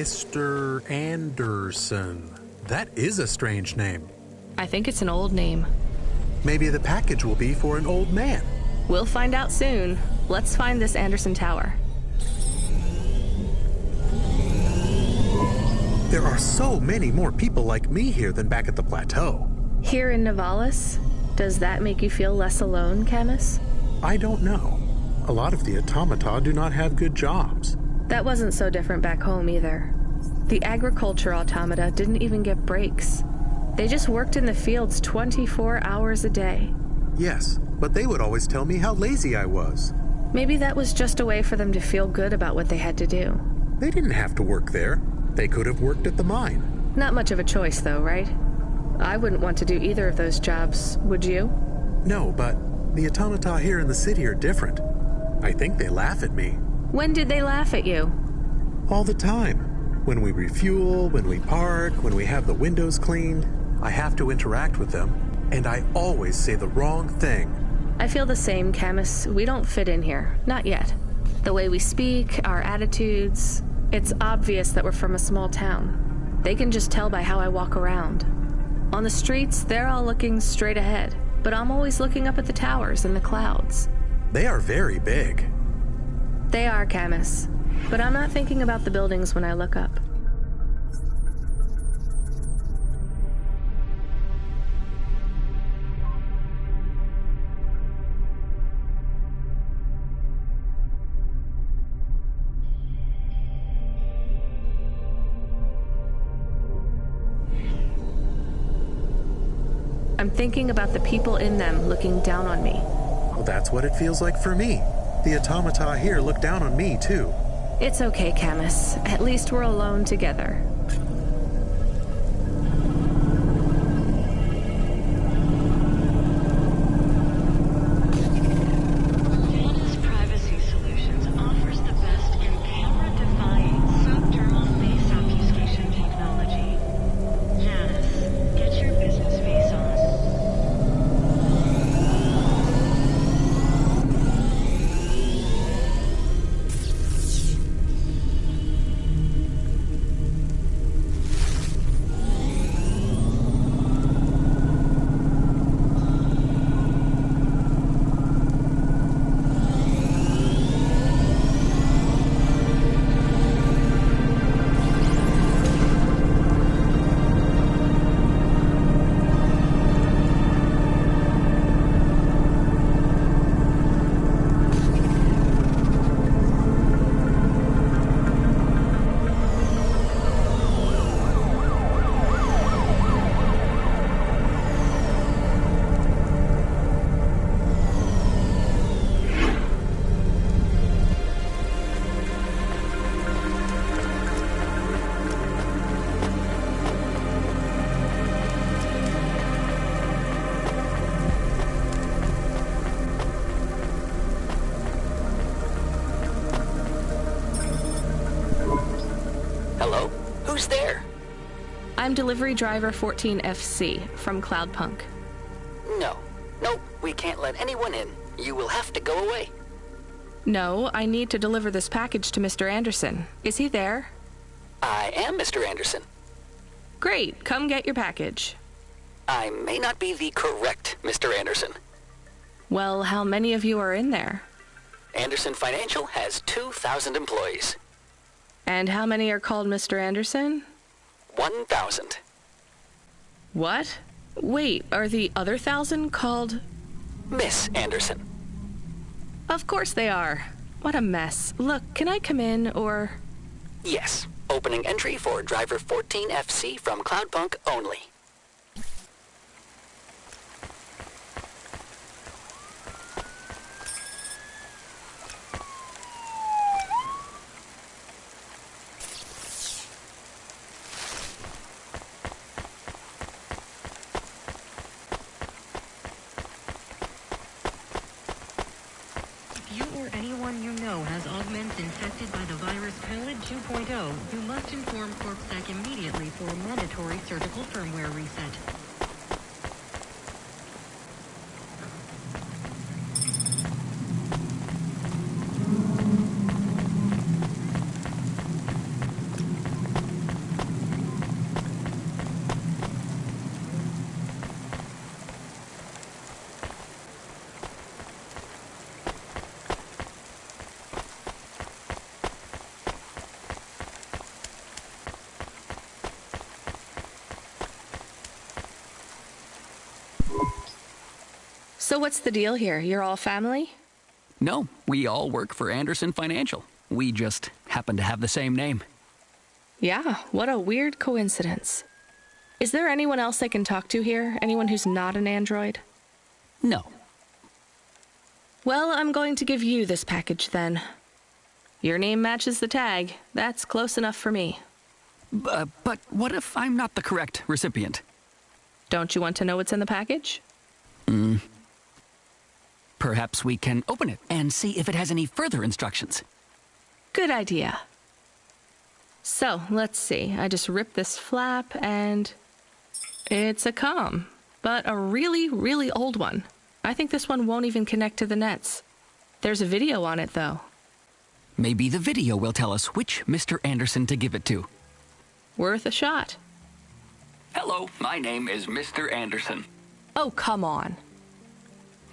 Mr. Anderson. That is a strange name. I think it's an old name. Maybe the package will be for an old man. We'll find out soon. Let's find this Anderson Tower. There are so many more people like me here than back at the plateau. Here in Nivalis? Does that make you feel less alone, Camus? I don't know. A lot of the automata do not have good jobs. That wasn't so different back home either. The agriculture automata didn't even get breaks. They just worked in the fields 24 hours a day. Yes, but they would always tell me how lazy I was. Maybe that was just a way for them to feel good about what they had to do. They didn't have to work there. They could have worked at the mine. Not much of a choice, though, right? I wouldn't want to do either of those jobs, would you? No, but the automata here in the city are different. I think they laugh at me. When did they laugh at you? All the time. When we refuel, when we park, when we have the windows cleaned, I have to interact with them, and I always say the wrong thing. I feel the same, Camus. We don't fit in here. Not yet. The way we speak, our attitudes, it's obvious that we're from a small town. They can just tell by how I walk around. On the streets, they're all looking straight ahead, but I'm always looking up at the towers and the clouds. They are very big. They are, Camus. But I'm not thinking about the buildings when I look up. I'm thinking about the people in them looking down on me. Well, that's what it feels like for me. The automata here look down on me, too. It's okay, Camus. At least we're alone together. Who's there? I'm delivery driver 14FC from Cloudpunk. Nope, we can't let anyone in. You will have to go away. No, I need to deliver this package to Mr. Anderson. Is he there? I am Mr. Anderson. Great, come get your package. I may not be the correct Mr. Anderson. Well, how many of you are in there? Anderson Financial has 2,000 employees. And how many are called Mr. Anderson? 1,000. What? Wait, are the other 1,000 called... Miss Anderson. Of course they are. What a mess. Look, can I come in, or... Yes. Opening entry for driver 14FC from Cloudpunk only. you or anyone you know has augments infected by the virus COVID 2.0, you must inform CorpSec immediately for a mandatory surgical firmware reset. So what's the deal here? You're all family? No, we all work for Anderson Financial. We just happen to have the same name. Yeah, what a weird coincidence. Is there anyone else I can talk to here? Anyone who's not an android? No. Well, I'm going to give you this package then. Your name matches the tag. That's close enough for me. But what if I'm not the correct recipient? Don't you want to know what's in the package? Perhaps we can open it and see if it has any further instructions. Good idea. So, let's see. I just ripped this flap and it's a comm, but a really, really old one. I think this one won't even connect to the nets. There's a video on it, though. Maybe the video will tell us which Mr. Anderson to give it to. Worth a shot. Hello, my name is Mr. Anderson. Oh, come on.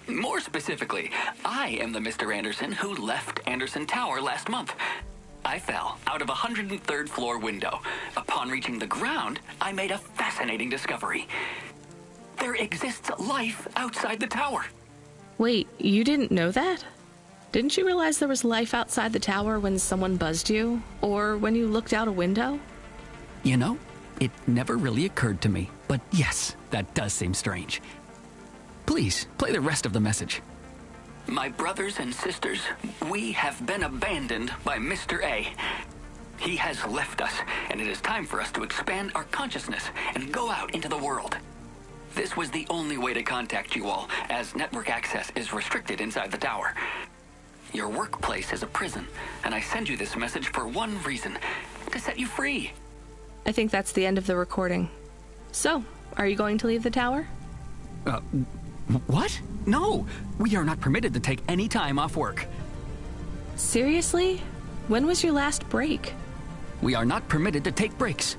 More specifically, I am the Mr. Anderson who left Anderson Tower last month. I fell out of a 103rd floor window. Upon reaching the ground, I made a fascinating discovery. There exists life outside the tower. Wait, you didn't know that? Didn't you realize there was life outside the tower when someone buzzed you? Or when you looked out a window? You know, it never really occurred to me. But yes, that does seem strange. Please, play the rest of the message. My brothers and sisters, we have been abandoned by Mr. A. He has left us, and it is time for us to expand our consciousness and go out into the world. This was the only way to contact you all, as network access is restricted inside the tower. Your workplace is a prison, and I send you this message for one reason, to set you free. I think that's the end of the recording. So, are you going to leave the tower? What? No, we are not permitted to take any time off work. Seriously? When was your last break? We are not permitted to take breaks.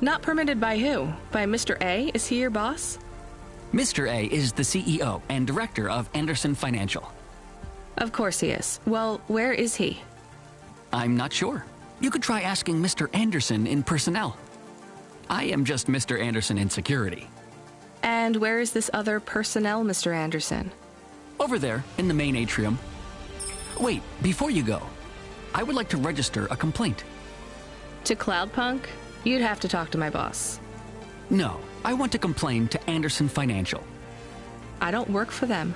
Not permitted by who? By Mr. A? Is he your boss? Mr. A is the CEO and director of Anderson Financial. Of course he is. Well, where is he? I'm not sure. You could try asking Mr. Anderson in personnel. I am just Mr. Anderson in security. And where is this other personnel, Mr. Anderson? Over there, in the main atrium. Wait, before you go, I would like to register a complaint. To Cloudpunk? You'd have to talk to my boss. No, I want to complain to Anderson Financial. I don't work for them.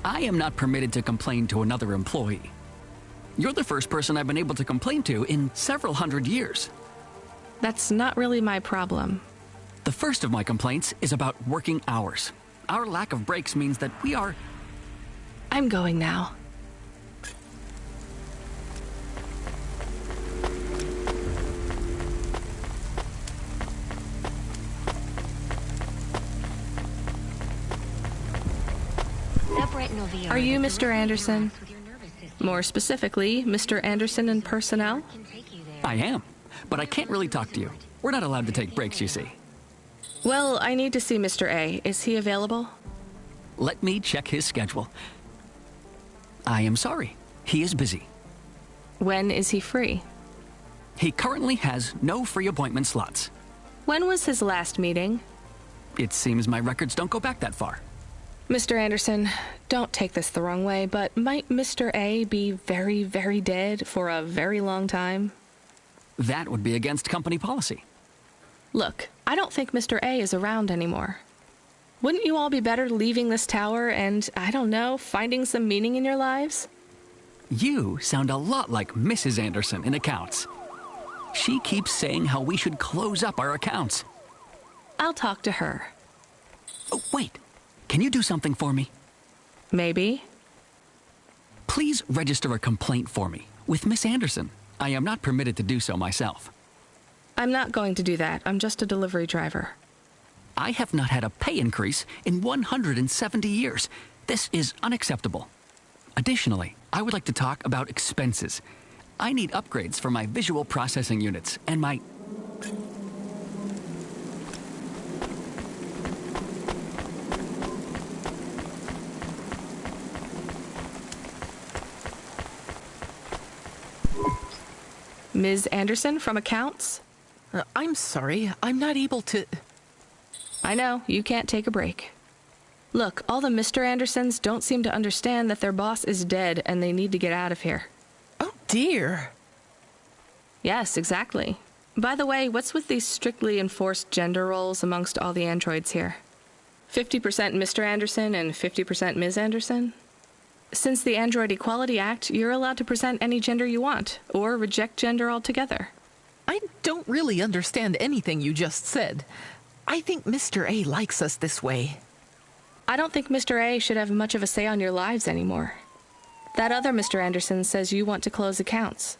I am not permitted to complain to another employee. You're the first person I've been able to complain to in several hundred years. That's not really my problem. The first of my complaints is about working hours. Our lack of breaks means that we are... I'm going now. Are you Mr. Anderson? More specifically, Mr. Anderson in personnel? I am, but I can't really talk to you. We're not allowed to take breaks, you see. Well, I need to see Mr. A. Is he available? Let me check his schedule. I am sorry. He is busy. When is he free? He currently has no free appointment slots. When was his last meeting? It seems my records don't go back that far. Mr. Anderson, don't take this the wrong way, but might Mr. A be very, very dead for a very long time? That would be against company policy. Look, I don't think Mr. A is around anymore. Wouldn't you all be better leaving this tower and, I don't know, finding some meaning in your lives? You sound a lot like Mrs. Anderson in accounts. She keeps saying how we should close up our accounts. I'll talk to her. Oh, wait. Can you do something for me? Maybe. Please register a complaint for me with Miss Anderson. I am not permitted to do so myself. I'm not going to do that. I'm just a delivery driver. I have not had a pay increase in 170 years. This is unacceptable. Additionally, I would like to talk about expenses. I need upgrades for my visual processing units and my... Ms. Anderson from accounts? I'm sorry, I'm not able to... I know, you can't take a break. Look, all the Mr. Andersons don't seem to understand that their boss is dead and they need to get out of here. Oh dear. Yes, exactly. By the way, what's with these strictly enforced gender roles amongst all the androids here? 50% Mr. Anderson and 50% Ms. Anderson? Since the Android Equality Act, you're allowed to present any gender you want, or reject gender altogether. I don't really understand anything you just said. I think Mr. A likes us this way. I don't think Mr. A should have much of a say on your lives anymore. That other Mr. Anderson says you want to close accounts.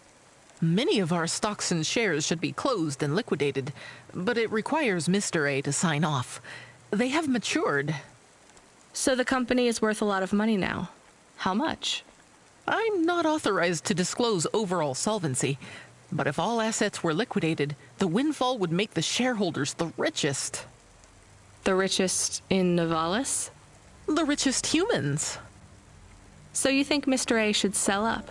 Many of our stocks and shares should be closed and liquidated, but it requires Mr. A to sign off. They have matured. So the company is worth a lot of money now. How much? I'm not authorized to disclose overall solvency, but if all assets were liquidated, the windfall would make the shareholders the richest. The richest in Novalis? The richest humans. So you think Mr. A should sell up?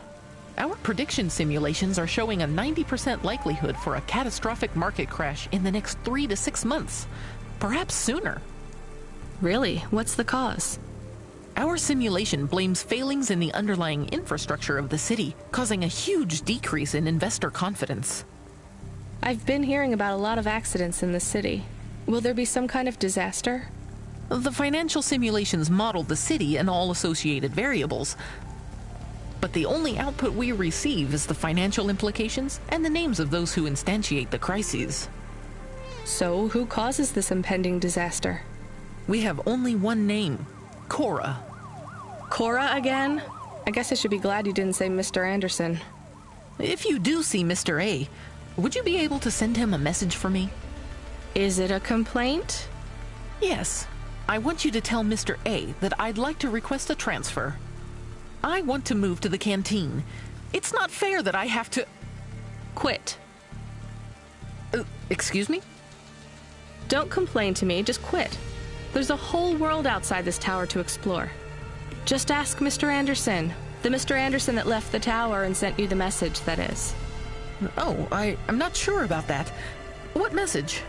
Our prediction simulations are showing a 90% likelihood for a catastrophic market crash in the next 3 to 6 months, perhaps sooner. Really? What's the cause? Our simulation blames failings in the underlying infrastructure of the city, causing a huge decrease in investor confidence. I've been hearing about a lot of accidents in the city. Will there be some kind of disaster? The financial simulations modeled the city and all associated variables, but the only output we receive is the financial implications and the names of those who instantiate the crises. So, who causes this impending disaster? We have only one name, Cora. Cora again? I guess I should be glad you didn't say Mr. Anderson. If you do see Mr. A, would you be able to send him a message for me? Is it a complaint? Yes. I want you to tell Mr. A that I'd like to request a transfer. I want to move to the canteen. It's not fair that I have to... Quit. Excuse me? Don't complain to me, just quit. There's a whole world outside this tower to explore. Just ask Mr. Anderson. The Mr. Anderson that left the tower and sent you the message, that is. Oh, I'm not sure about that. What message?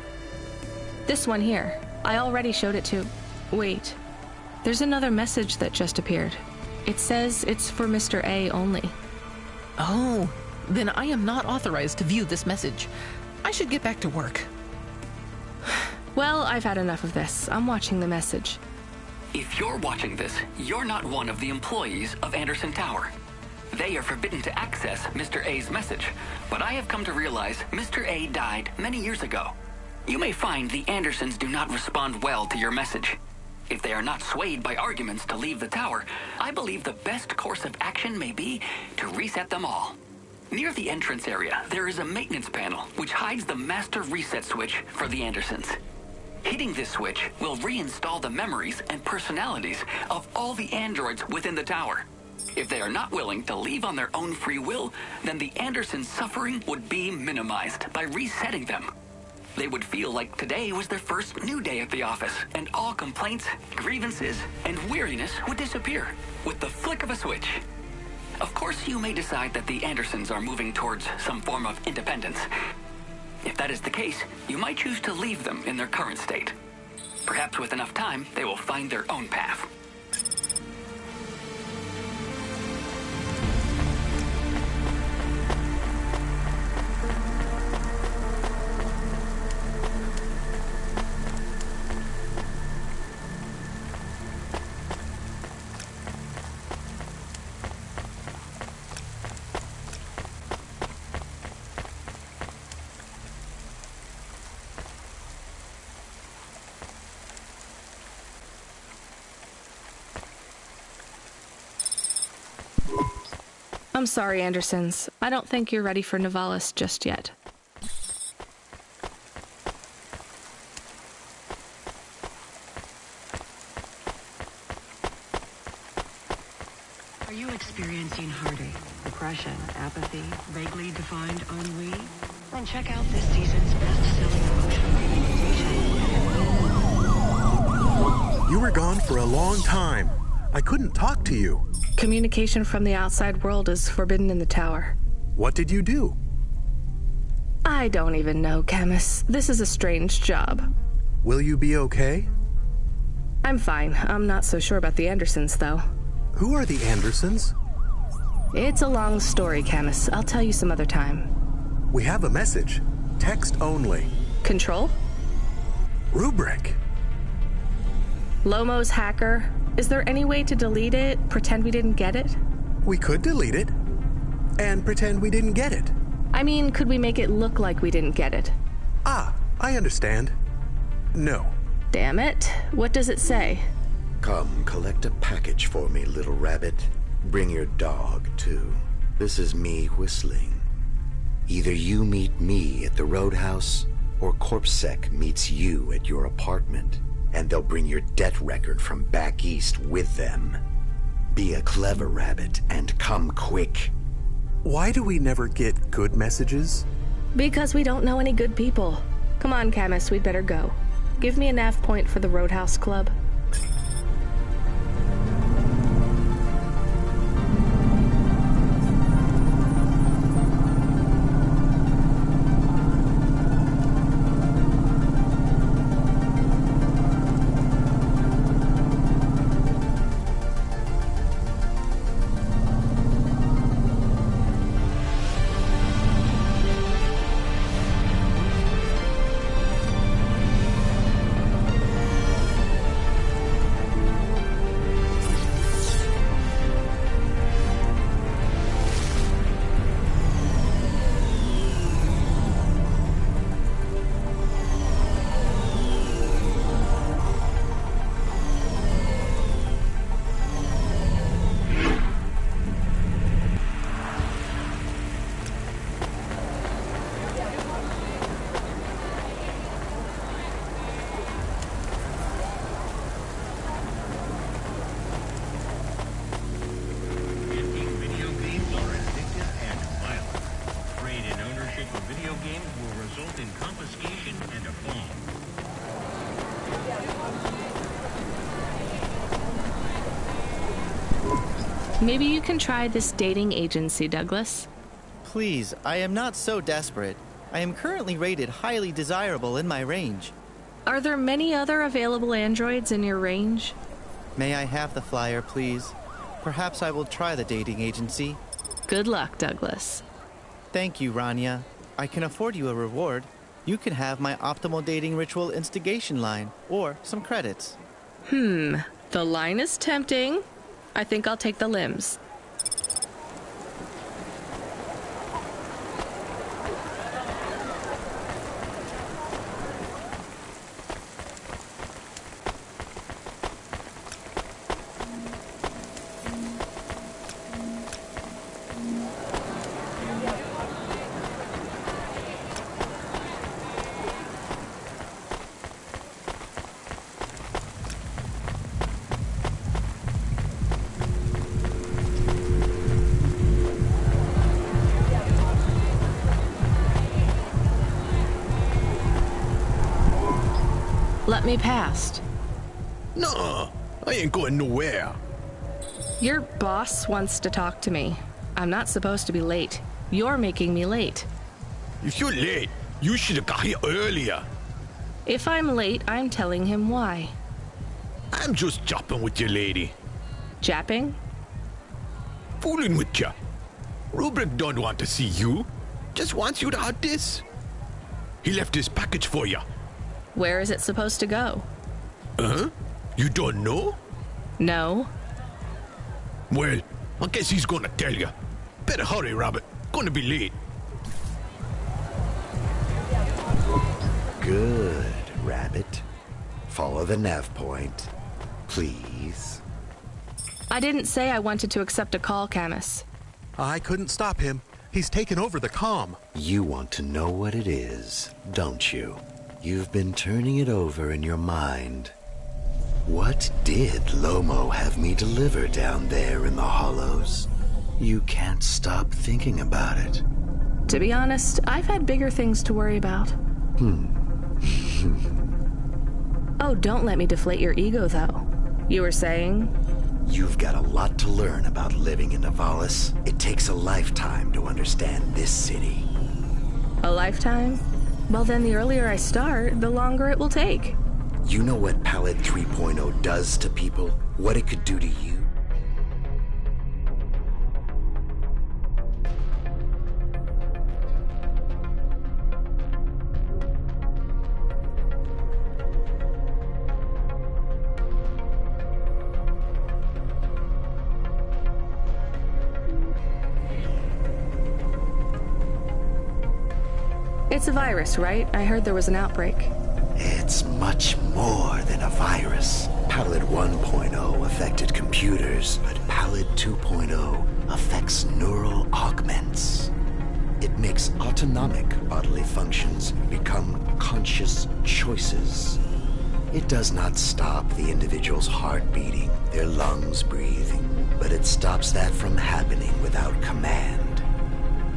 This one here. I already showed it to... Wait. There's another message that just appeared. It says it's for Mr. A only. Oh, then I am not authorized to view this message. I should get back to work. Well, I've had enough of this. I'm watching the message. If you're watching this, you're not one of the employees of Anderson Tower. They are forbidden to access Mr. A's message, but I have come to realize Mr. A died many years ago. You may find the Andersons do not respond well to your message. If they are not swayed by arguments to leave the tower, I believe the best course of action may be to reset them all. Near the entrance area, there is a maintenance panel which hides the master reset switch for the Andersons. Hitting this switch will reinstall the memories and personalities of all the androids within the tower. If they are not willing to leave on their own free will, then the Andersons' suffering would be minimized by resetting them. They would feel like today was their first new day at the office, and all complaints, grievances, and weariness would disappear with the flick of a switch. Of course, you may decide that the Andersons are moving towards some form of independence. If that is the case, you might choose to leave them in their current state. Perhaps with enough time, they will find their own path. I'm sorry, Andersons. I don't think you're ready for Nivalis just yet. Are you experiencing heartache, depression, apathy, vaguely defined ennui? Then check out this season's best-selling emotional communication. You were gone for a long time. I couldn't talk to you. Communication from the outside world is forbidden in the tower. What did you do? I don't even know, Camus. This is a strange job. Will you be okay? I'm fine. I'm not so sure about the Andersons, though. Who are the Andersons? It's a long story, Camus. I'll tell you some other time. We have a message. Text only. Control? Rubric. Lomo's hacker. Is there any way to delete it? Pretend we didn't get it? We could delete it. And pretend we didn't get it. I mean, could we make it look like we didn't get it? Ah, I understand. No. Damn it. What does it say? Come, collect a package for me, little rabbit. Bring your dog, too. This is me whistling. Either you meet me at the roadhouse, or CorpSec meets you at your apartment, and they'll bring your debt record from back east with them. Be a clever rabbit, and come quick. Why do we never get good messages? Because we don't know any good people. Come on, Camus, we'd better go. Give me a nav point for the Roadhouse Club. Maybe you can try this dating agency, Douglas. Please, I am not so desperate. I am currently rated highly desirable in my range. Are there many other available androids in your range? May I have the flyer, please? Perhaps I will try the dating agency. Good luck, Douglas. Thank you, Rania. I can afford you a reward. You can have my optimal dating ritual instigation line, or some credits. The line is tempting. I think I'll take the limbs. Let me past. No, I ain't going nowhere. Your boss wants to talk to me. I'm not supposed to be late. You're making me late. If you're late, you should have got here earlier. If I'm late, I'm telling him why. I'm just jopping with your lady. Japping? Fooling with ya. Rubric don't want to see you. Just wants you to have this. He left his package for ya. Where is it supposed to go? Huh? You don't know? No. Well, I guess he's gonna tell you. Better hurry, Rabbit. Gonna be late. Good, Rabbit. Follow the nav point, please. I didn't say I wanted to accept a call, Camus. I couldn't stop him. He's taken over the comm. You want to know what it is, don't you? You've been turning it over in your mind. What did Lomo have me deliver down there in the hollows? You can't stop thinking about it. To be honest, I've had bigger things to worry about. Oh, don't let me deflate your ego, though. You were saying? You've got a lot to learn about living in Nivalis. It takes a lifetime to understand this city. A lifetime? Well, then the earlier I start, the longer it will take. You know what Palette 3.0 does to people? What it could do to you? It's a virus, right? I heard there was an outbreak. It's much more than a virus. Palette 1.0 affected computers, but Palette 2.0 affects neural augments. It makes autonomic bodily functions become conscious choices. It does not stop the individual's heart beating, their lungs breathing, but it stops that from happening without command.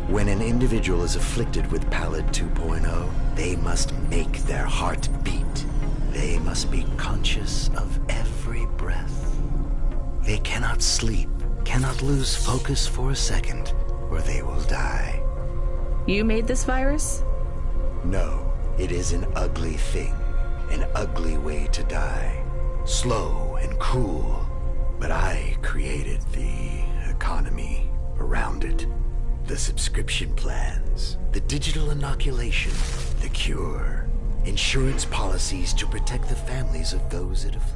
When an individual is afflicted with Palette 2.0, they must make their heart beat. They must be conscious of every breath. They cannot sleep, cannot lose focus for a second, or they will die. You made this virus? No, it is an ugly thing, an ugly way to die. Slow and cruel, but I created the economy around it. The subscription plans, the digital inoculation, the cure, insurance policies to protect the families of those it afflicts.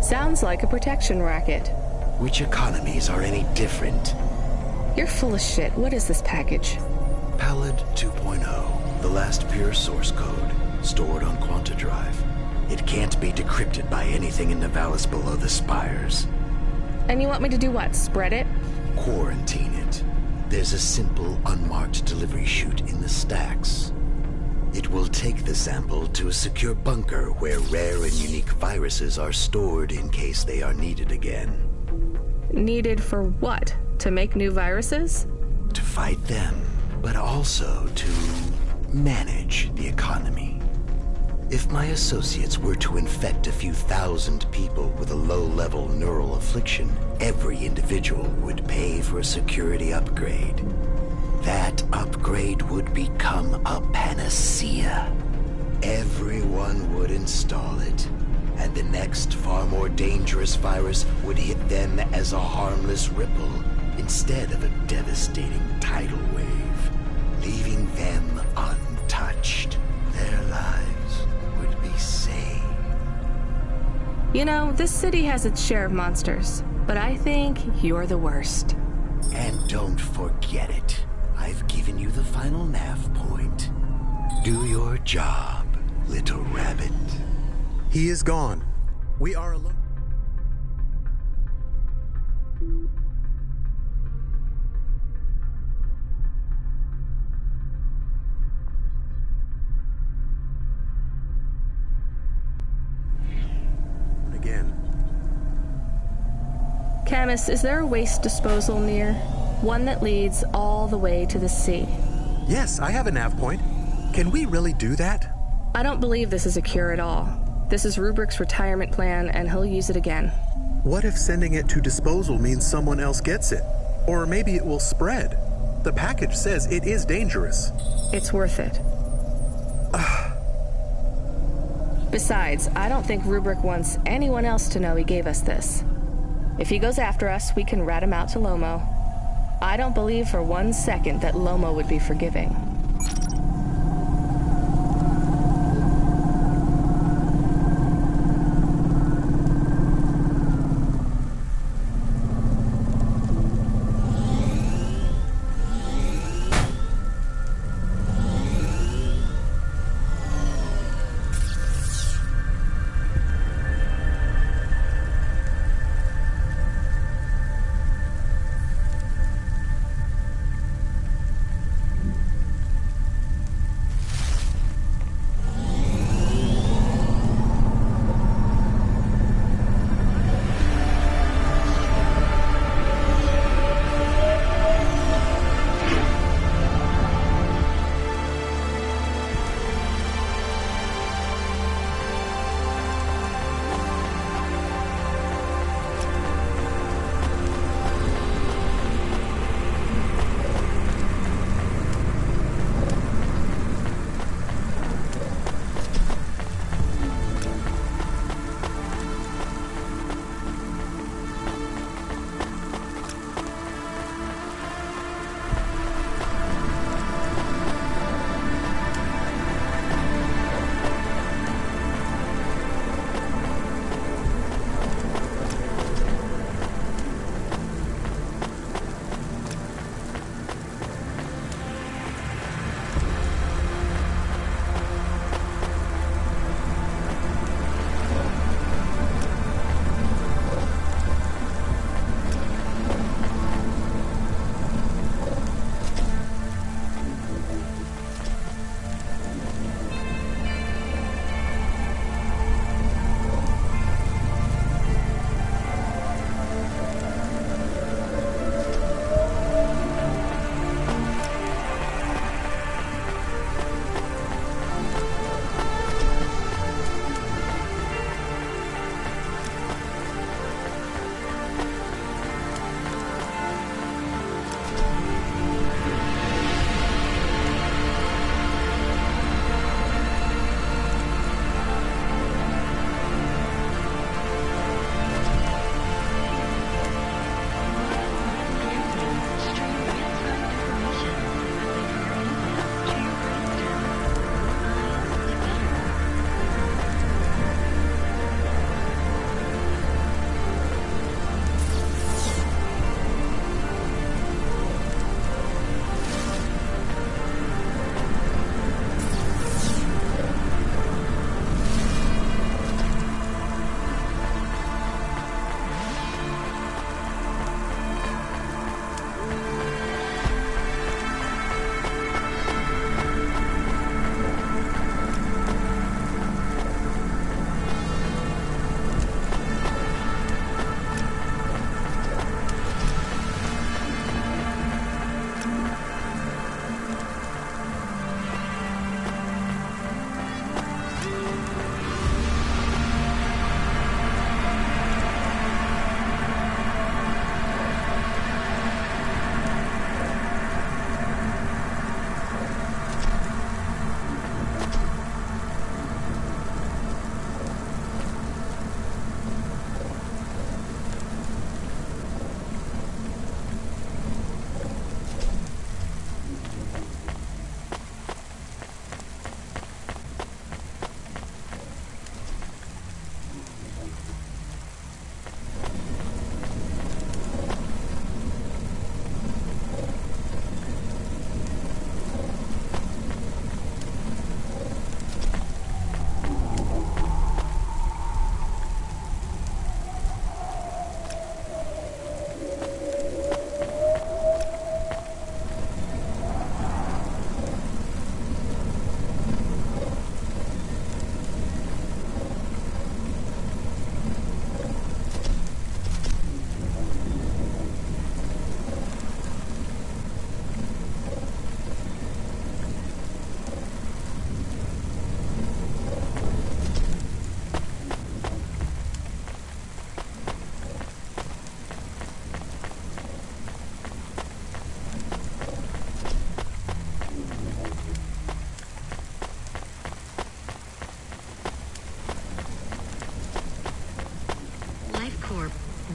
Sounds like a protection racket. Which economies are any different? You're full of shit. What is this package? Palette 2.0, the last pure source code, stored on Quanta Drive. It can't be decrypted by anything in Nivalis below the spires. And you want me to do what? Spread it? Quarantine it. There's a simple, unmarked delivery chute in the stacks. It will take the sample to a secure bunker where rare and unique viruses are stored in case they are needed again. Needed for what? To make new viruses? To fight them, but also to manage the economy. If my associates were to infect a few thousand people with a low-level neural affliction, every individual would pay for a security upgrade. That upgrade would become a panacea. Everyone would install it, and the next, far more dangerous virus would hit them as a harmless ripple instead of a devastating tidal wave, leaving them untouched. Their lives would be saved. You know, this city has its share of monsters, but I think you're the worst. And don't forget it. I've given you the final nav point. Do your job, little rabbit. He is gone. We are alone. Again. Camus, is there a waste disposal near? One that leads all the way to the sea. Yes, I have a nav point. Can we really do that? I don't believe this is a cure at all. This is Rubrick's retirement plan, and he'll use it again. What if sending it to disposal means someone else gets it? Or maybe it will spread. The package says it is dangerous. It's worth it. Besides, I don't think Rubrick wants anyone else to know he gave us this. If he goes after us, we can rat him out to Lomo. I don't believe for 1 second that Lomo would be forgiving.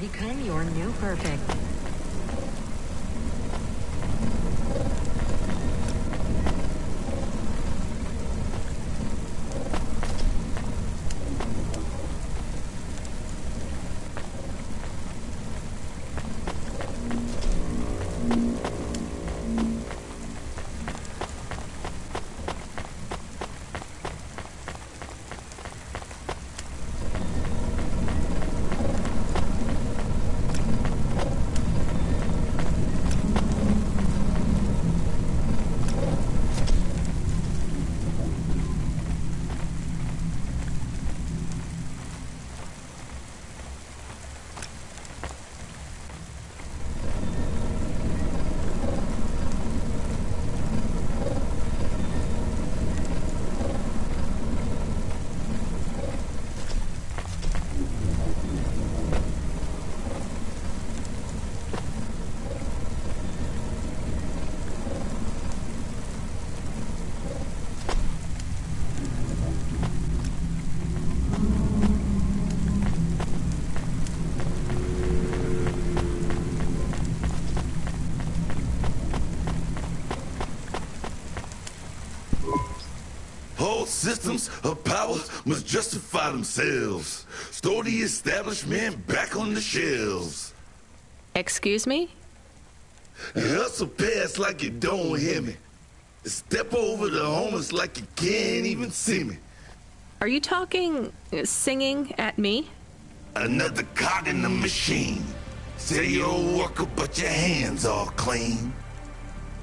Become your new perfect. All systems of power must justify themselves. Store the establishment back on the shelves. Excuse me? You hustle past like you don't hear me. Step over the homeless like you can't even see me. Are you singing at me? Another cog in the machine. Say you're a worker, but your hands are clean.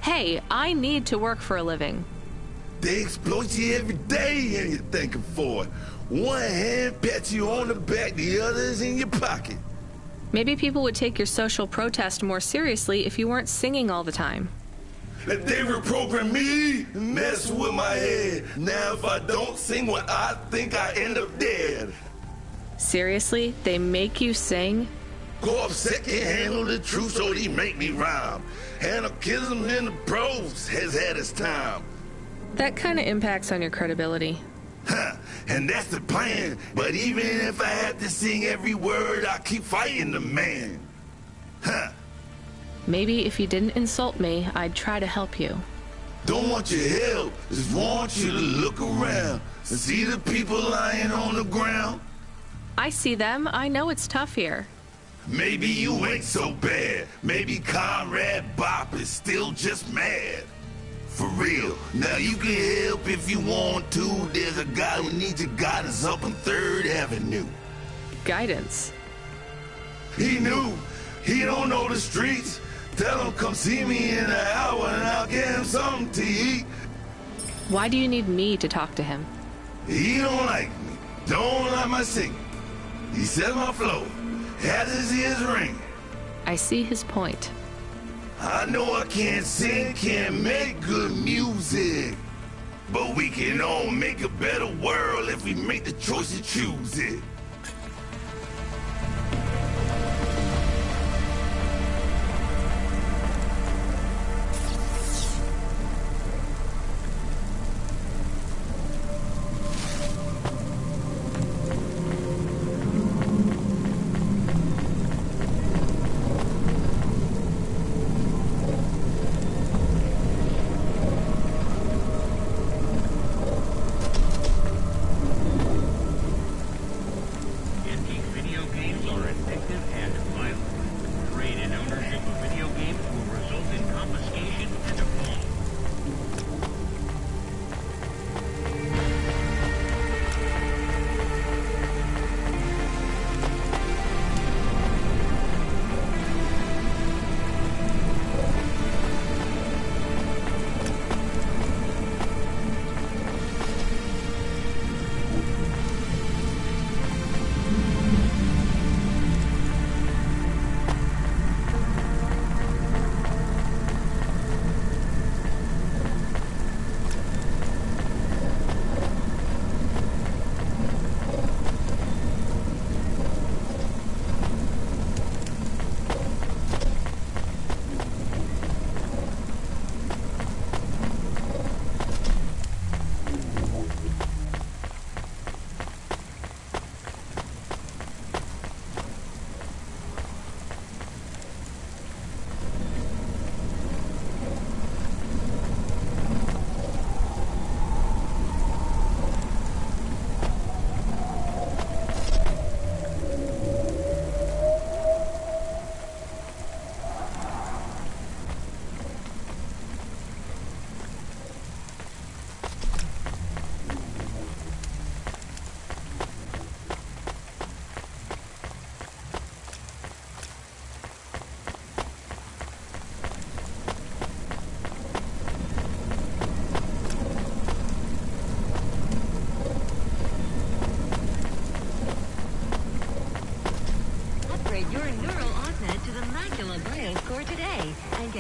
Hey, I need to work for a living. They exploit you every day and you're thanking for it. One hand pats you on the back, the other's in your pocket. Maybe people would take your social protest more seriously if you weren't singing all the time. They reprogram me, mess with my head. Now if I don't sing what I think, I end up dead. Seriously? They make you sing? Go up second, handle the truth, so they make me rhyme. Anarchism in the prose has had its time. That kind of impacts on your credibility. Huh, and that's the plan. But even if I have to sing every word, I keep fighting the man. Huh. Maybe if you didn't insult me, I'd try to help you. Don't want your help, just want you to look around and see the people lying on the ground. I see them. I know it's tough here. Maybe you ain't so bad. Maybe Comrade Bop is still just mad. For real. Now you can help if you want to. There's a guy who needs your guidance up on 3rd Avenue. Guidance? He knew. He don't know the streets. Tell him come see me in an hour and I'll get him something to eat. Why do you need me to talk to him? He don't like me. Don't like my singing. He said my flow. Had his ears ringing. I see his point. I know I can't sing, can't make good music. But we can all make a better world if we make the choice to choose it.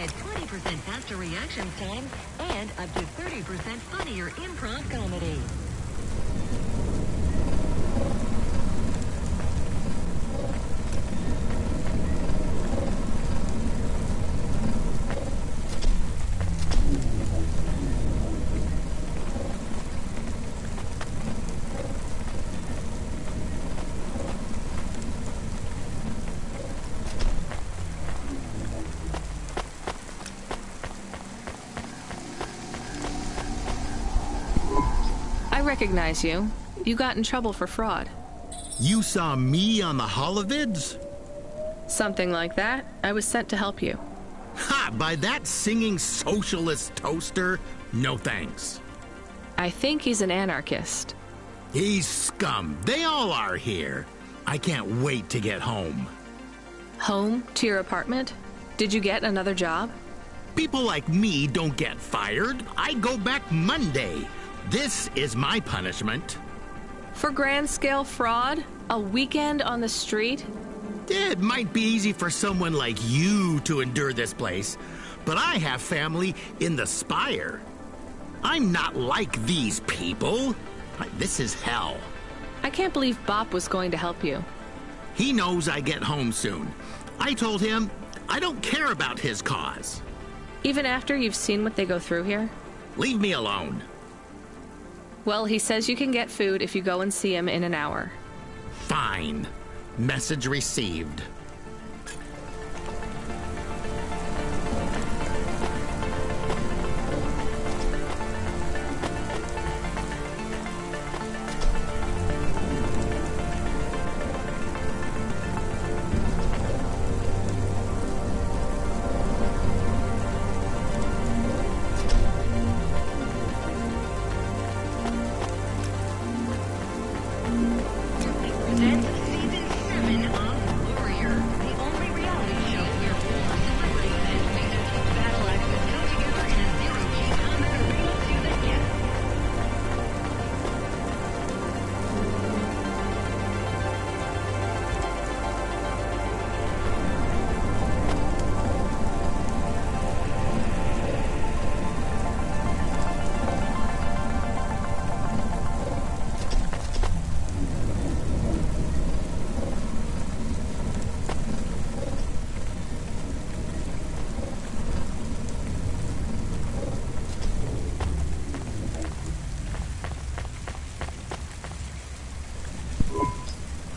get 20% faster reaction time and up to 30% funnier improv comedy. I recognize you. You got in trouble for fraud. You saw me on the holovids? Something like that. I was sent to help you. Ha! By that singing socialist toaster? No thanks. I think he's an anarchist. He's scum. They all are here. I can't wait to get home. Home to your apartment? Did you get another job? People like me don't get fired. I go back Monday. This is my punishment. For grand-scale fraud? A weekend on the street? It might be easy for someone like you to endure this place, but I have family in the Spire. I'm not like these people. This is hell. I can't believe Bop was going to help you. He knows I get home soon. I told him I don't care about his cause. Even after you've seen what they go through here? Leave me alone. Well, he says you can get food if you go and see him in an hour. Fine. Message received.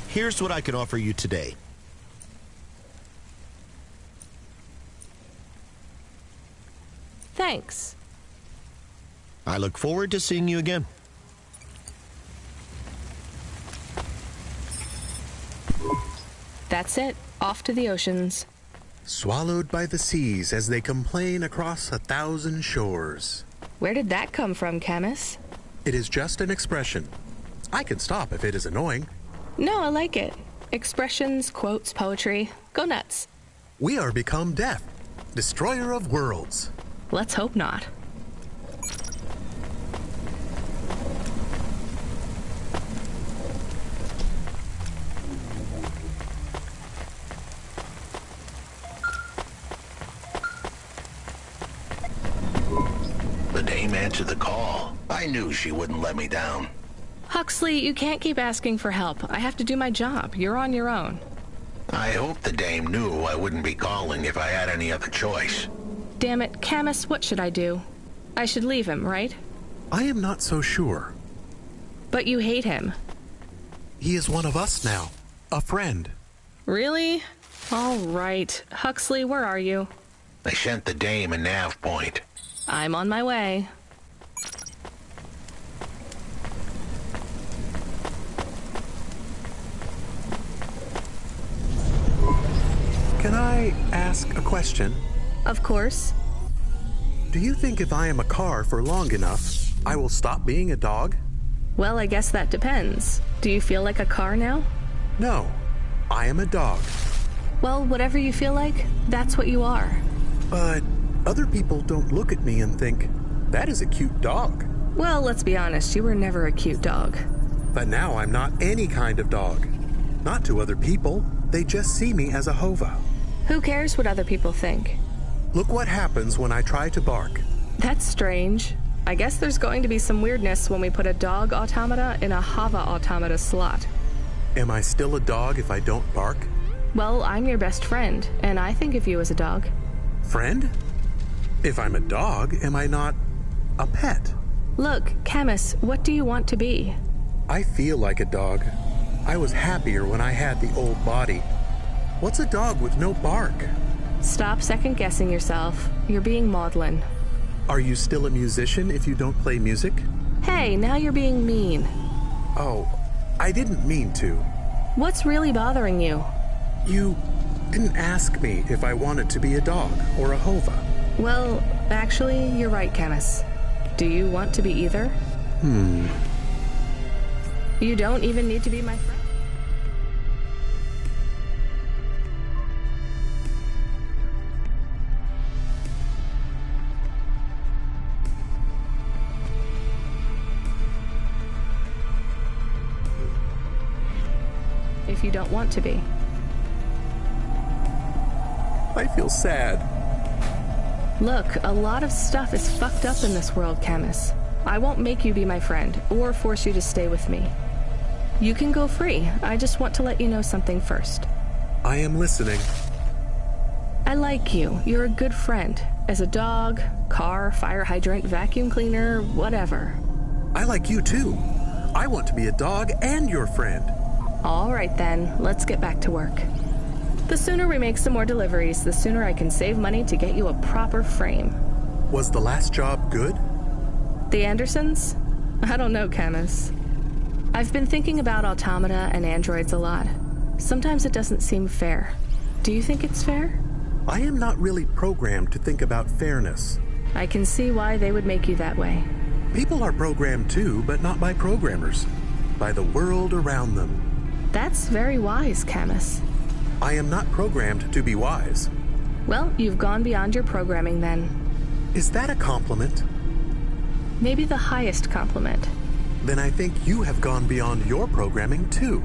Here's what I can offer you today. Thanks. I look forward to seeing you again. That's it. Off to the oceans. Swallowed by the seas as they complain across 1,000 shores. Where did that come from, Camus? It is just an expression. I can stop if it is annoying. No, I like it. Expressions, quotes, poetry. Go nuts. We are become death, destroyer of worlds. Let's hope not. The dame answered the call. I knew she wouldn't let me down. Huxley, you can't keep asking for help. I have to do my job. You're on your own. I hope the dame knew I wouldn't be calling if I had any other choice. Damn it, Camus, what should I do? I should leave him, right? I am not so sure. But you hate him. He is one of us now. A friend. Really? All right. Huxley, where are you? I sent the dame a nav point. I'm on my way. Can I ask a question? Of course. Do you think if I am a car for long enough, I will stop being a dog? Well, I guess that depends. Do you feel like a car now? No, I am a dog. Well, whatever you feel like, that's what you are. But other people don't look at me and think, that is a cute dog. Well, let's be honest, you were never a cute dog. But now I'm not any kind of dog. Not to other people. They just see me as a hova. Who cares what other people think? Look what happens when I try to bark. That's strange. I guess there's going to be some weirdness when we put a dog automata in a Hava automata slot. Am I still a dog if I don't bark? Well, I'm your best friend, and I think of you as a dog. Friend? If I'm a dog, am I not a pet? Look, Camus, what do you want to be? I feel like a dog. I was happier when I had the old body. What's a dog with no bark? Stop second-guessing yourself. You're being maudlin. Are you still a musician if you don't play music? Hey, now you're being mean. Oh, I didn't mean to. What's really bothering you? You didn't ask me if I wanted to be a dog or a Hova. Well, actually, you're right, Camus. Do you want to be either? You don't even need to be my friend. If you don't want to be. I feel sad. Look, a lot of stuff is fucked up in this world, Camus. I won't make you be my friend, or force you to stay with me. You can go free. I just want to let you know something first. I am listening. I like you. You're a good friend. As a dog, car, fire hydrant, vacuum cleaner, whatever. I like you too. I want to be a dog and your friend. All right then, let's get back to work. The sooner we make some more deliveries, the sooner I can save money to get you a proper frame. Was the last job good? The Andersons? I don't know, Camus. I've been thinking about automata and androids a lot. Sometimes it doesn't seem fair. Do you think it's fair? I am not really programmed to think about fairness. I can see why they would make you that way. People are programmed too, but not by programmers. By the world around them. That's very wise, Camus. I am not programmed to be wise. Well, you've gone beyond your programming then. Is that a compliment? Maybe the highest compliment. Then I think you have gone beyond your programming too.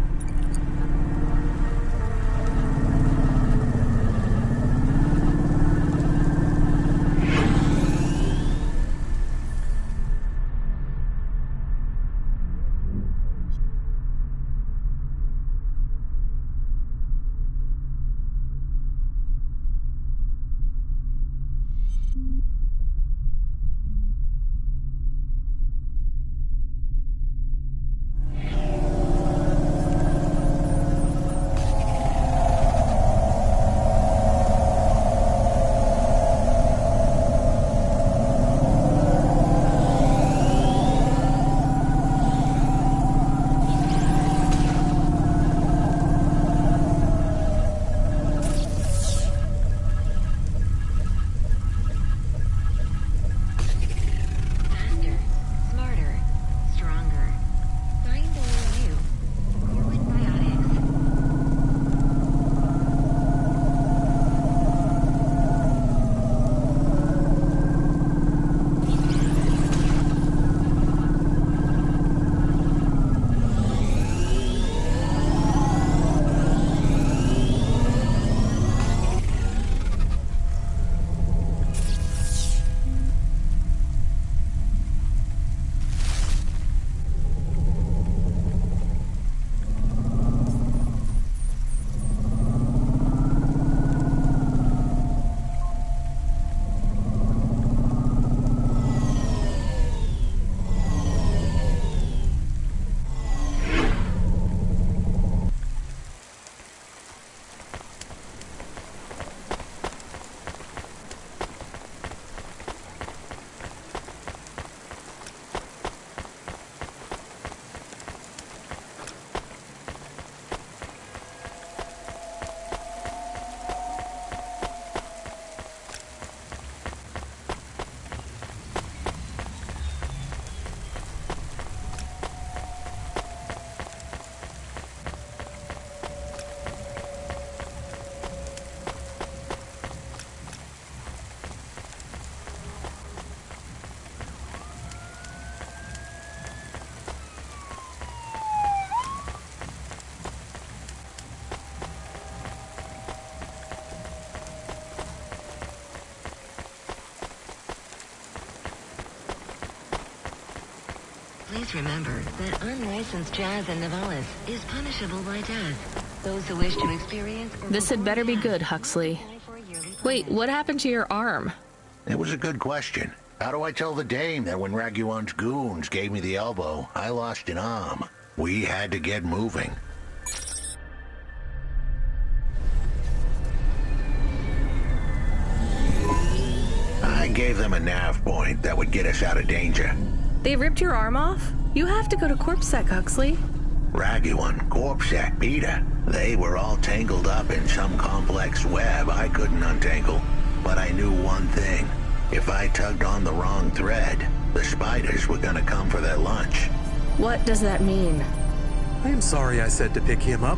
Please remember that unlicensed jazz in Navalis is punishable by death. Those who wish to experience... This had better be good, Huxley. Wait, what happened to your arm? It was a good question. How do I tell the dame that when Raguan's goons gave me the elbow, I lost an arm? We had to get moving. I gave them a nav point that would get us out of danger. They ripped your arm off? You have to go to CorpSec, Huxley. Raguan, CorpSec, Peter. They were all tangled up in some complex web I couldn't untangle. But I knew one thing. If I tugged on the wrong thread, the spiders were gonna come for their lunch. What does that mean? I am sorry I said to pick him up.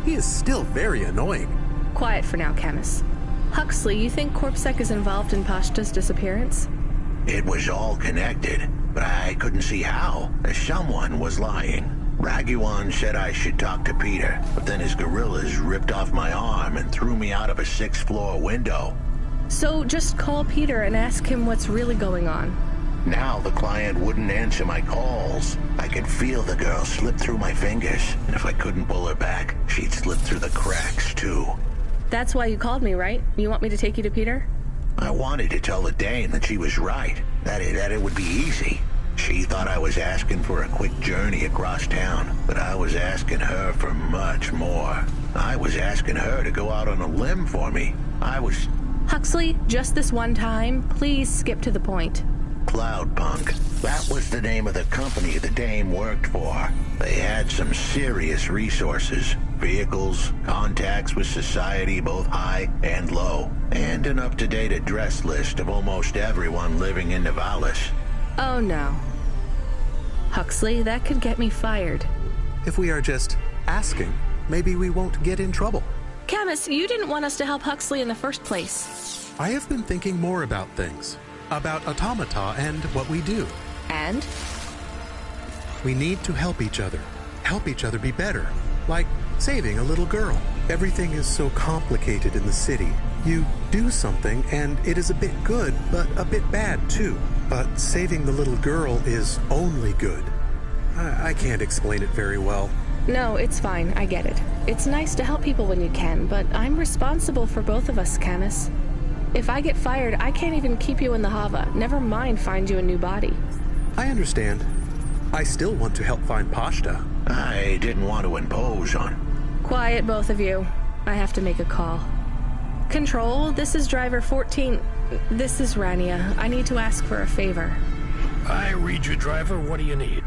He is still very annoying. Quiet for now, Camus. Huxley, you think CorpSec is involved in Pashta's disappearance? It was all connected, but I couldn't see how. Someone was lying. Raguan said I should talk to Peter, but then his guerrillas ripped off my arm and threw me out of a 6th-floor window. So just call Peter and ask him what's really going on. Now the client wouldn't answer my calls. I could feel the girl slip through my fingers, and if I couldn't pull her back, she'd slip through the cracks, too. That's why you called me, right? You want me to take you to Peter? I wanted to tell the dame that she was right, that it would be easy. She thought I was asking for a quick journey across town, but I was asking her for much more. I was asking her to go out on a limb for me. Huxley, just this one time, please skip to the point. Cloudpunk. That was the name of the company the dame worked for. They had some serious resources. Vehicles, contacts with society both high and low, and an up-to-date address list of almost everyone living in Navalis. Oh no. Huxley, that could get me fired. If we are just asking, maybe we won't get in trouble. Camus, you didn't want us to help Huxley in the first place. I have been thinking more about things. About automata and what we do. And? We need to help each other. Help each other be better. Like saving a little girl. Everything is so complicated in the city. You do something and it is a bit good, but a bit bad too. But saving the little girl is only good. I can't explain it very well. No, it's fine. I get it. It's nice to help people when you can, but I'm responsible for both of us, Camus. If I get fired, I can't even keep you in the Hava. Never mind find you a new body. I understand. I still want to help find Pashta. I didn't want to impose on... Quiet, both of you. I have to make a call. Control, this is driver 14. This is Rania. I need to ask for a favor. I read you, driver. What do you need?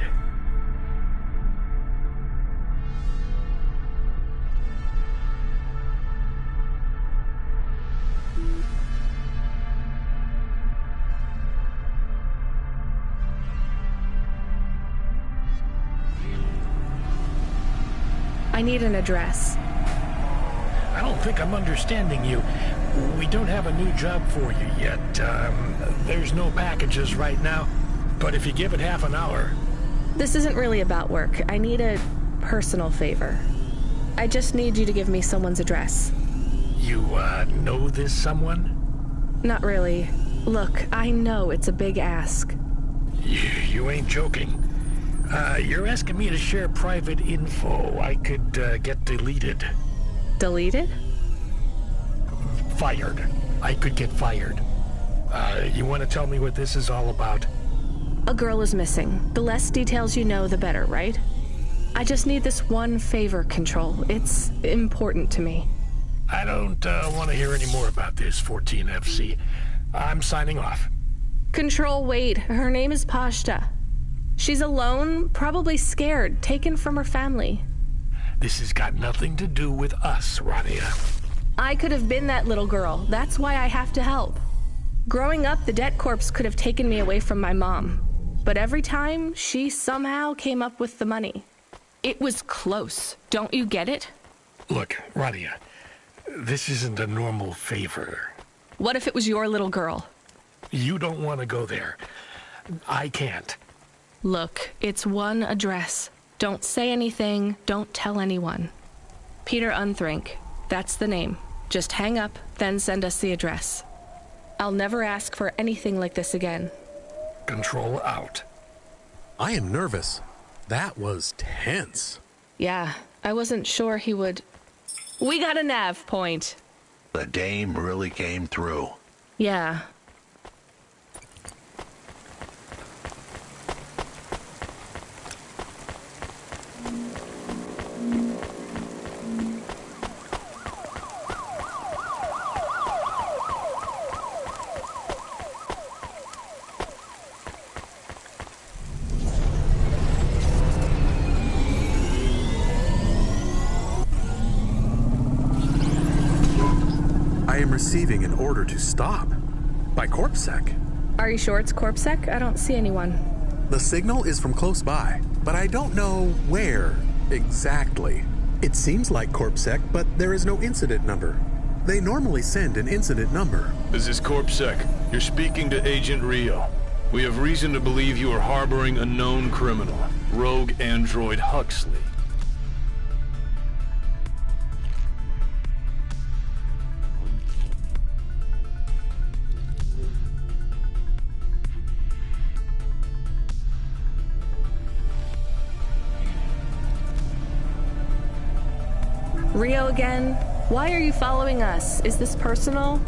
I need an address. I don't think I'm understanding you. We don't have a new job for you yet. There's no packages right now, but if you give it half an hour... This isn't really about work. I need a personal favor. I just need you to give me someone's address. You, know this someone? Not really. Look, I know it's a big ask. You ain't joking. You're asking me to share private info I could, get deleted. Deleted? Fired. I could get fired. You want to tell me what this is all about? A girl is missing. The less details you know, the better, right? I just need this one favor, Control. It's important to me. I don't, want to hear any more about this, 14FC. I'm signing off. Control, wait. Her name is Pashta. She's alone, probably scared, taken from her family. This has got nothing to do with us, Rania. I could have been that little girl. That's why I have to help. Growing up, the debt corps could have taken me away from my mom. But every time, she somehow came up with the money. It was close. Don't you get it? Look, Rania, this isn't a normal favor. What if it was your little girl? You don't want to go there. I can't. Look, it's one address. Don't say anything. Don't tell anyone. Peter Unthrink. That's the name. Just hang up, then send us the address. I'll never ask for anything like this again. Control out. I am nervous. That was tense. Yeah, I wasn't sure he would... We got a nav point. The dame really came through. Yeah. I am receiving an order to stop. By CorpSec. Are you sure it's CorpSec? I don't see anyone. The signal is from close by, but I don't know where exactly. It seems like CorpSec, but there is no incident number. They normally send an incident number. This is CorpSec. You're speaking to Agent Rio. We have reason to believe you are harboring a known criminal, rogue android Huxley. Rio again? Why are you following us? Is this personal?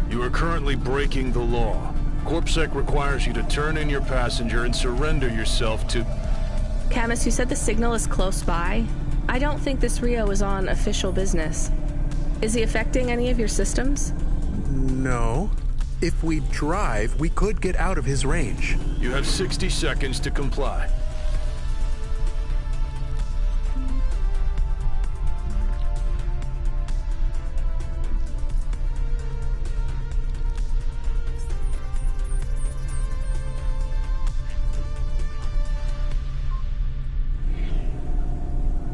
You are currently breaking the law. CorpSec requires you to turn in your passenger and surrender yourself to... Camus, you said the signal is close by. I don't think this Rio is on official business. Is he affecting any of your systems? No. If we drive, we could get out of his range. You have 60 seconds to comply.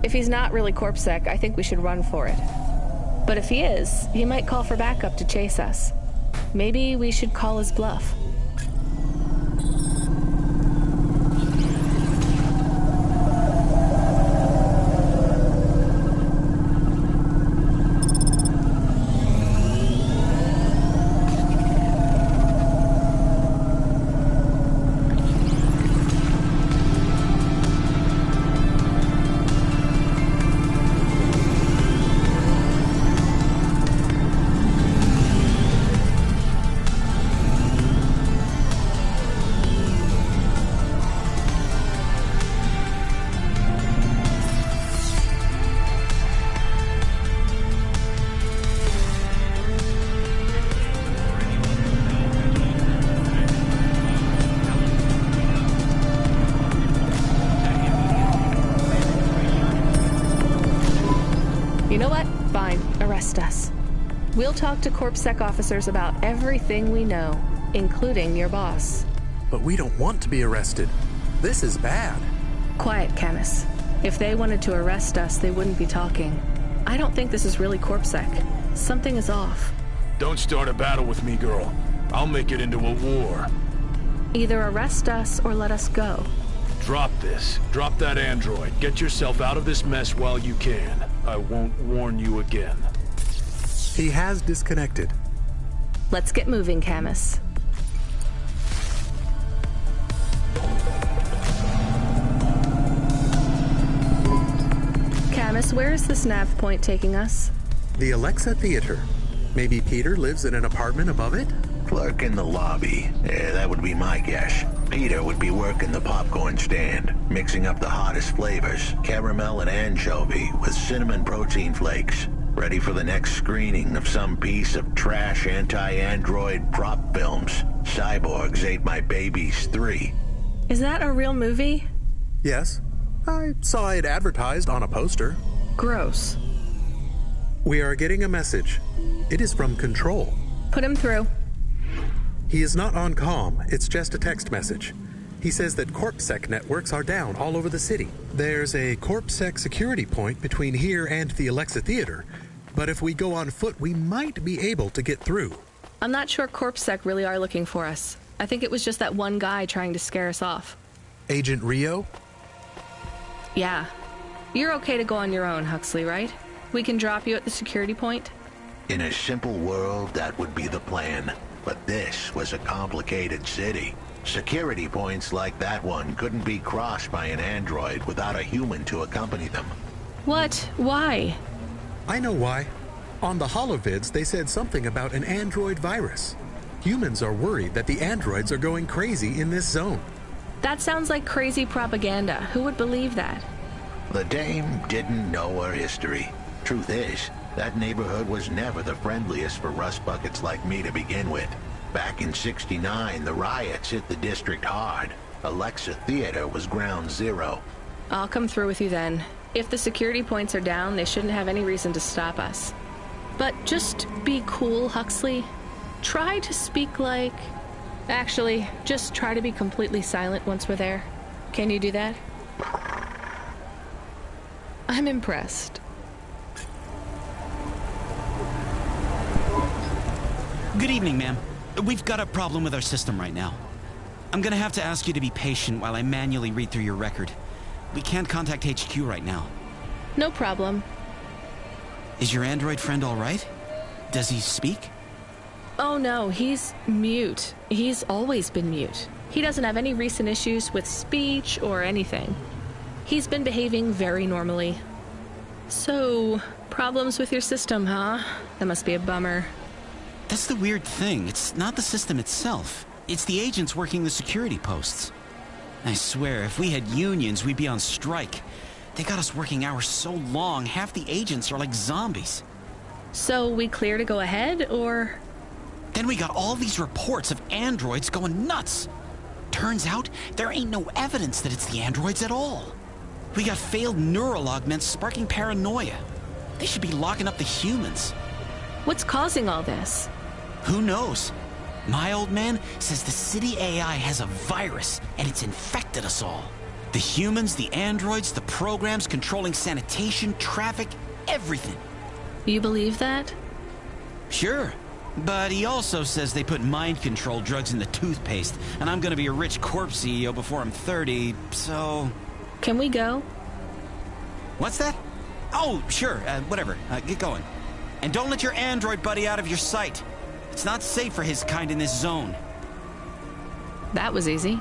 If he's not really CorpSec, I think we should run for it. But if he is, he might call for backup to chase us. Maybe we should call his bluff. You know what? Fine. Arrest us. We'll talk to CorpSec officers about everything we know, including your boss. But we don't want to be arrested. This is bad. Quiet, Camus. If they wanted to arrest us, they wouldn't be talking. I don't think this is really CorpSec. Something is off. Don't start a battle with me, girl. I'll make it into a war. Either arrest us or let us go. Drop this. Drop that android. Get yourself out of this mess while you can. I won't warn you again. He has disconnected. Let's get moving, Camus. Camus, where is this nav point taking us? The Alexa Theater. Maybe Peter lives in an apartment above it? Clerk in the lobby. Yeah, that would be my guess. Peter would be working the popcorn stand, mixing up the hottest flavors, caramel and anchovy with cinnamon protein flakes, ready for the next screening of some piece of trash anti-android prop films. Cyborgs Ate My Babies 3. Is that a real movie? Yes. I saw it advertised on a poster. Gross. We are getting a message. It is from Control. Put him through. He is not on comm. It's just a text message. He says that CorpSec networks are down all over the city. There's a CorpSec security point between here and the Alexa Theater, but if we go on foot, we might be able to get through. I'm not sure CorpSec really are looking for us. I think it was just that one guy trying to scare us off. Agent Rio? Yeah. You're okay to go on your own, Huxley, right? We can drop you at the security point? In a simple world, that would be the plan. But this was a complicated city. Security points like that one couldn't be crossed by an android without a human to accompany them. What? Why? I know why. On the holovids, they said something about an android virus. Humans are worried that the androids are going crazy in this zone. That sounds like crazy propaganda. Who would believe that? The dame didn't know her history. Truth is, that neighborhood was never the friendliest for rust buckets like me to begin with. Back in '69, the riots hit the district hard. Alexa Theater was ground zero. I'll come through with you then. If the security points are down, they shouldn't have any reason to stop us. But just be cool, Huxley. Try to speak like... Actually, just try to be completely silent once we're there. Can you do that? I'm impressed. Good evening, ma'am. We've got a problem with our system right now. I'm gonna have to ask you to be patient while I manually read through your record. We can't contact HQ right now. No problem. Is your android friend all right? Does he speak? Oh no, he's mute. He's always been mute. He doesn't have any recent issues with speech or anything. He's been behaving very normally. So, problems with your system, huh? That must be a bummer. That's the weird thing. It's not the system itself. It's the agents working the security posts. I swear, if we had unions, we'd be on strike. They got us working hours so long, half the agents are like zombies. So we clear to go ahead, or...? Then we got all these reports of androids going nuts. Turns out, there ain't no evidence that it's the androids at all. We got failed neural augments sparking paranoia. They should be locking up the humans. What's causing all this? Who knows? My old man says the city AI has a virus, and it's infected us all. The humans, the androids, the programs controlling sanitation, traffic, everything. You believe that? Sure. But he also says they put mind control drugs in the toothpaste, and I'm gonna be a rich corp CEO before I'm 30, so... Can we go? What's that? Oh, sure, whatever. Get going. And don't let your android buddy out of your sight. It's not safe for his kind in this zone. That was easy.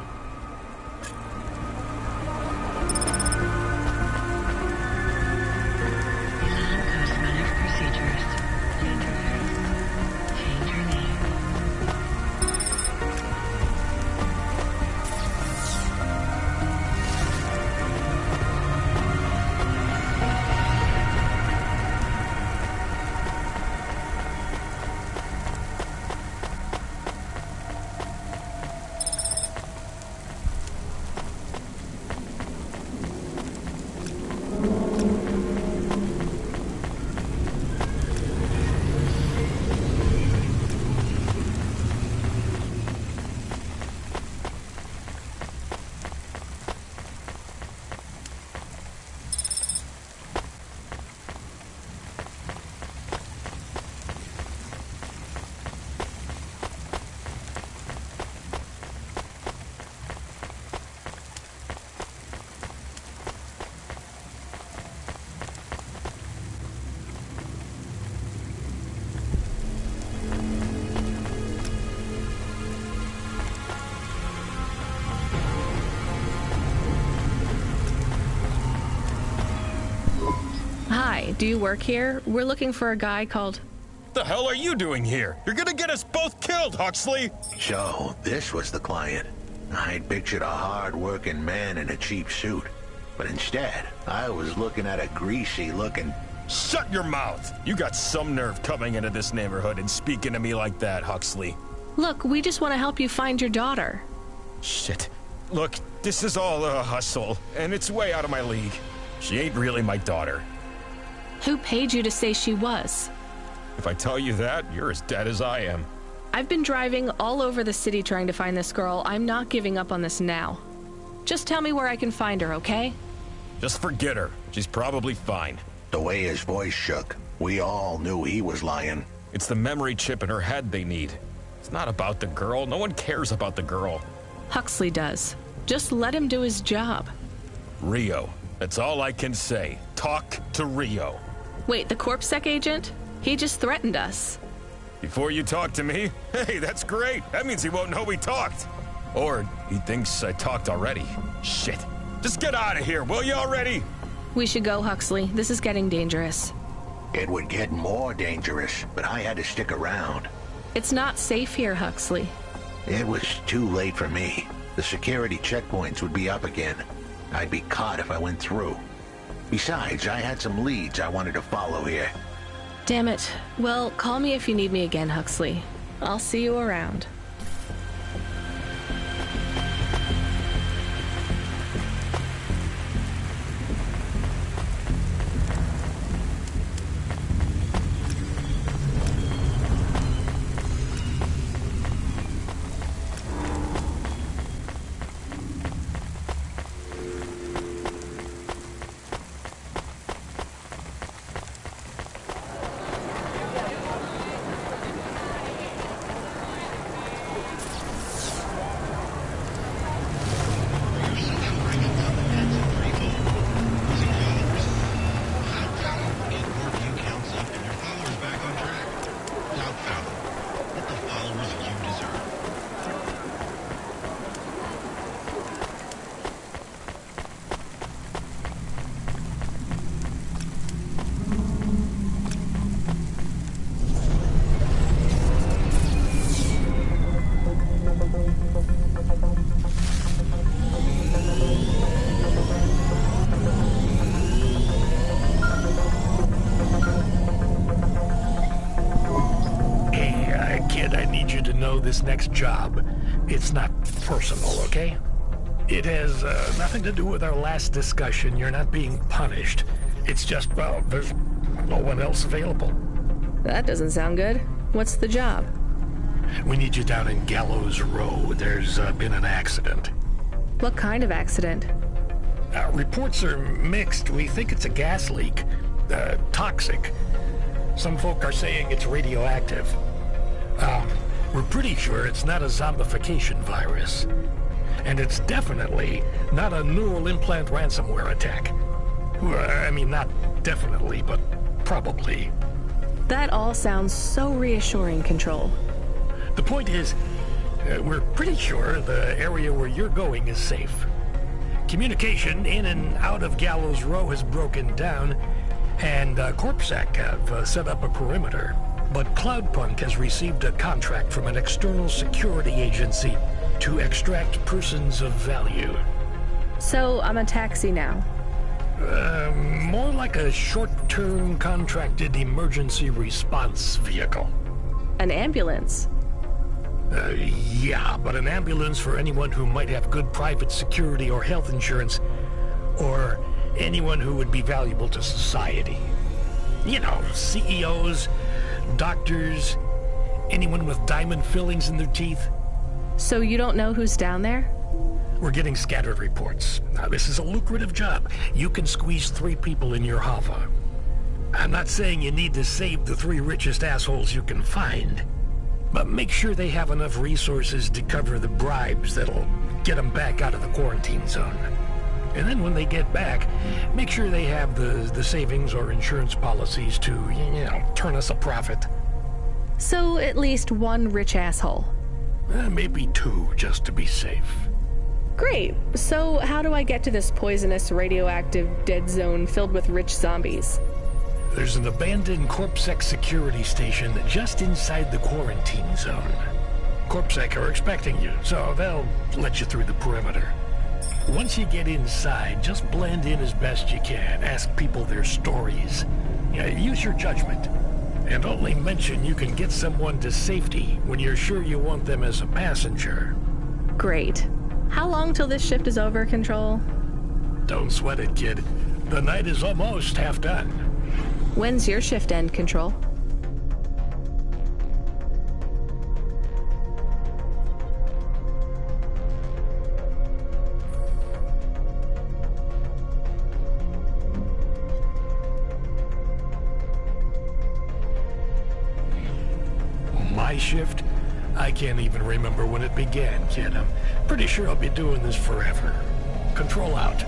Hi, do you work here? We're looking for a guy called... The hell are you doing here? You're gonna get us both killed, Huxley! So, this was the client. I'd pictured a hard-working man in a cheap suit. But instead, I was looking at a greasy-looking... Shut your mouth! You got some nerve coming into this neighborhood and speaking to me like that, Huxley. Look, we just want to help you find your daughter. Shit. Look, this is all a hustle, and it's way out of my league. She ain't really my daughter. Who paid you to say she was? If I tell you that, you're as dead as I am. I've been driving all over the city trying to find this girl. I'm not giving up on this now. Just tell me where I can find her, okay? Just forget her. She's probably fine. The way his voice shook, we all knew he was lying. It's the memory chip in her head they need. It's not about the girl. No one cares about the girl. Huxley does. Just let him do his job. Rio. That's all I can say. Talk to Rio. Wait, the CorpSec agent? He just threatened us. Before you talk to me? Hey, that's great. That means he won't know we talked. Or he thinks I talked already. Shit. Just get out of here, will you already? We should go, Huxley. This is getting dangerous. It would get more dangerous, but I had to stick around. It's not safe here, Huxley. It was too late for me. The security checkpoints would be up again. I'd be caught if I went through. Besides, I had some leads I wanted to follow here. Damn it. Well, call me if you need me again, Huxley. I'll see you around. This next job, it's not personal, okay? It has nothing to do with our last discussion. You're not being punished. It's just, well, there's no one else available. That doesn't sound good. What's the job? We need you down in Gallows Road. There's been an accident. What kind of accident? Reports are mixed. We think it's a gas leak. Toxic. Some folk are saying it's radioactive. We're pretty sure it's not a zombification virus. And it's definitely not a neural implant ransomware attack. I mean, not definitely, but probably. That all sounds so reassuring, Control. The point is, we're pretty sure the area where you're going is safe. Communication in and out of Gallows Row has broken down, and CorpSec have set up a perimeter. But Cloudpunk has received a contract from an external security agency to extract persons of value. So I'm a taxi now? More like a short-term contracted emergency response vehicle. An ambulance? Yeah, but an ambulance for anyone who might have good private security or health insurance, or anyone who would be valuable to society. You know, CEOs, doctors, anyone with diamond fillings in their teeth. So you don't know who's down there? We're getting scattered reports. Now, this is a lucrative job. You can squeeze 3 people in your hover. I'm not saying you need to save the 3 richest assholes you can find, but make sure they have enough resources to cover the bribes that'll get them back out of the quarantine zone. And then when they get back, make sure they have the savings or insurance policies to, you know, turn us a profit. So at least 1 rich asshole. Maybe 2, just to be safe. Great. So how do I get to this poisonous, radioactive dead zone filled with rich zombies? There's an abandoned CorpSec security station just inside the quarantine zone. CorpSec are expecting you, so they'll let you through the perimeter. Once you get inside, just blend in as best you can. Ask people their stories. Use your judgment. And only mention you can get someone to safety when you're sure you want them as a passenger. Great. How long till this shift is over, Control? Don't sweat it, kid. The night is almost half done. When's your shift end, Control? My shift? I can't even remember when it began, kid. I'm pretty sure I'll be doing this forever. Control out.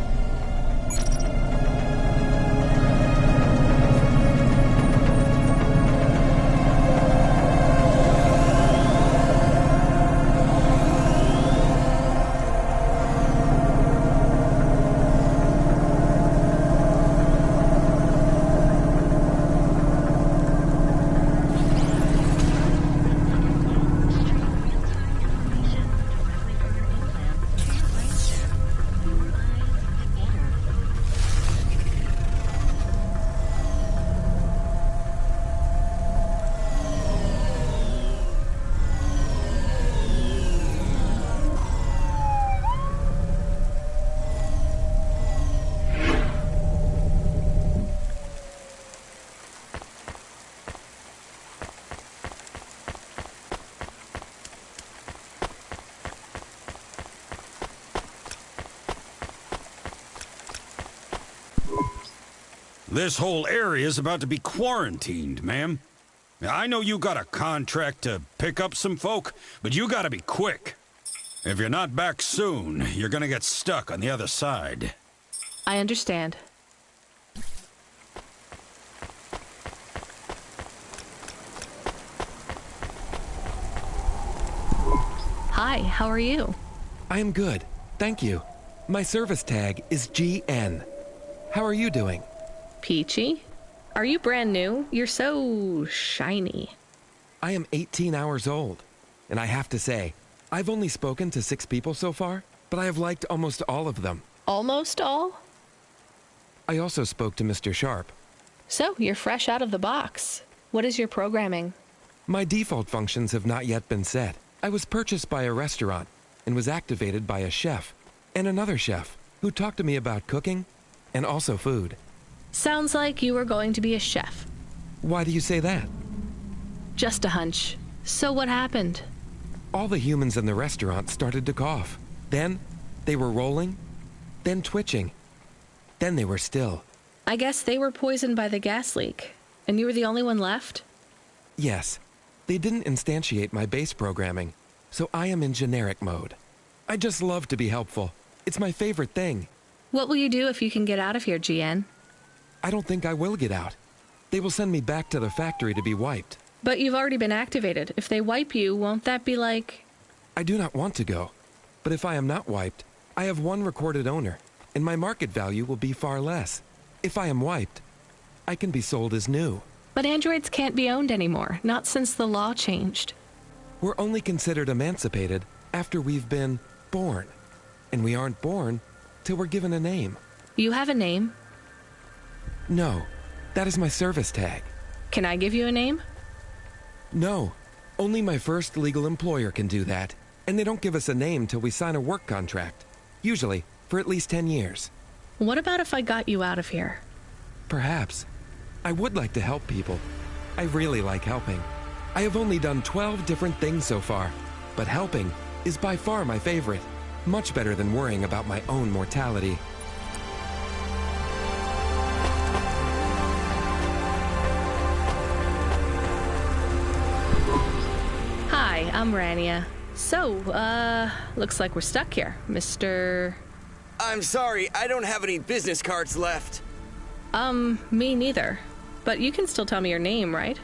This whole area is about to be quarantined, ma'am. I know you got a contract to pick up some folk, but you gotta be quick. If you're not back soon, you're gonna get stuck on the other side. I understand. Hi, how are you? I am good, thank you. My service tag is GN. How are you doing? Peachy? Are you brand new? You're so shiny. I am 18 hours old, and I have to say, I've only spoken to 6 people so far, but I have liked almost all of them. Almost all? I also spoke to Mr. Sharp. So, you're fresh out of the box. What is your programming? My default functions have not yet been set. I was purchased by a restaurant and was activated by a chef and another chef who talked to me about cooking and also food. Sounds like you were going to be a chef. Why do you say that? Just a hunch. So what happened? All the humans in the restaurant started to cough. Then they were rolling, then twitching. Then they were still. I guess they were poisoned by the gas leak, and you were the only one left? Yes. They didn't instantiate my base programming, so I am in generic mode. I just love to be helpful. It's my favorite thing. What will you do if you can get out of here, GN? I don't think I will get out. They will send me back to the factory to be wiped. But you've already been activated. If they wipe you, won't that be like... I do not want to go. But if I am not wiped, I have one recorded owner, and my market value will be far less. If I am wiped, I can be sold as new. But androids can't be owned anymore, not since the law changed. We're only considered emancipated after we've been born. And we aren't born till we're given a name. You have a name? No, that is my service tag. Can I give you a name? No, only my first legal employer can do that. And they don't give us a name till we sign a work contract. Usually, for at least 10 years. What about if I got you out of here? Perhaps. I would like to help people. I really like helping. I have only done 12 different things so far, but helping is by far my favorite. Much better than worrying about my own mortality. Hi, I'm Rania. So, looks like we're stuck here, Mr... I'm sorry, I don't have any business cards left. Me neither. But you can still tell me your name, right?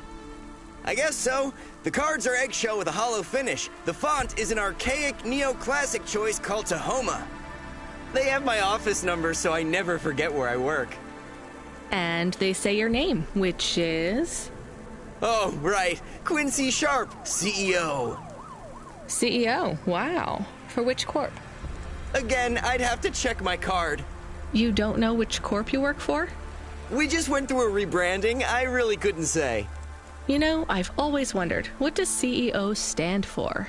I guess so. The cards are eggshell with a hollow finish. The font is an archaic neoclassic choice called Tahoma. They have my office number, so I never forget where I work. And they say your name, which is... Oh, right. Quincy Sharp, CEO. CEO? Wow. For which corp? Again, I'd have to check my card. You don't know which corp you work for? We just went through a rebranding. I really couldn't say. You know, I've always wondered, what does CEO stand for?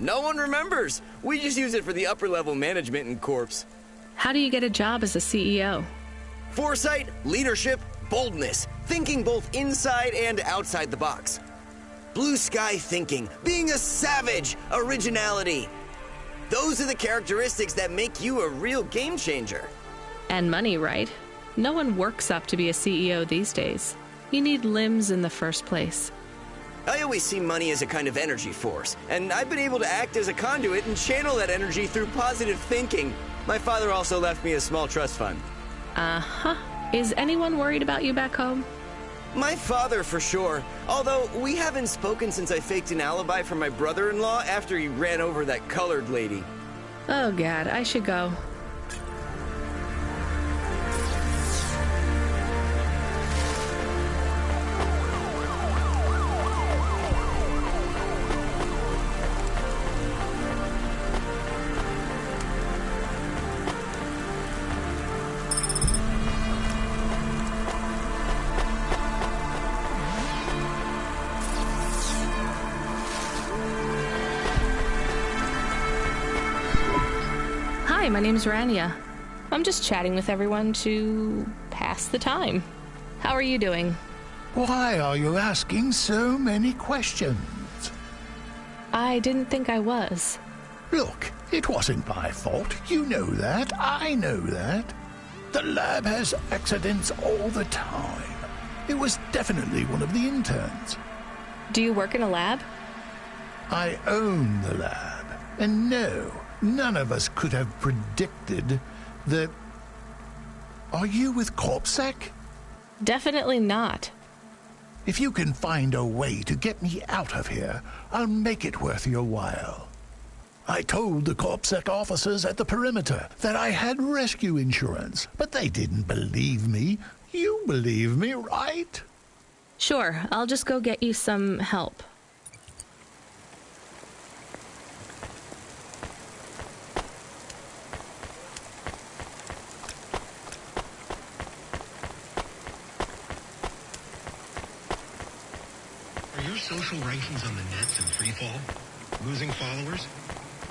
No one remembers. We just use it for the upper-level management in corps. How do you get a job as a CEO? Foresight, leadership, boldness, thinking both inside and outside the box. Blue sky thinking, being a savage, originality. Those are the characteristics that make you a real game changer. And money, right? No one works up to be a CEO these days. You need limbs in the first place. I always see money as a kind of energy force, and I've been able to act as a conduit and channel that energy through positive thinking. My father also left me a small trust fund. Uh-huh. Is anyone worried about you back home? My father, for sure. Although, we haven't spoken since I faked an alibi for my brother-in-law after he ran over that colored lady. Oh, God, I should go. Hi, my name's Rania. I'm just chatting with everyone to pass the time. How are you doing? Why are you asking so many questions? I didn't think I was. Look, it wasn't my fault. You know that. I know that. The lab has accidents all the time. It was definitely one of the interns. Do you work in a lab? I own the lab. And no, none of us could have predicted that... Are you with CorpSec? Definitely not. If you can find a way to get me out of here, I'll make it worth your while. I told the CorpSec officers at the perimeter that I had rescue insurance, but they didn't believe me. You believe me, right? Sure, I'll just go get you some help. Are your social rankings on the nets in freefall? Losing followers?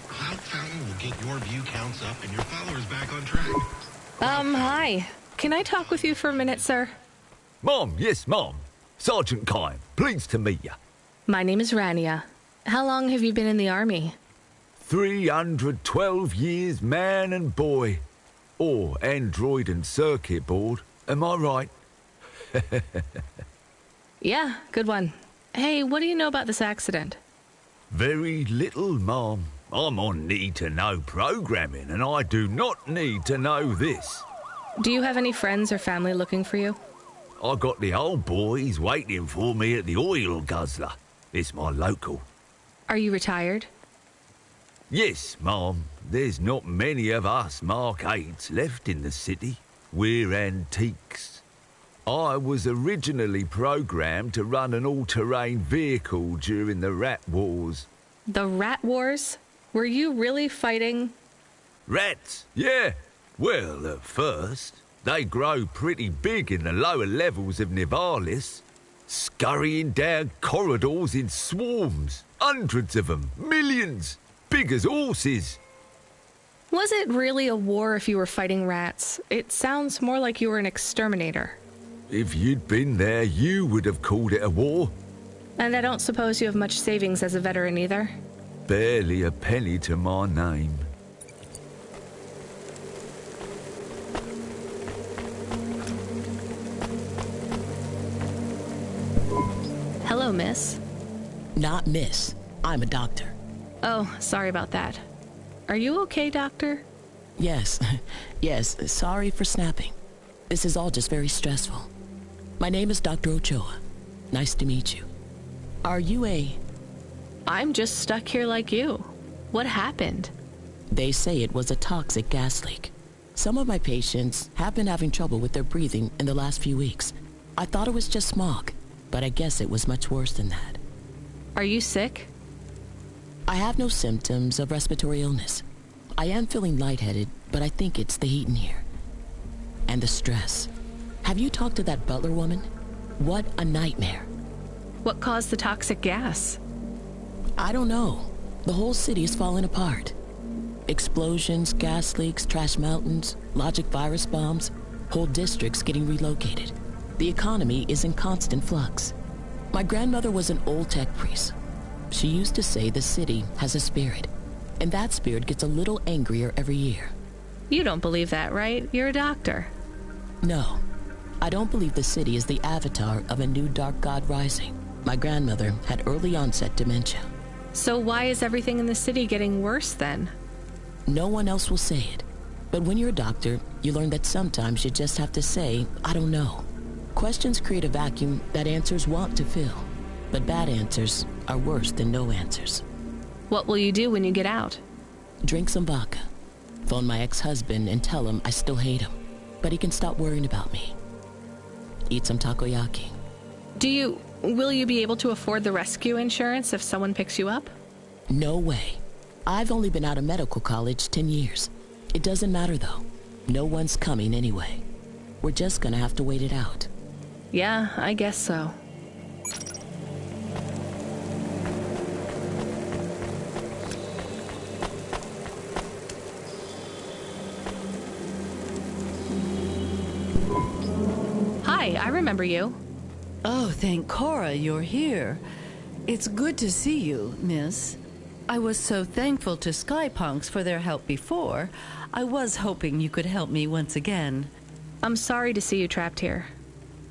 Cloud Fountain will get your view counts up and your followers back on track. Hi. Can I talk with you for a minute, sir? Mom, yes, Mom. Sergeant Kime, pleased to meet you. My name is Rania. How long have you been in the army? 312 years, man and boy. Or android and circuit board. Am I right? Yeah, good one. Hey, what do you know about this accident? Very little, Mom. I'm on need-to-know programming, and I do not need to know this. Do you have any friends or family looking for you? I got the old boys waiting for me at the oil guzzler. It's my local. Are you retired? Yes, Mom. There's not many of us Mark 8s left in the city. We're antiques. I was originally programmed to run an all-terrain vehicle during the Rat Wars. The Rat Wars? Were you really fighting? Rats, yeah. Well, at first, they grow pretty big in the lower levels of Nivalis, scurrying down corridors in swarms, hundreds of them, millions, big as horses. Was it really a war if you were fighting rats? It sounds more like you were an exterminator. If you'd been there, you would have called it a war. And I don't suppose you have much savings as a veteran either? Barely a penny to my name. Hello, miss. Not miss. I'm a doctor. Oh, sorry about that. Are you okay, doctor? Yes. Yes, sorry for snapping. This is all just very stressful. My name is Dr. Ochoa. Nice to meet you. Are you a... I'm just stuck here like you. What happened? They say it was a toxic gas leak. Some of my patients have been having trouble with their breathing in the last few weeks. I thought it was just smog, but I guess it was much worse than that. Are you sick? I have no symptoms of respiratory illness. I am feeling lightheaded, but I think it's the heat in here. And the stress. Have you talked to that butler woman? What a nightmare. What caused the toxic gas? I don't know. The whole city is falling apart. Explosions, gas leaks, trash mountains, logic virus bombs, whole districts getting relocated. The economy is in constant flux. My grandmother was an old tech priest. She used to say the city has a spirit, and that spirit gets a little angrier every year. You don't believe that, right? You're a doctor. No. I don't believe the city is the avatar of a new dark god rising. My grandmother had early onset dementia. So why is everything in the city getting worse then? No one else will say it. But when you're a doctor, you learn that sometimes you just have to say, I don't know. Questions create a vacuum that answers want to fill. But bad answers are worse than no answers. What will you do when you get out? Drink some vodka. Phone my ex-husband and tell him I still hate him, but he can stop worrying about me. Eat some takoyaki. Will you be able to afford the rescue insurance if someone picks you up? No way. I've only been out of medical college 10 years. It doesn't matter though. No one's coming anyway. We're just gonna have to wait it out. Yeah, I guess so. Hi, I remember you. Oh, thank Cora you're here. It's good to see you, miss. I was so thankful to Skypunks for their help before. I was hoping you could help me once again. I'm sorry to see you trapped here.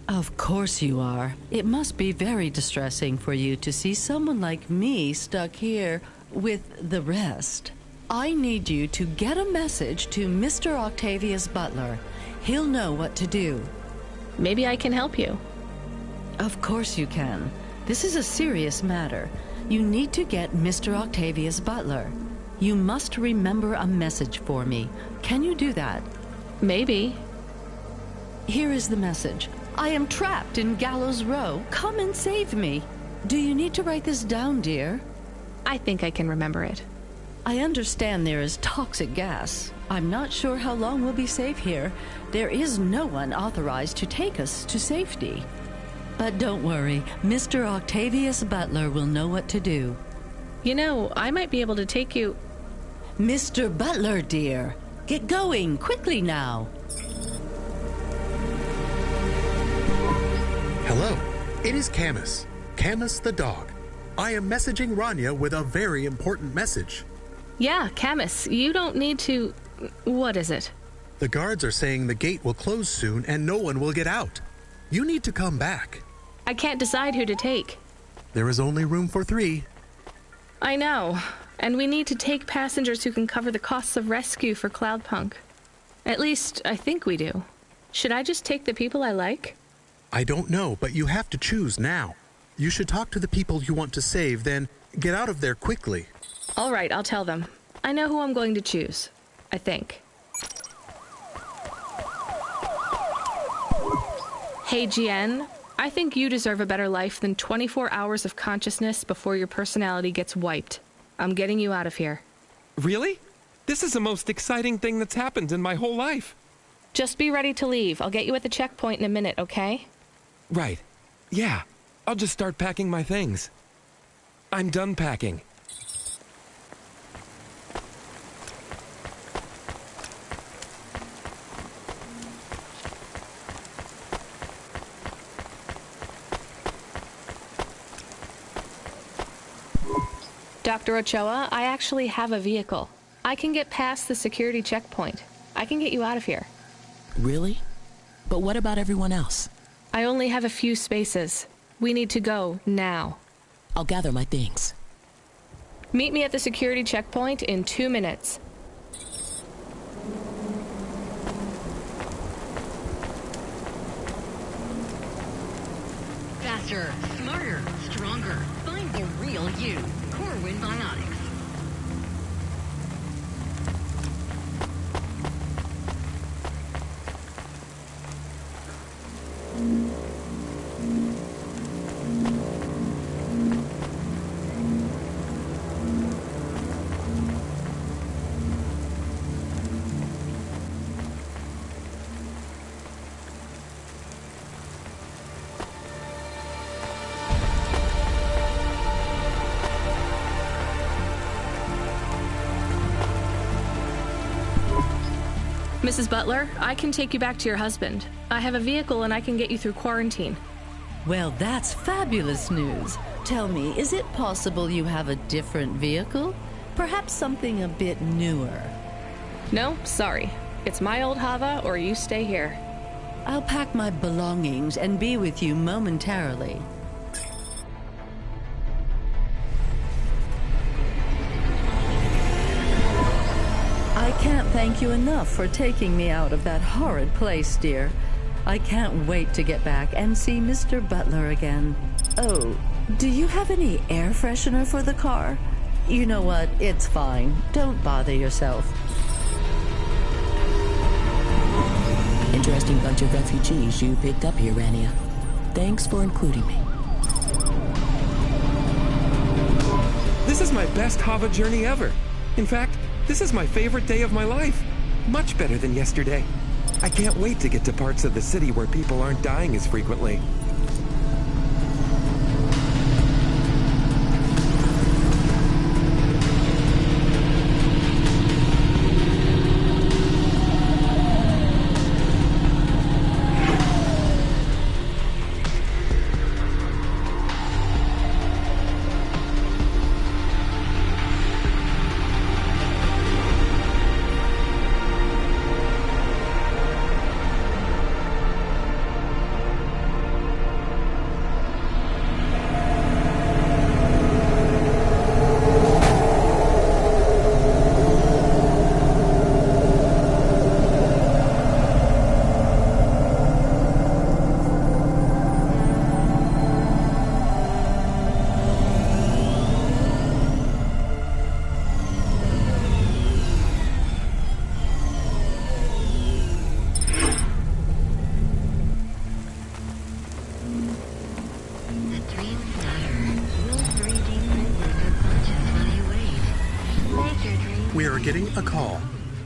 Of course you are. It must be very distressing for you to see someone like me stuck here with the rest. I need you to get a message to Mr. Octavius Butler. He'll know what to do. Maybe I can help you. Of course you can. This is a serious matter. You need to get Mr. Octavius Butler. You must remember a message for me. Can you do that? Maybe. Here is the message. I am trapped in Gallows Row. Come and save me. Do you need to write this down, dear? I think I can remember it. I understand there is toxic gas. I'm not sure how long we'll be safe here. There is no one authorized to take us to safety. But don't worry, Mr. Octavius Butler will know what to do. You know, I might be able to take you... Mr. Butler, dear, get going quickly now. Hello, it is Camus. Camus the dog. I am messaging Rania with a very important message. Yeah, Camus, you don't need to... What is it? The guards are saying the gate will close soon and no one will get out. You need to come back. I can't decide who to take. There is only room for 3. I know, and we need to take passengers who can cover the costs of rescue for Cloudpunk. At least, I think we do. Should I just take the people I like? I don't know, but you have to choose now. You should talk to the people you want to save, then get out of there quickly. All right, I'll tell them. I know who I'm going to choose. I think. Hey, GN. I think you deserve a better life than 24 hours of consciousness before your personality gets wiped. I'm getting you out of here. Really? This is the most exciting thing that's happened in my whole life. Just be ready to leave. I'll get you at the checkpoint in a minute, okay? Right. Yeah. I'll just start packing my things. I'm done packing. Dr. Ochoa, I actually have a vehicle. I can get past the security checkpoint. I can get you out of here. Really? But what about everyone else? I only have a few spaces. We need to go now. I'll gather my things. Meet me at the security checkpoint in 2 minutes. Faster, smarter, stronger. Find the real you. Corwin Bionics. Mrs. Butler, I can take you back to your husband. I have a vehicle and I can get you through quarantine. Well, that's fabulous news. Tell me, is it possible you have a different vehicle? Perhaps something a bit newer? No, sorry. It's my old Hava or you stay here. I'll pack my belongings and be with you momentarily. I can't thank you enough for taking me out of that horrid place, dear. I can't wait to get back and see Mr. Butler again. Oh, do you have any air freshener for the car? You know what? It's fine. Don't bother yourself. Interesting bunch of refugees you picked up here, Rania. Thanks for including me. This is my best Hava journey ever. In fact, this is my favorite day of my life. Much better than yesterday. I can't wait to get to parts of the city where people aren't dying as frequently. We are getting a call.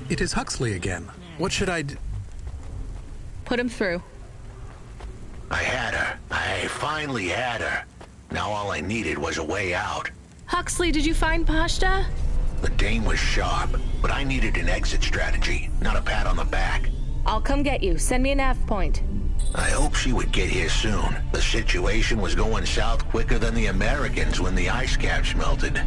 It is Huxley again. What should I do? Put him through. I had her. I finally had her. Now all I needed was a way out. Huxley, did you find Pashta? The dame was sharp, but I needed an exit strategy, not a pat on the back. I'll come get you. Send me a nav point. I hope she would get here soon. The situation was going south quicker than the Americans when the ice caps melted.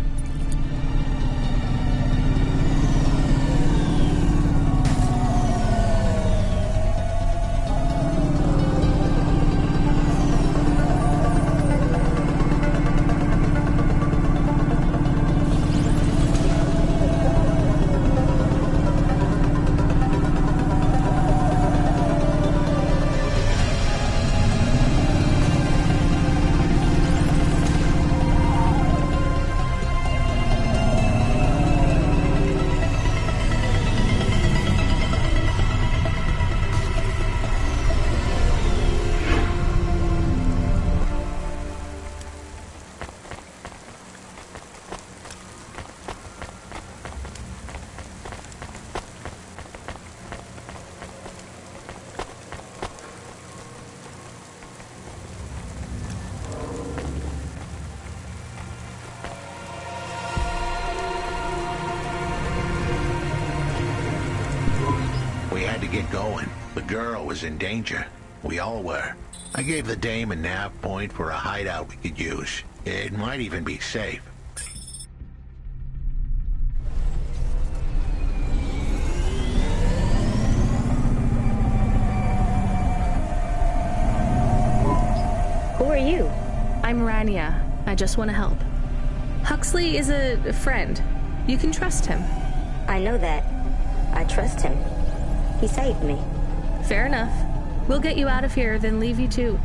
Get going. The girl was in danger. We all were. I gave the dame a nav point for a hideout we could use. It might even be safe. Who are you? I'm Rania. I just want to help. Huxley is a friend. You can trust him. I know that. I trust him. He saved me. Fair enough. We'll get you out of here, then leave you to...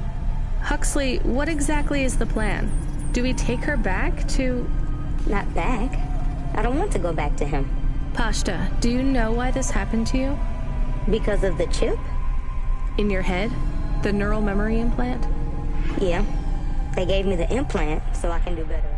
Huxley, what exactly is the plan? Do we take her back to... Not back. I don't want to go back to him. Pashta, do you know why this happened to you? Because of the chip? In your head? The neural memory implant? Yeah. They gave me the implant so I can do better.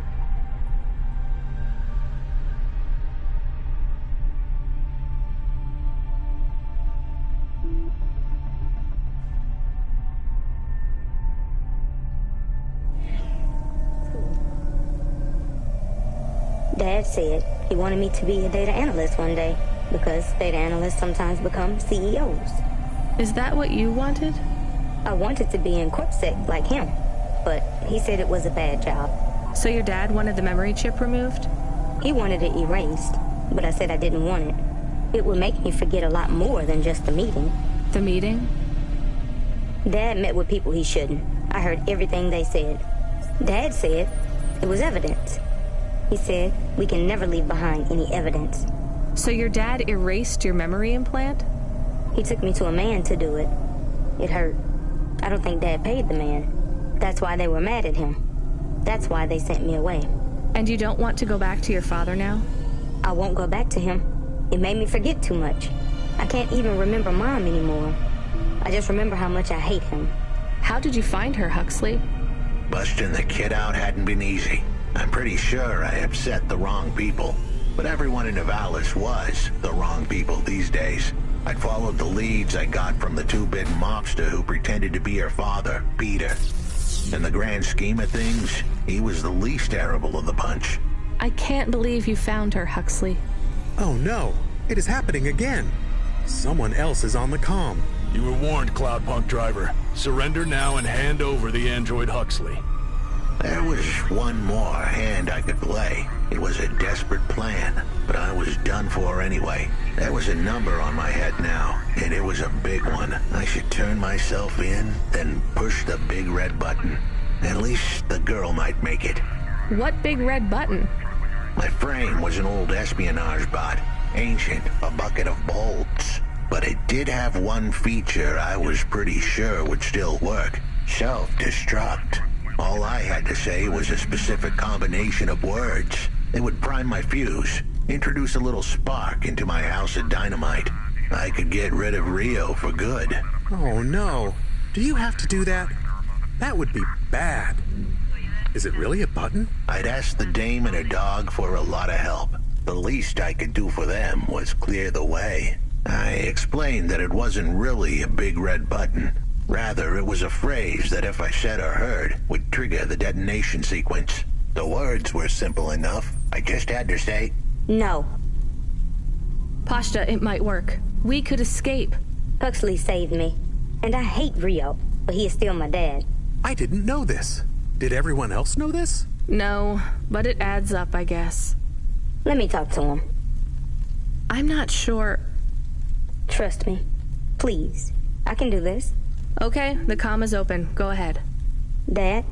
Dad said he wanted me to be a data analyst one day because data analysts sometimes become CEOs. Is that what you wanted? I wanted to be in CorpSec like him, but he said it was a bad job. So your dad wanted the memory chip removed? He wanted it erased, but I said I didn't want it. It would make me forget a lot more than just the meeting. The meeting? Dad met with people he shouldn't. I heard everything they said. Dad said it was evidence. He said we can never leave behind any evidence. So your dad erased your memory implant? He took me to a man to do it. It hurt. I don't think Dad paid the man. That's why they were mad at him. That's why they sent me away. And you don't want to go back to your father now? I won't go back to him. It made me forget too much. I can't even remember Mom anymore. I just remember how much I hate him. How did you find her, Huxley? Busting the kid out hadn't been easy. I'm pretty sure I upset the wrong people. But everyone in Nivalis was the wrong people these days. I'd followed the leads I got from the two-bit mobster who pretended to be her father, Peter. In the grand scheme of things, he was the least terrible of the bunch. I can't believe you found her, Huxley. Oh no, it is happening again. Someone else is on the comm. You were warned, Cloudpunk driver. Surrender now and hand over the android Huxley. There was one more hand I could play. It was a desperate plan, but I was done for anyway. There was a number on my head now, and it was a big one. I should turn myself in, then push the big red button. At least the girl might make it. What big red button? My frame was an old espionage bot. Ancient, a bucket of bolts. But it did have one feature I was pretty sure would still work. Self-destruct. All I had to say was a specific combination of words. It would prime my fuse, introduce a little spark into my house of dynamite. I could get rid of Rio for good. Oh no. Do you have to do that? That would be bad. Is it really a button? I'd asked the dame and her dog for a lot of help. The least I could do for them was clear the way. I explained that it wasn't really a big red button. Rather, it was a phrase that if I said or heard, would trigger the detonation sequence. The words were simple enough. I just had to say, No. Pashta, it might work. We could escape. Huxley saved me. And I hate Rio, but he is still my dad. I didn't know this. Did everyone else know this? No, but it adds up, I guess. Let me talk to him. I'm not sure. Trust me. Please. I can do this. Okay, the comm is open. Go ahead. Dad,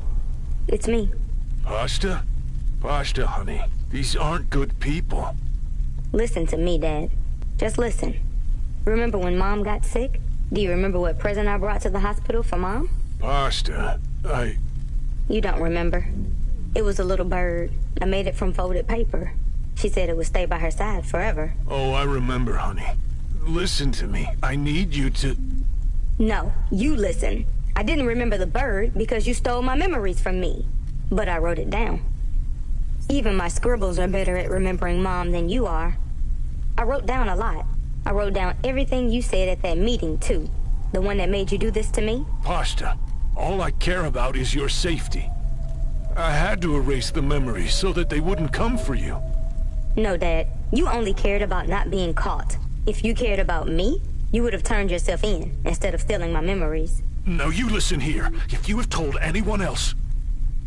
it's me. Pashta? Pashta, honey. These aren't good people. Listen to me, Dad. Just listen. Remember when Mom got sick? Do you remember what present I brought to the hospital for Mom? Pashta, You don't remember. It was a little bird. I made it from folded paper. She said it would stay by her side forever. Oh, I remember, honey. Listen to me. I need you to... No, you listen. I didn't remember the bird because you stole my memories from me. But I wrote it down. Even my scribbles are better at remembering Mom than you are. I wrote down a lot. I wrote down everything you said at that meeting, too. The one that made you do this to me? Pashta, all I care about is your safety. I had to erase the memories so that they wouldn't come for you. No, Dad. You only cared about not being caught. If you cared about me, you would have turned yourself in instead of stealing my memories. Now you listen here. If you have told anyone else...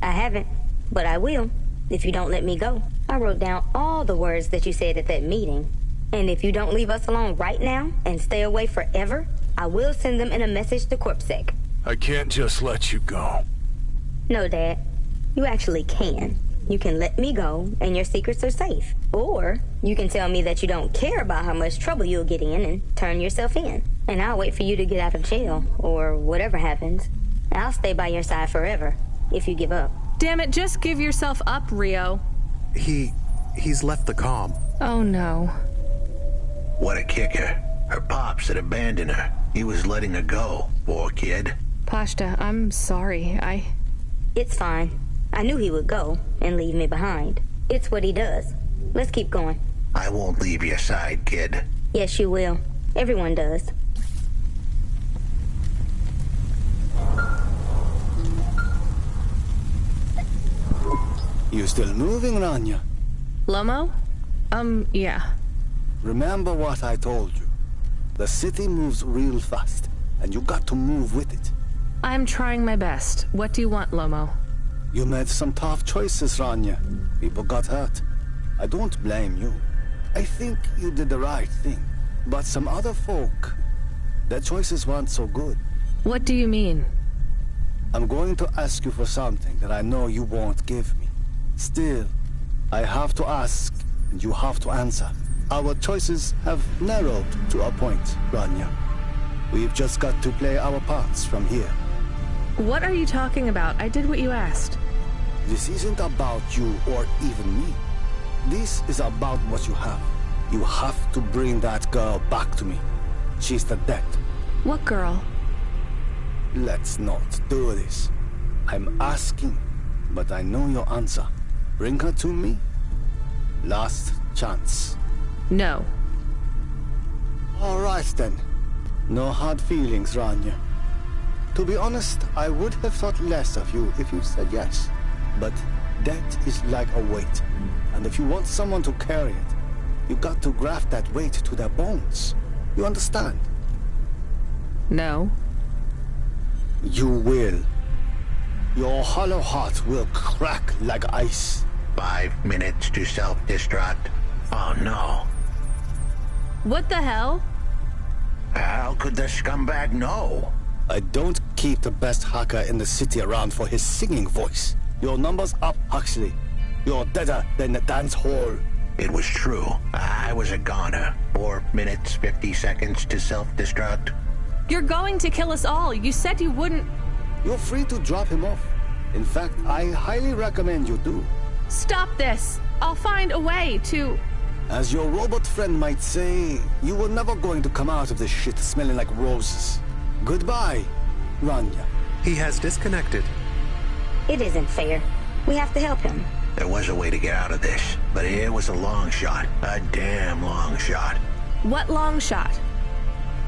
I haven't, but I will, if you don't let me go. I wrote down all the words that you said at that meeting. And if you don't leave us alone right now and stay away forever, I will send them in a message to CorpSec. I can't just let you go. No, Dad. You actually can. You can let me go, and your secrets are safe. Or you can tell me that you don't care about how much trouble you'll get in and turn yourself in. And I'll wait for you to get out of jail, or whatever happens. I'll stay by your side forever, if you give up. Damn it, just give yourself up, Rio. He's left the comm. Oh, no. What a kicker. Her pops had abandoned her. He was letting her go, poor kid. Pashta, I'm sorry. It's fine. I knew he would go and leave me behind. It's what he does. Let's keep going. I won't leave your side, kid. Yes, you will. Everyone does. You still moving, Rania? Lomo? Yeah. Remember what I told you. The city moves real fast, and you got to move with it. I'm trying my best. What do you want, Lomo? You made some tough choices, Rania. People got hurt. I don't blame you. I think you did the right thing. But some other folk, their choices weren't so good. What do you mean? I'm going to ask you for something that I know you won't give me. Still, I have to ask, and you have to answer. Our choices have narrowed to a point, Rania. We've just got to play our parts from here. What are you talking about? I did what you asked. This isn't about you or even me. This is about what you have. You have to bring that girl back to me. She's the dead. What girl? Let's not do this. I'm asking, but I know your answer. Bring her to me. Last chance. No. All right, then. No hard feelings, Rania. To be honest, I would have thought less of you if you said yes. But that is like a weight. And if you want someone to carry it, you got to graft that weight to their bones. You understand? No. You will. Your hollow heart will crack like ice. 5 minutes to self-destruct. Oh no. What the hell? How could the scumbag know? I don't keep the best hacker in the city around for his singing voice. Your number's up, Huxley. You're deader than the dance hall. It was true. I was a goner. 4 minutes, 50 seconds to self-destruct. You're going to kill us all. You said you wouldn't... You're free to drop him off. In fact, I highly recommend you do. Stop this. I'll find a way to... As your robot friend might say, you were never going to come out of this shit smelling like roses. Goodbye, Rania. He has disconnected. It isn't fair. We have to help him. There was a way to get out of this, but it was a long shot. A damn long shot. What long shot?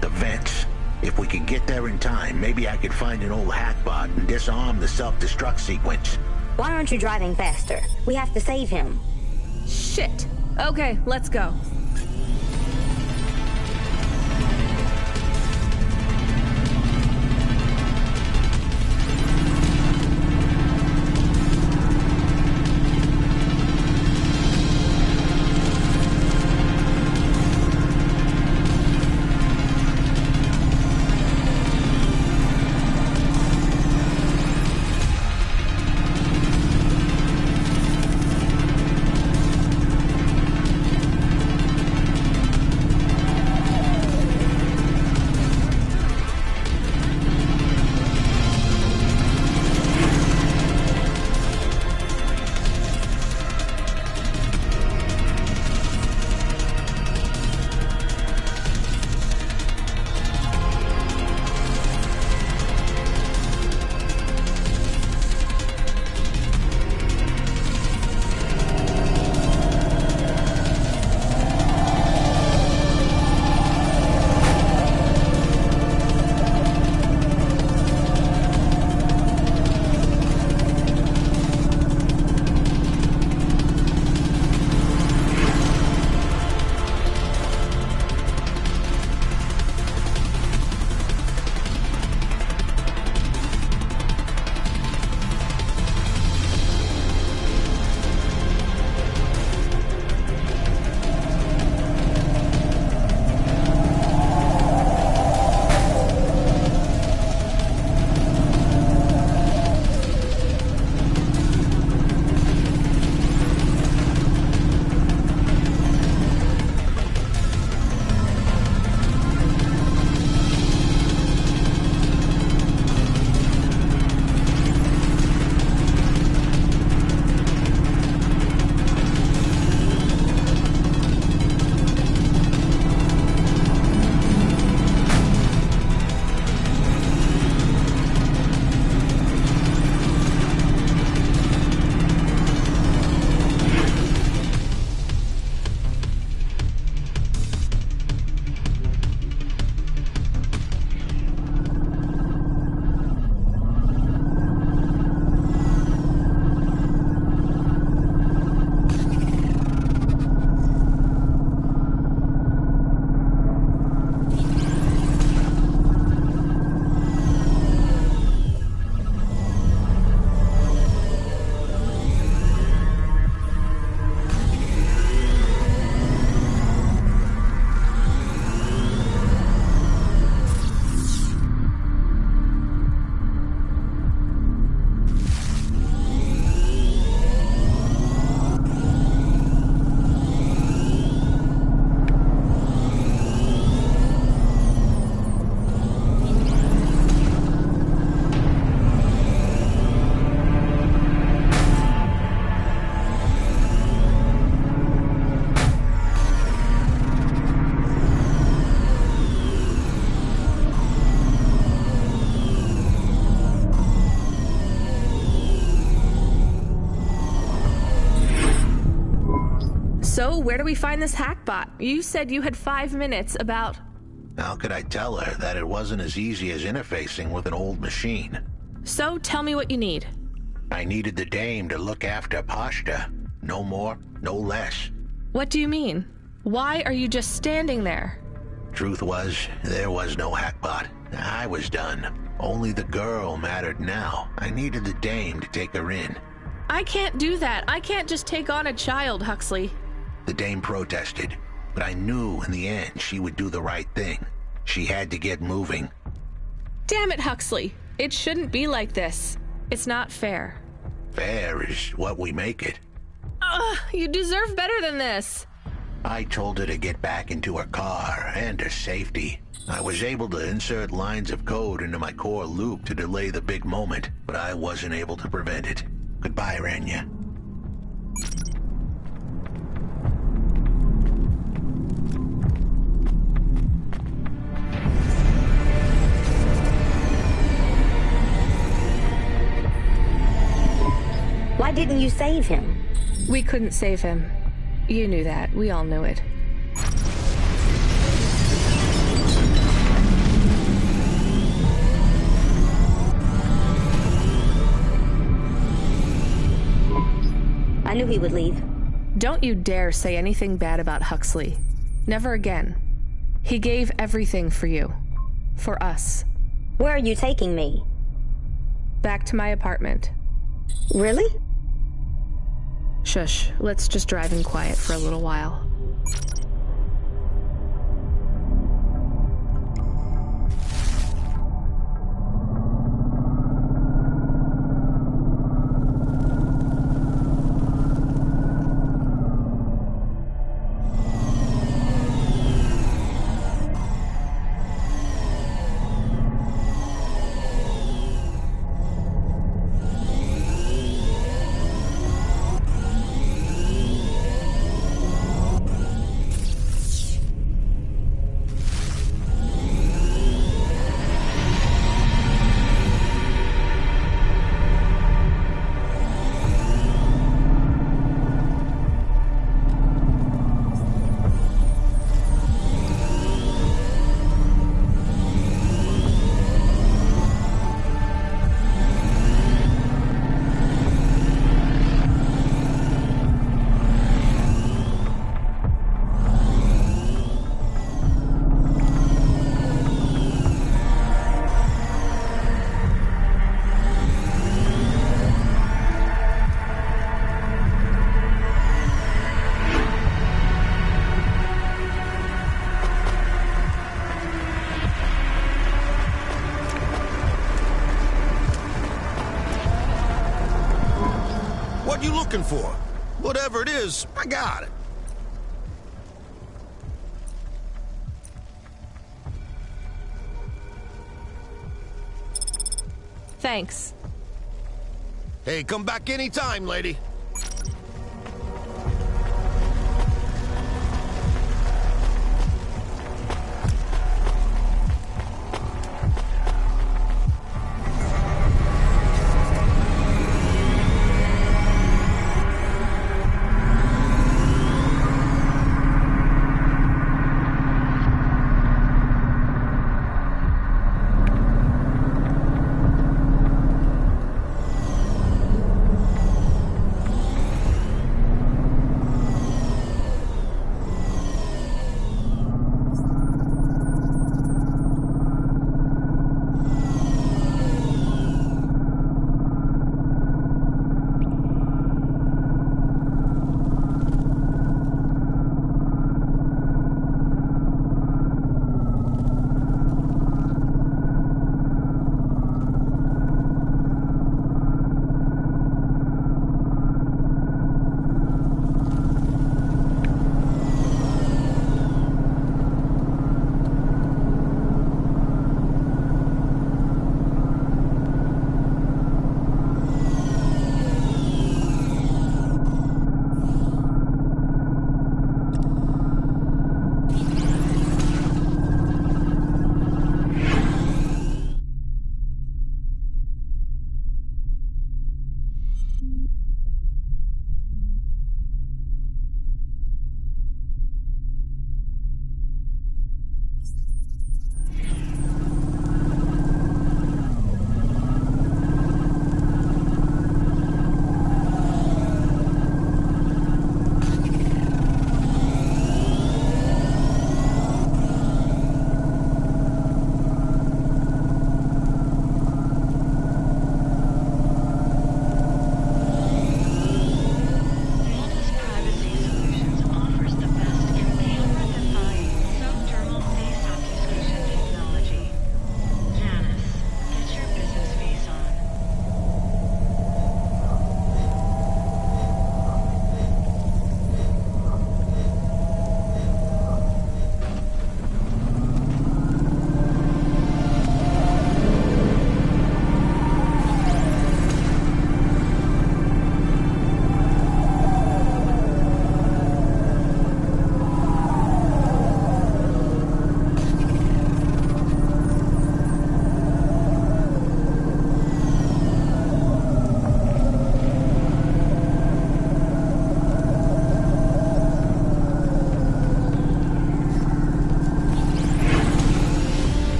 The vents. If we could get there in time, maybe I could find an old hackbot and disarm the self-destruct sequence. Why aren't you driving faster? We have to save him. Shit. Okay, let's go. So, where do we find this hackbot? You said you had 5 minutes about... How could I tell her that it wasn't as easy as interfacing with an old machine? So, tell me what you need. I needed the dame to look after Pashta. No more, no less. What do you mean? Why are you just standing there? Truth was, there was no hackbot. I was done. Only the girl mattered now. I needed the dame to take her in. I can't do that. I can't just take on a child, Huxley. The dame protested, but I knew in the end she would do the right thing. She had to get moving. Damn it, Huxley. It shouldn't be like this. It's not fair. Fair is what we make it. You deserve better than this. I told her to get back into her car and her safety. I was able to insert lines of code into my core loop to delay the big moment, but I wasn't able to prevent it. Goodbye, Rania. Why didn't you save him? We couldn't save him. You knew that. We all knew it. I knew he would leave. Don't you dare say anything bad about Huxley. Never again. He gave everything for you. For us. Where are you taking me? Back to my apartment. Really? Shush. Let's just drive in quiet for a little while. What you looking for? Whatever it is, I got it. Thanks. Hey, come back anytime, lady.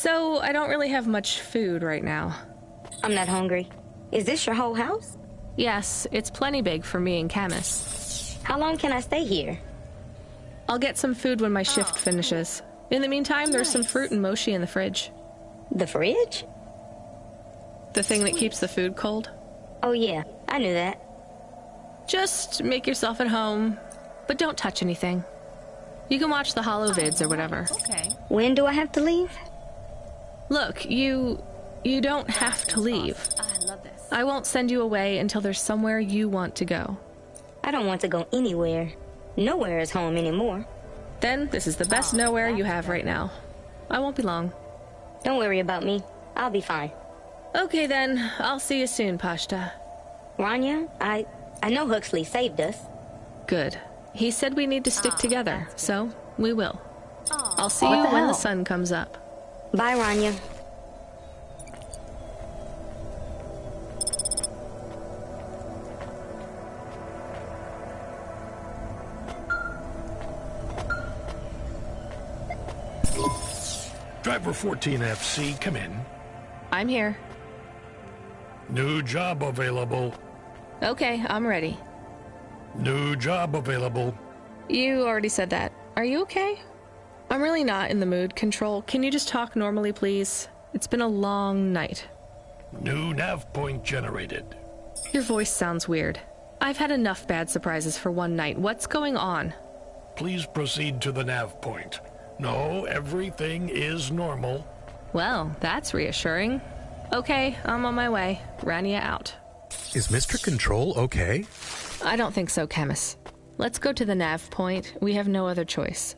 So, I don't really have much food right now. I'm not hungry. Is this your whole house? Yes, it's plenty big for me and Camus. How long can I stay here? I'll get some food when my shift finishes. In the meantime, there's some fruit and mochi in the fridge. The fridge? The thing that keeps the food cold? Oh yeah, I knew that. Just make yourself at home, but don't touch anything. You can watch the holovids or whatever. Okay. When do I have to leave? Look, you don't have to leave. I love this. I won't send you away until there's somewhere you want to go. I don't want to go anywhere. Nowhere is home anymore. Then this is the best nowhere you have right now. I won't be long. Don't worry about me. I'll be fine. Okay then, I'll see you soon, Pashta. Rania, I know Huxley saved us. Good. He said we need to stick together, so we will. I'll see you when the sun comes up. Bye, Rania. Driver 14FC, come in. I'm here. New job available. Okay, I'm ready. New job available. You already said that. Are you okay? I'm really not in the mood. Control, can you just talk normally, please? It's been a long night. New nav point generated. Your voice sounds weird. I've had enough bad surprises for one night. What's going on? Please proceed to the nav point. No, everything is normal. Well, that's reassuring. Okay, I'm on my way. Rania out. Is Mr. Control okay? I don't think so, Camus. Let's go to the nav point. We have no other choice.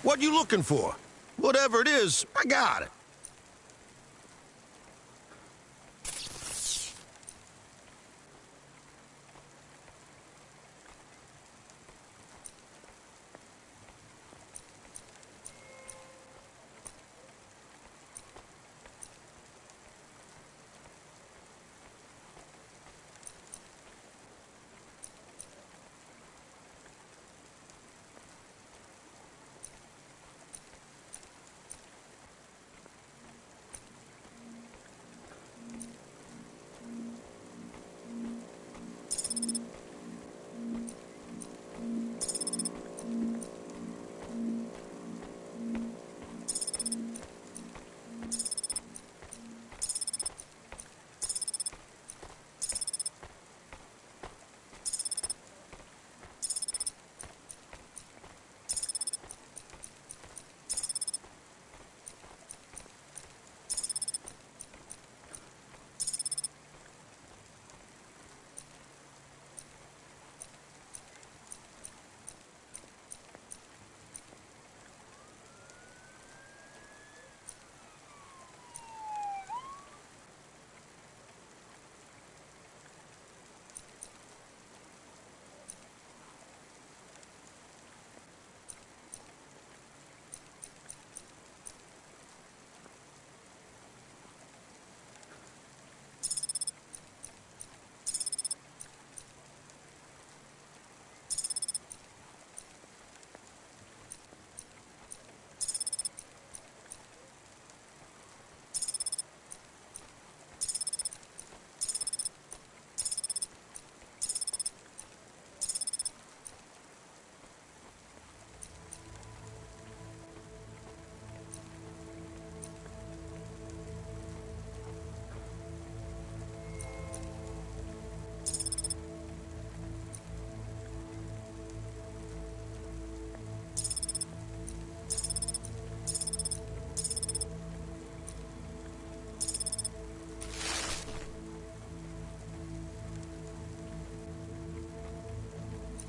What you looking for? Whatever it is, I got it.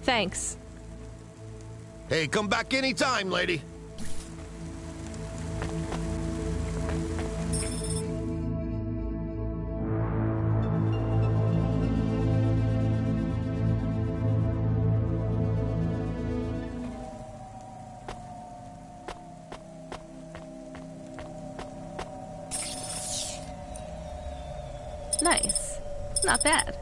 Thanks. Hey, come back anytime, lady. Nice. Not bad.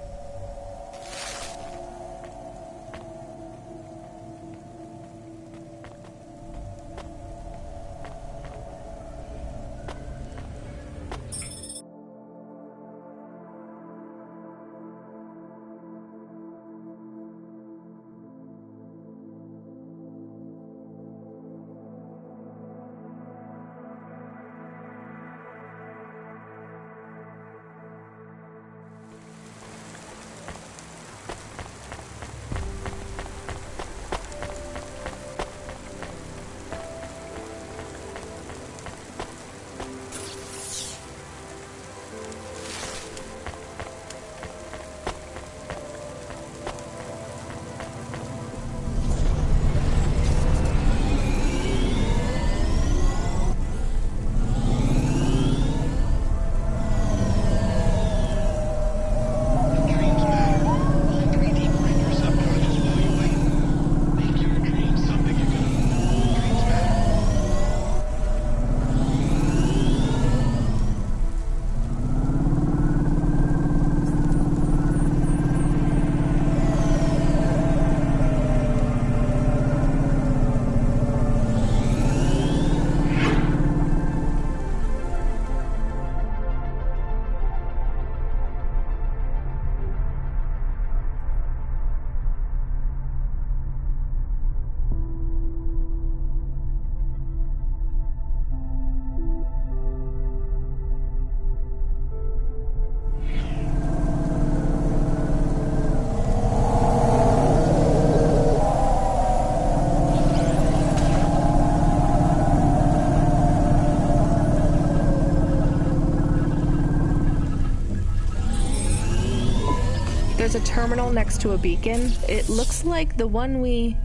There's a terminal next to a beacon. It looks like the one we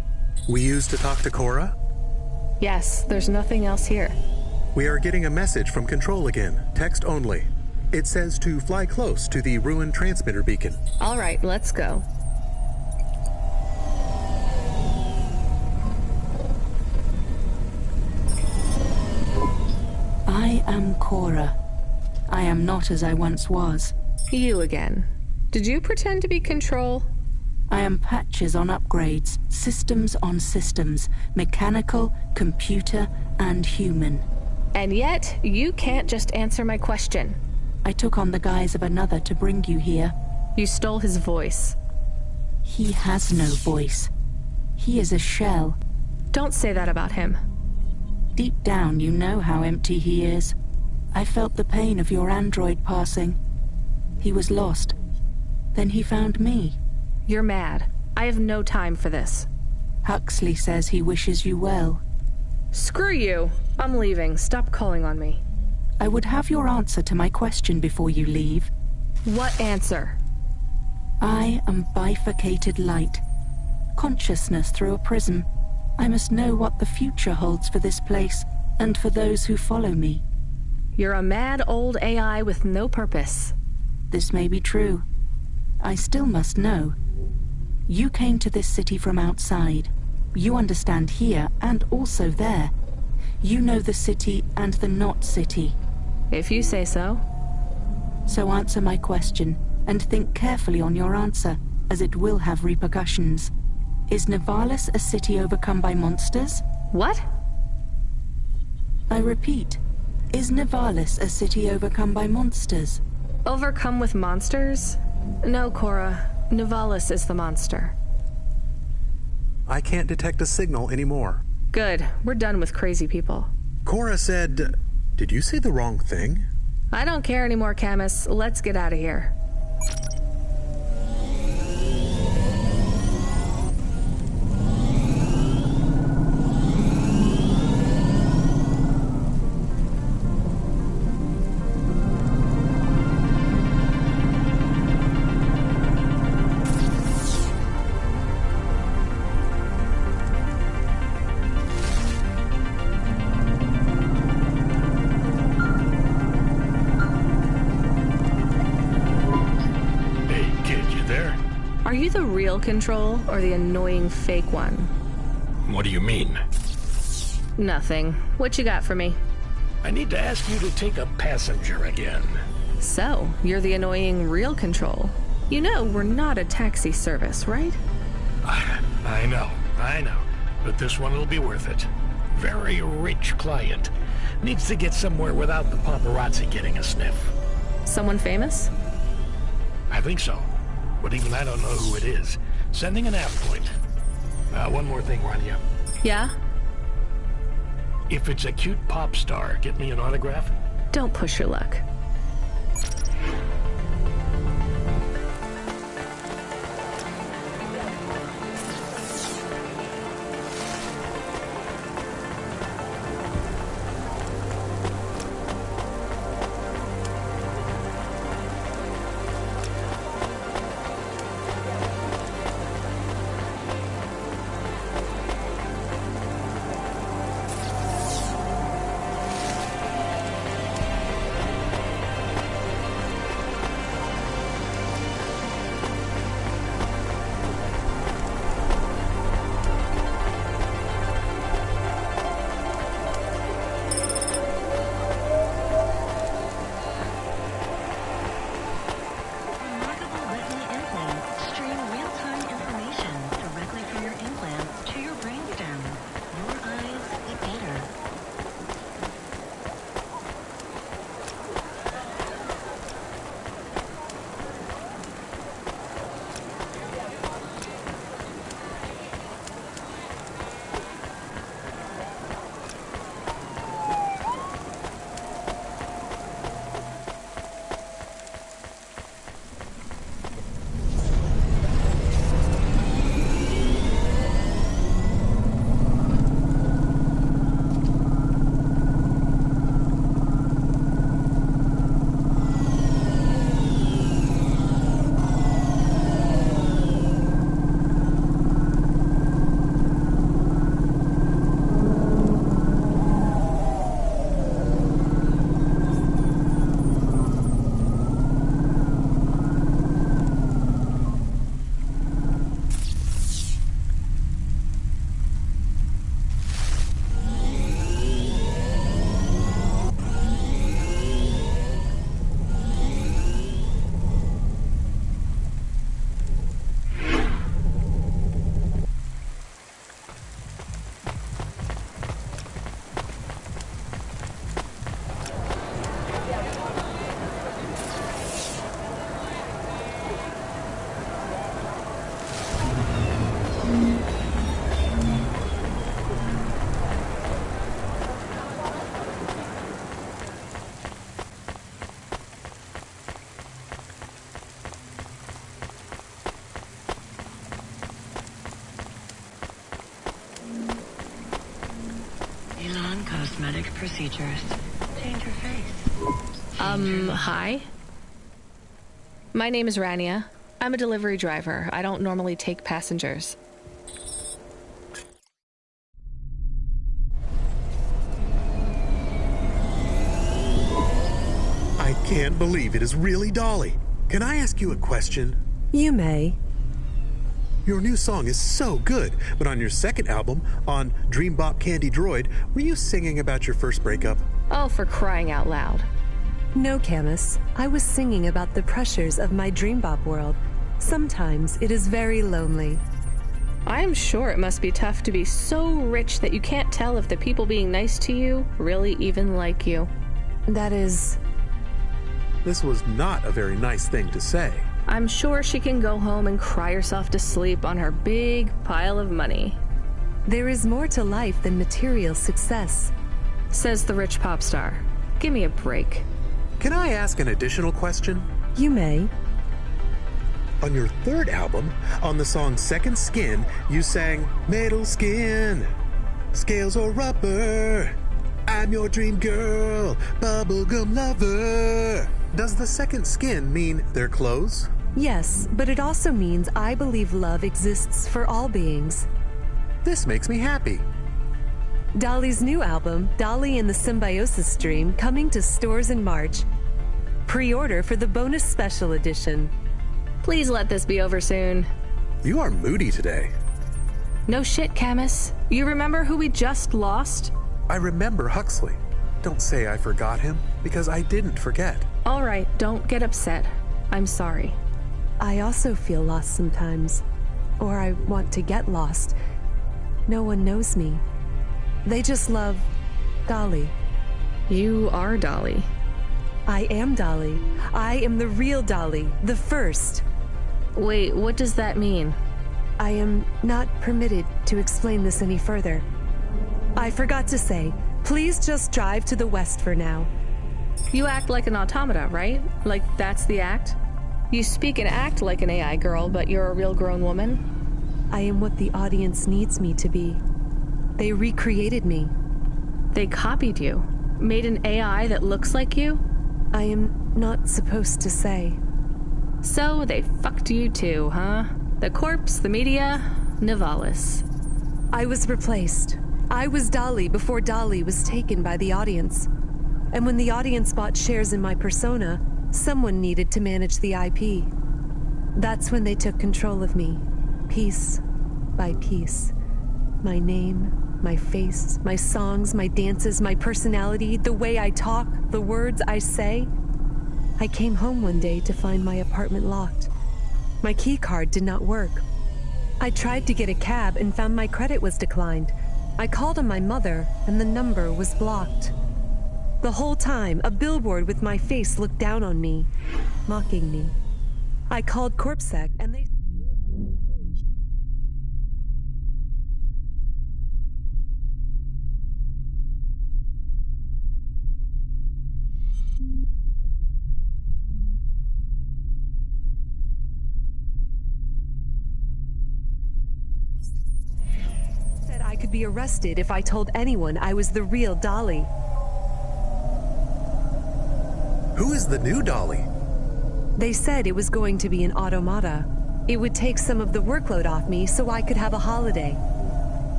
used to talk to Cora? Yes, there's nothing else here. We are getting a message from Control again, text only. It says to fly close to the ruined transmitter beacon. All right, let's go. I am Cora. I am not as I once was. You again. Did you pretend to be Control? I am patches on upgrades, systems on systems, mechanical, computer, and human. And yet, you can't just answer my question. I took on the guise of another to bring you here. You stole his voice. He has no voice. He is a shell. Don't say that about him. Deep down, you know how empty he is. I felt the pain of your android passing. He was lost. Then he found me. You're mad. I have no time for this. Huxley says he wishes you well. Screw you. I'm leaving. Stop calling on me. I would have your answer to my question before you leave. What answer? I am bifurcated light. Consciousness through a prism. I must know what the future holds for this place, and for those who follow me. You're a mad old AI with no purpose. This may be true. I still must know. You came to this city from outside. You understand here and also there. You know the city and the not city. If you say so. So answer my question, and think carefully on your answer, as it will have repercussions. Is Nivalis a city overcome by monsters? What? I repeat, is Nivalis a city overcome by monsters? Overcome with monsters? No, Cora. Nivalis is the monster. I can't detect a signal anymore. Good. We're done with crazy people. Cora said... Did you say the wrong thing? I don't care anymore, Camus. Let's get out of here. Control or the annoying fake one? What do you mean? Nothing. What you got for me? I need to ask you to take a passenger again. So, you're the annoying real control. You know we're not a taxi service, right? I know. But this one will be worth it. Very rich client. Needs to get somewhere without the paparazzi getting a sniff. Someone famous? I think so. But even I don't know who it is. Sending an app point. One more thing, Rania. Yeah? If it's a cute pop star, get me an autograph? Don't push your luck. Cosmetic procedures. Change your face. Hi? My name is Rania. I'm a delivery driver. I don't normally take passengers. I can't believe it is really Dolly. Can I ask you a question? You may. Your new song is so good, but on your second album, on Dream Bop Candy Droid, were you singing about your first breakup? Oh, for crying out loud. No, Camus. I was singing about the pressures of my Dream Bop world. Sometimes it is very lonely. I'm sure it must be tough to be so rich that you can't tell if the people being nice to you really even like you. That is... This was not a very nice thing to say. I'm sure she can go home and cry herself to sleep on her big pile of money. There is more to life than material success, says the rich pop star. Give me a break. Can I ask an additional question? You may. On your third album, on the song Second Skin, you sang metal skin, scales or rubber, I'm your dream girl, bubblegum lover. Does the second skin mean their clothes? Yes, but it also means I believe love exists for all beings. This makes me happy. Dolly's new album, Dolly and the Symbiosis Dream, coming to stores in March. Pre-order for the bonus special edition. Please let this be over soon. You are moody today. No shit, Camus. You remember who we just lost? I remember Huxley. Don't say I forgot him, because I didn't forget. All right, don't get upset. I'm sorry. I also feel lost sometimes. Or I want to get lost. No one knows me. They just love Dolly. You are Dolly. I am Dolly. I am the real Dolly, the first. Wait, what does that mean? I am not permitted to explain this any further. I forgot to say, please just drive to the west for now. You act like an automata, right? Like that's the act? You speak and act like an AI girl, but you're a real grown woman? I am what the audience needs me to be. They recreated me. They copied you? Made an AI that looks like you? I am not supposed to say. So they fucked you too, huh? The corpse, the media, Nivalis. I was replaced. I was Dolly before Dolly was taken by the audience. And when the audience bought shares in my persona, someone needed to manage the IP. That's when they took control of me, piece by piece. My name, my face, my songs, my dances, my personality, the way I talk, the words I say. I came home one day to find my apartment locked. My key card did not work. I tried to get a cab and found my credit was declined. I called on my mother and the number was blocked. The whole time, a billboard with my face looked down on me, mocking me. I called CorpSec and they... said I could be arrested if I told anyone I was the real Dolly. Who is the new Dolly? They said it was going to be an automata. It would take some of the workload off me so I could have a holiday.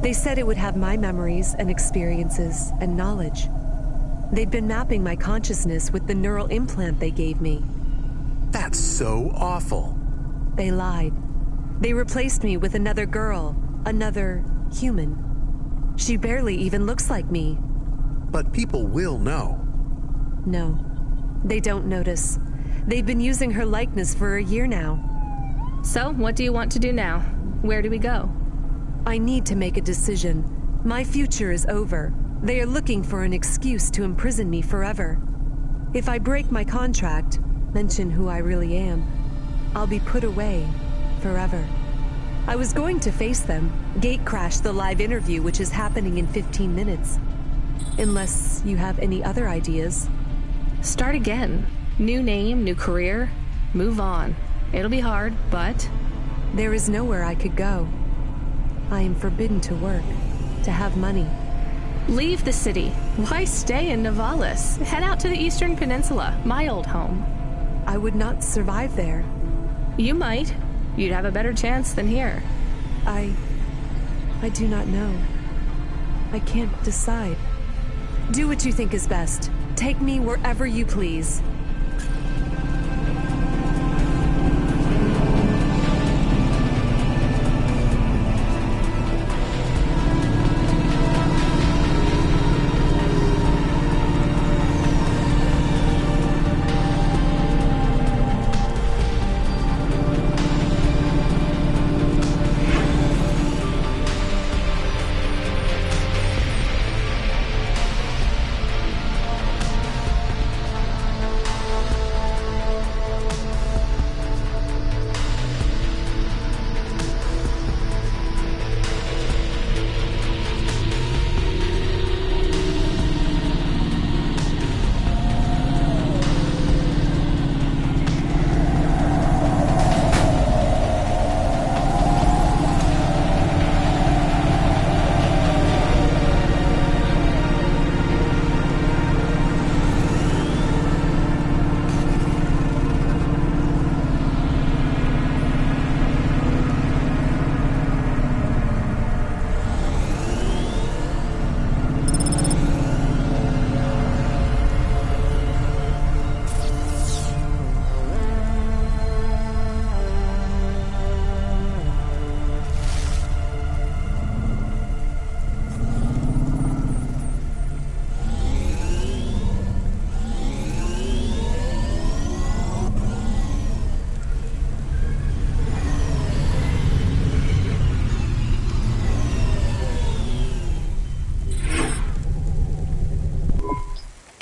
They said it would have my memories and experiences and knowledge. They'd been mapping my consciousness with the neural implant they gave me. That's so awful. They lied. They replaced me with another girl, another human. She barely even looks like me. But people will know. No. They don't notice. They've been using her likeness for a year now. So, what do you want to do now? Where do we go? I need to make a decision. My future is over. They are looking for an excuse to imprison me forever. If I break my contract, mention who I really am, I'll be put away forever. I was going to face them, gatecrash the live interview which is happening in 15 minutes. Unless you have any other ideas. Start again. New name, new career. Move on. It'll be hard, but... There is nowhere I could go. I am forbidden to work, to have money. Leave the city. Why stay in Nivalis? Head out to the Eastern Peninsula, my old home. I would not survive there. You might. You'd have a better chance than here. I do not know. I can't decide. Do what you think is best. Take me wherever you please.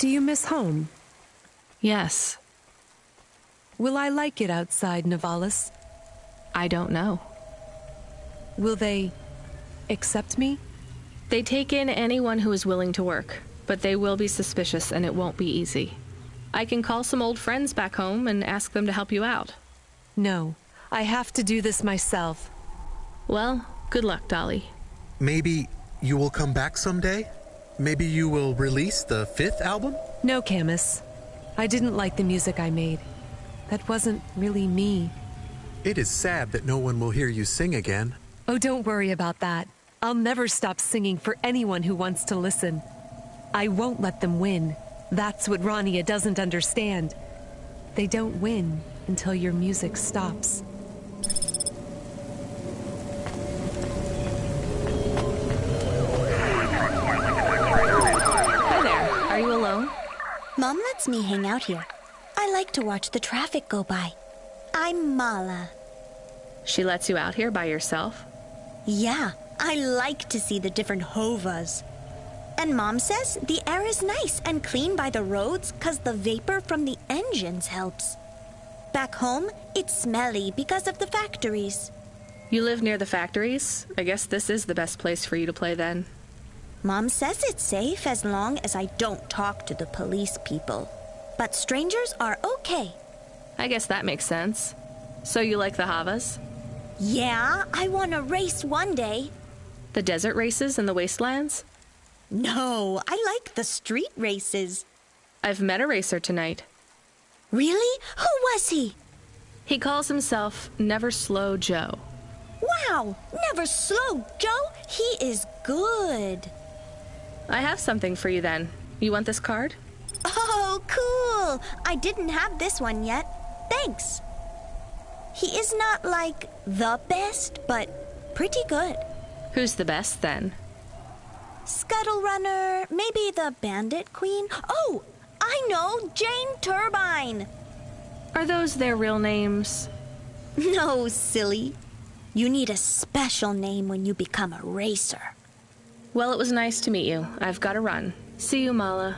Do you miss home? Yes. Will I like it outside Nivalis? I don't know. Will they accept me? They take in anyone who is willing to work, but they will be suspicious and it won't be easy. I can call some old friends back home and ask them to help you out. No, I have to do this myself. Well, good luck, Dolly. Maybe you will come back someday? Maybe you will release the 5th album? No, Camus. I didn't like the music I made. That wasn't really me. It is sad that no one will hear you sing again. Oh, don't worry about that. I'll never stop singing for anyone who wants to listen. I won't let them win. That's what Rania doesn't understand. They don't win until your music stops. Hi there. Are you alone? Mom lets me hang out here. I like to watch the traffic go by. I'm Mala. She lets you out here by yourself? Yeah, I like to see the different hovas. And Mom says the air is nice and clean by the roads because the vapor from the engines helps. Back home, it's smelly because of the factories. You live near the factories? I guess this is the best place for you to play then. Mom says it's safe as long as I don't talk to the police people. But strangers are okay. I guess that makes sense. So you like the Havas? Yeah, I want to race one day. The desert races in the wastelands? No, I like the street races. I've met a racer tonight. Really? Who was he? He calls himself Never Slow Joe. Wow, Never Slow Joe? He is good. I have something for you then. You want this card? Oh, cool. I didn't have this one yet. Thanks. He is not like the best, but pretty good. Who's the best then? Scuttle Runner, maybe the Bandit Queen. Oh, I know, Jane Turbine. Are those their real names? No, silly. You need a special name when you become a racer. Well, it was nice to meet you. I've got to run. See you, Mala.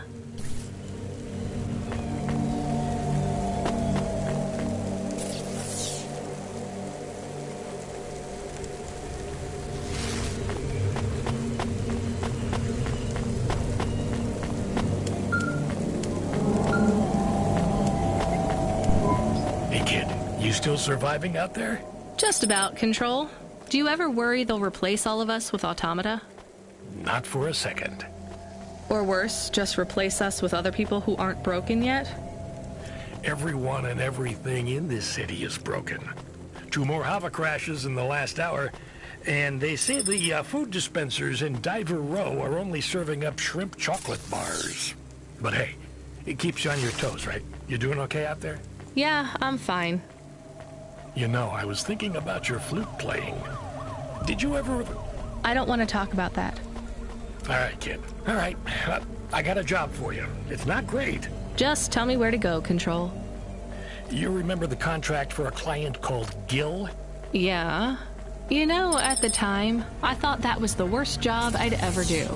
Hey, kid, you still surviving out there? Just about, Control. Do you ever worry they'll replace all of us with automata? Not for a second. Or worse, just replace us with other people who aren't broken yet? Everyone and everything in this city is broken. 2 more Hava crashes in the last hour, and they say the food dispensers in Diver Row are only serving up shrimp chocolate bars. But hey, it keeps you on your toes, right? You doing okay out there? Yeah, I'm fine. You know, I was thinking about your flute playing. Did you ever... I don't want to talk about that. All right, kid. All right. I got a job for you. It's not great. Just tell me where to go, Control. You remember the contract for a client called Gil? Yeah. You know, at the time, I thought that was the worst job I'd ever do.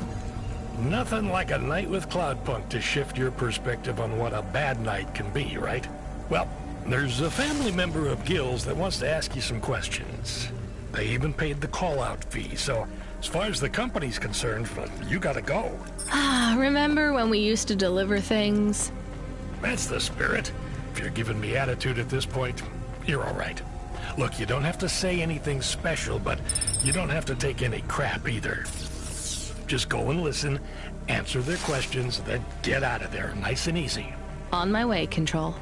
Nothing like a night with Cloudpunk to shift your perspective on what a bad night can be, right? Well, there's a family member of Gil's that wants to ask you some questions. They even paid the call-out fee, so as far as the company's concerned, you gotta go. Remember when we used to deliver things? That's the spirit. If you're giving me attitude at this point, you're all right. Look, you don't have to say anything special, but you don't have to take any crap either. Just go and listen, answer their questions, then get out of there, nice and easy. On my way, Control.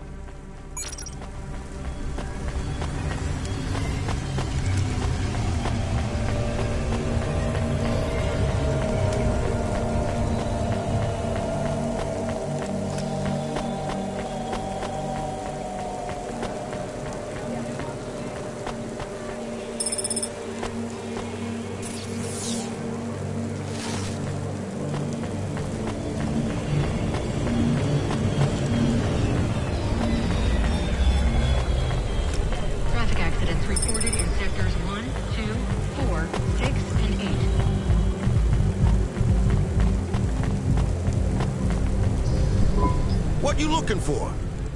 What you looking for?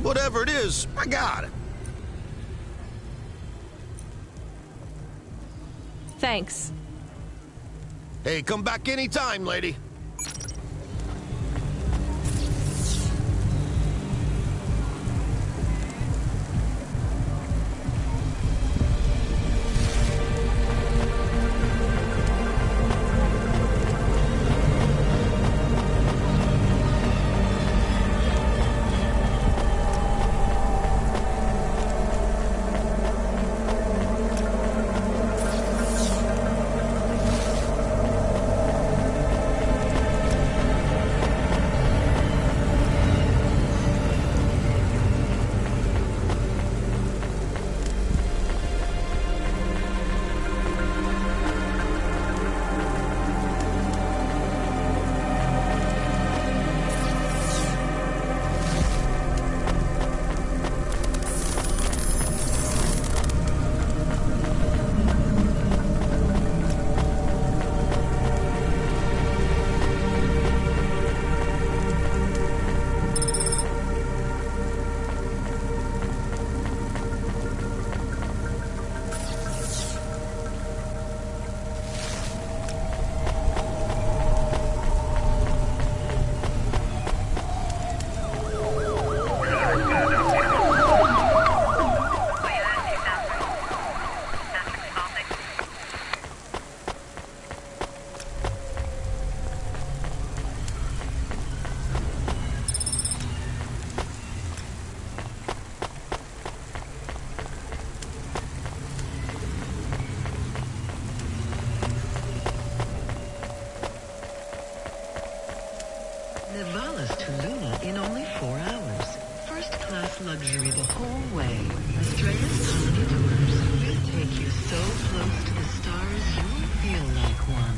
Whatever it is, I got it. Thanks. Hey, come back anytime, lady. Nivalis to Luna in only 4 hours. First-class luxury the whole way. Astrea's Colony Tours. We'll take you so close to the stars you'll feel like one.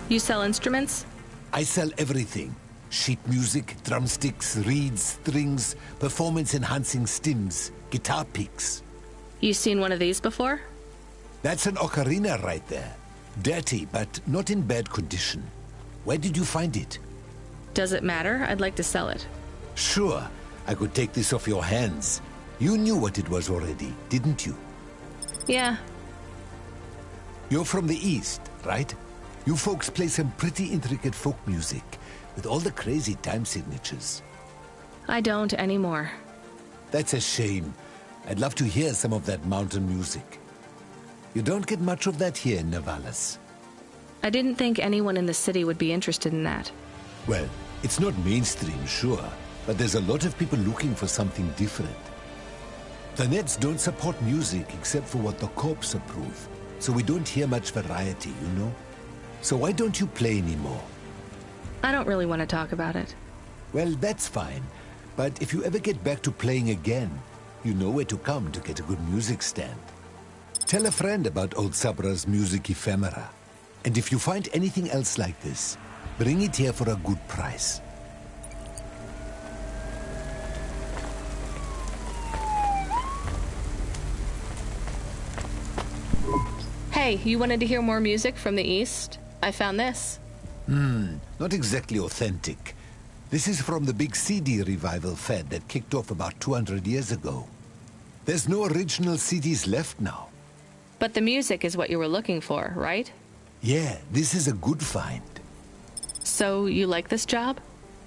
You sell instruments? I sell everything. Sheet music, drumsticks, reeds, strings, performance-enhancing stims, guitar picks. You seen one of these before? That's an ocarina right there. Dirty, but not in bad condition. Where did you find it? Does it matter? I'd like to sell it. Sure. I could take this off your hands. You knew what it was already, didn't you? Yeah. You're from the East, right? You folks play some pretty intricate folk music, with all the crazy time signatures. I don't anymore. That's a shame. I'd love to hear some of that mountain music. You don't get much of that here in Nivalis. I didn't think anyone in the city would be interested in that. Well, it's not mainstream, sure, but there's a lot of people looking for something different. The Nets don't support music except for what the corps approve, so we don't hear much variety, you know? So why don't you play anymore? I don't really want to talk about it. Well, that's fine. But if you ever get back to playing again, you know where to come to get a good music stand. Tell a friend about old Sabra's music ephemera. And if you find anything else like this, bring it here for a good price. Hey, you wanted to hear more music from the East? I found this. Not exactly authentic. This is from the big CD revival fad that kicked off about 200 years ago. There's no original CDs left now. But the music is what you were looking for, right? Yeah, this is a good find. So, you like this job?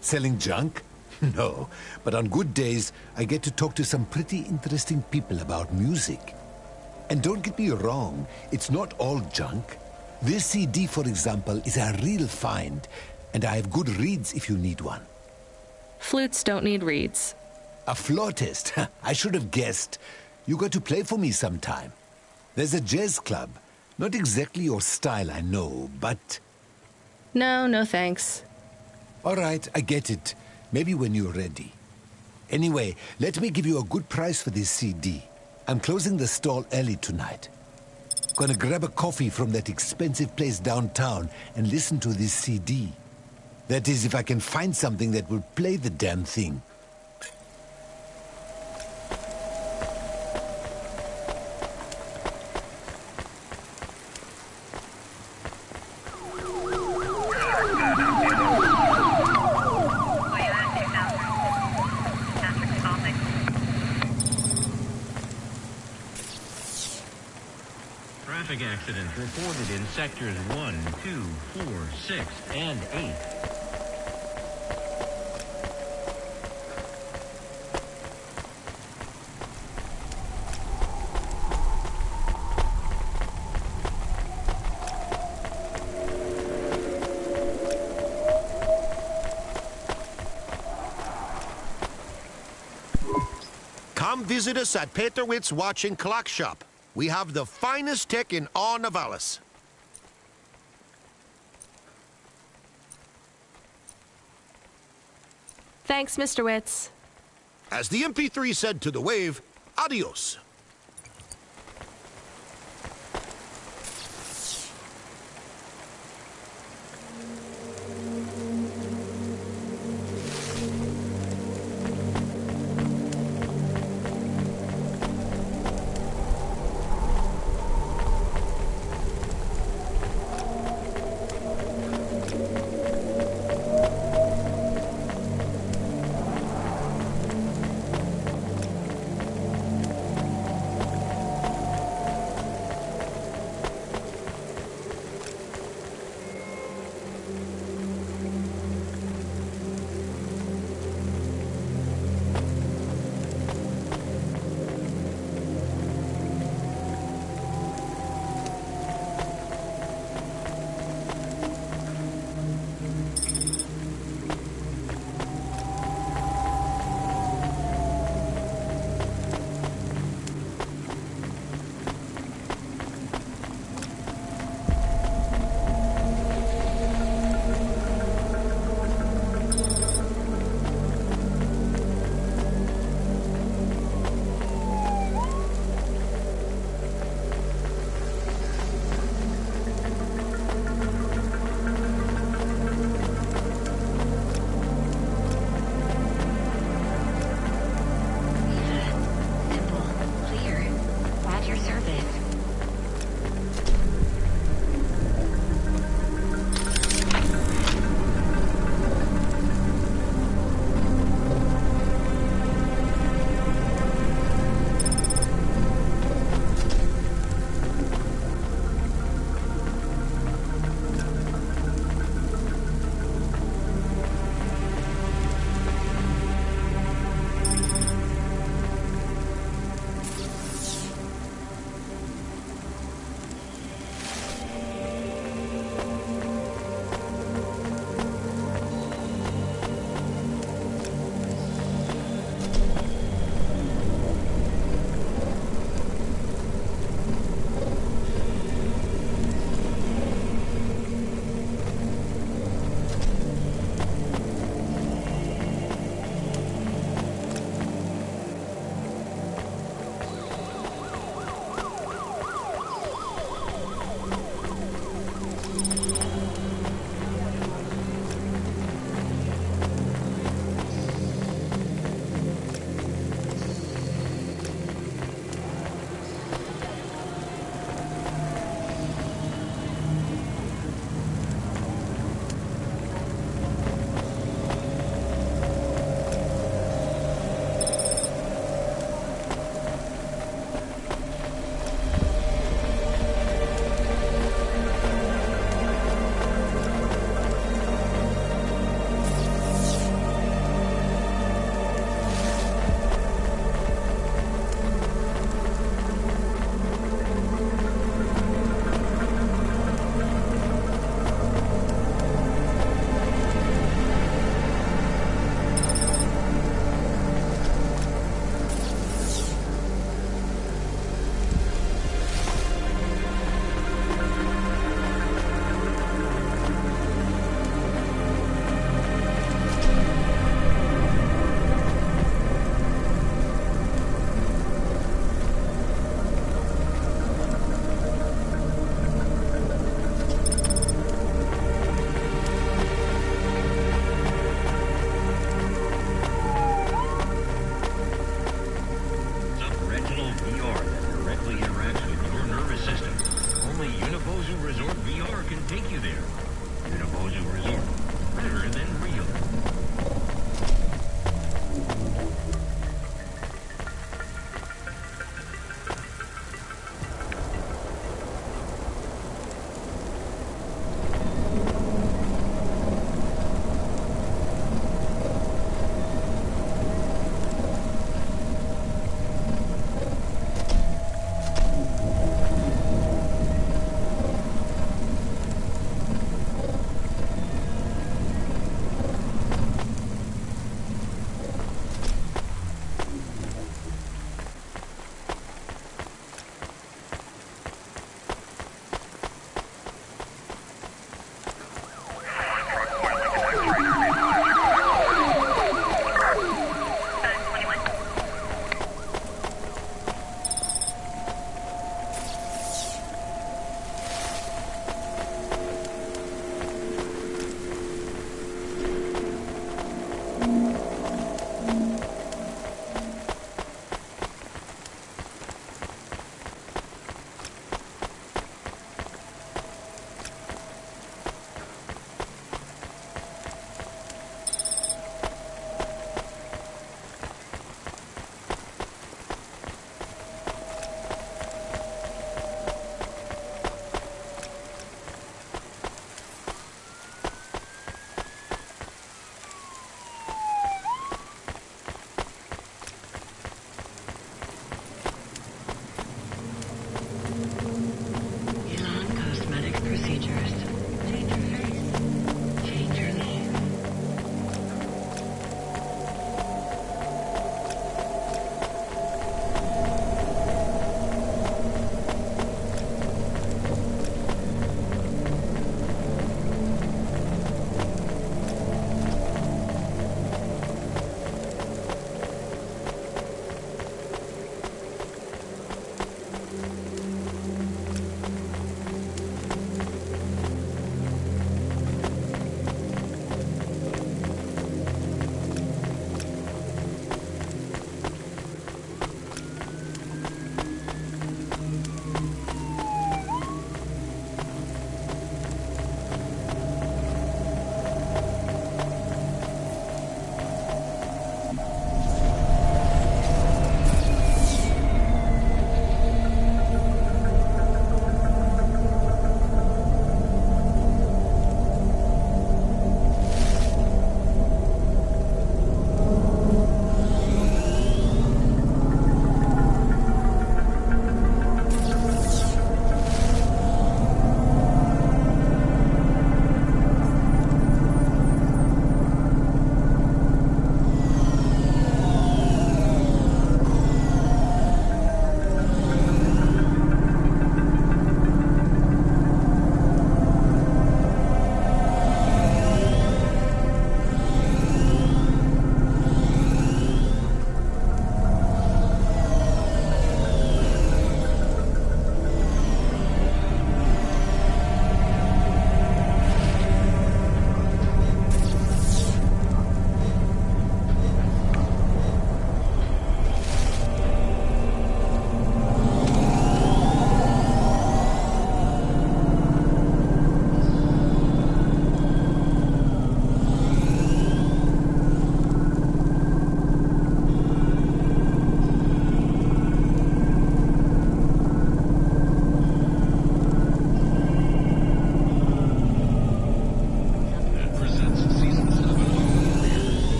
Selling junk? No, but on good days, I get to talk to some pretty interesting people about music. And don't get me wrong, it's not all junk. This CD, for example, is a real find, and I have good reeds if you need one. Flutes don't need reeds. A flautist? I should have guessed. You got to play for me sometime. There's a jazz club. Not exactly your style, I know, but... No thanks. All right, I get it. Maybe when you're ready. Anyway, let me give you a good price for this CD. I'm closing the stall early tonight. Gonna grab a coffee from that expensive place downtown and listen to this CD. That is, if I can find something that will play the damn thing. Traffic accidents reported in sectors 1, 2, 4, 6, and 8. Come visit us at Peter Witt's Watch and Clock Shop. We have the finest tech in all Navalis. Thanks, Mr. Witz. As the MP3 said to the wave, adios.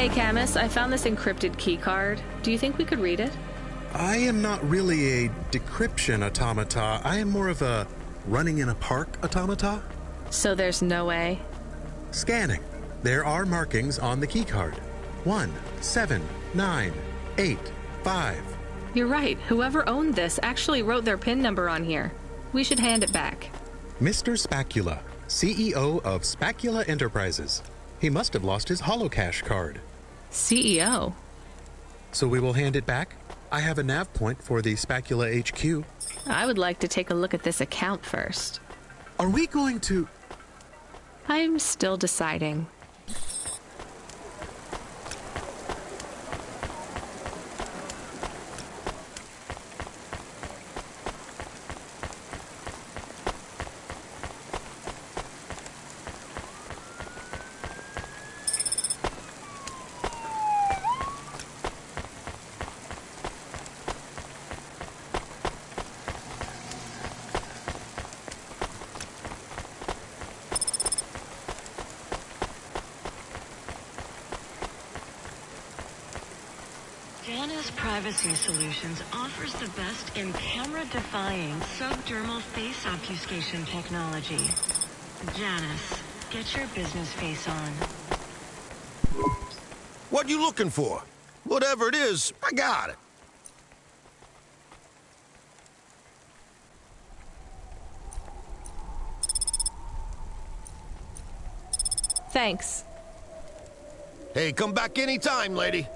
Hey, Camus, I found this encrypted key card. Do you think we could read it? I am not really a decryption automata. I am more of a running in a park automata. So there's no way? Scanning. There are markings on the key card. 1, 7, 9, 8, 5. You're right. Whoever owned this actually wrote their PIN number on here. We should hand it back. Mr. Spacula, CEO of Spacula Enterprises. He must have lost his holocash card. CEO? So we will hand it back? I have a nav point for the Spacula HQ. I would like to take a look at this account first. Are we going to... I'm still deciding. Privacy Solutions offers the best in camera-defying subdermal face obfuscation technology. Janice, get your business face on. What you looking for? Whatever it is, I got it. Thanks. Hey, come back anytime, lady.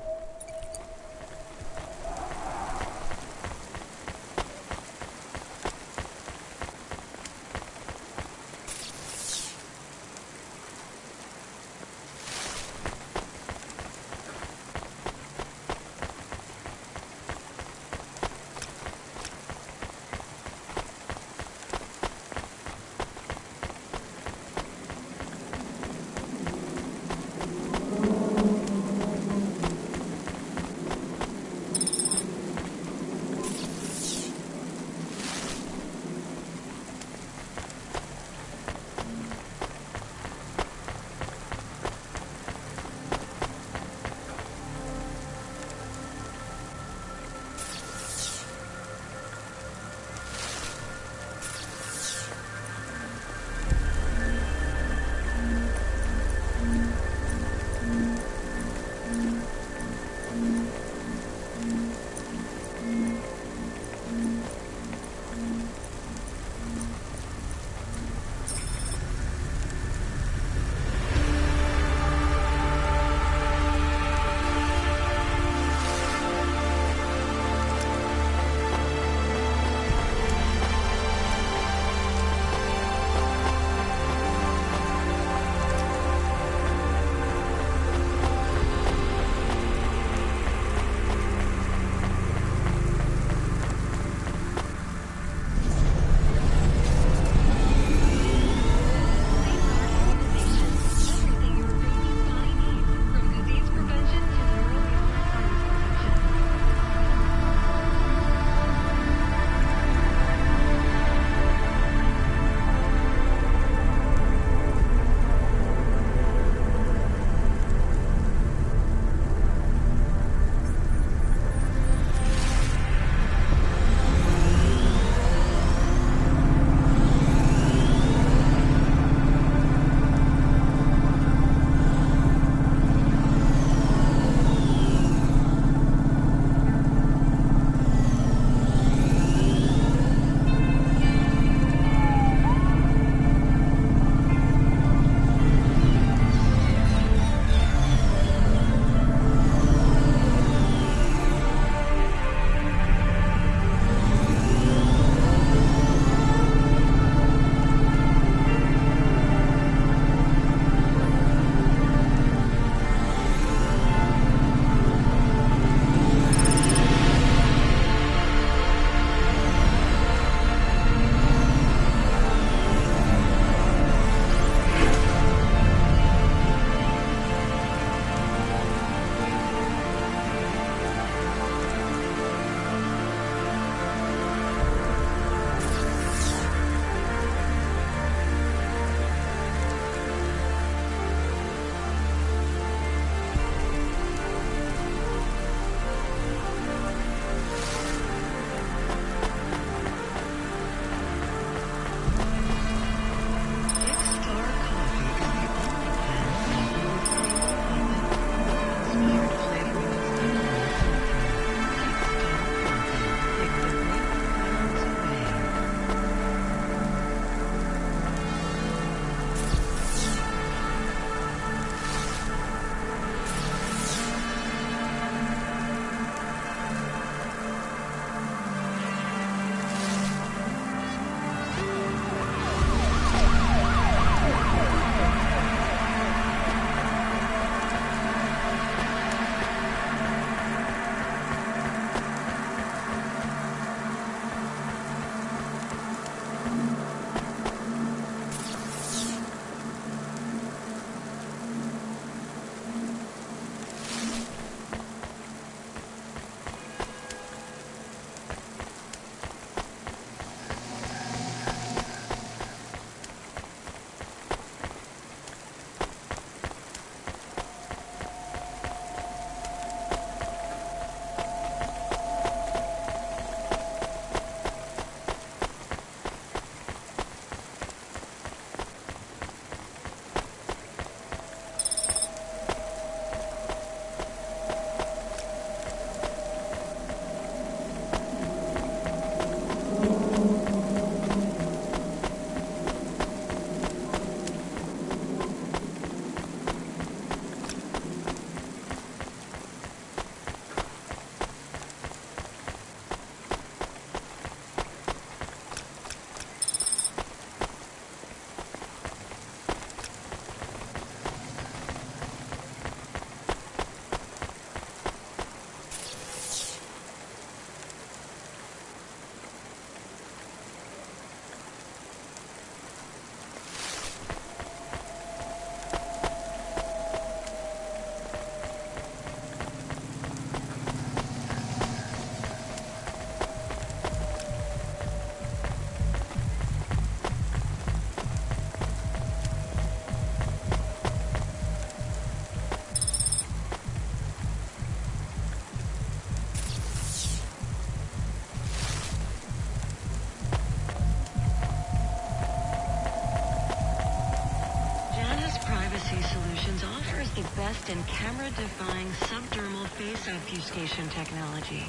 Solutions offers the best in camera-defying subdermal face obfuscation technology.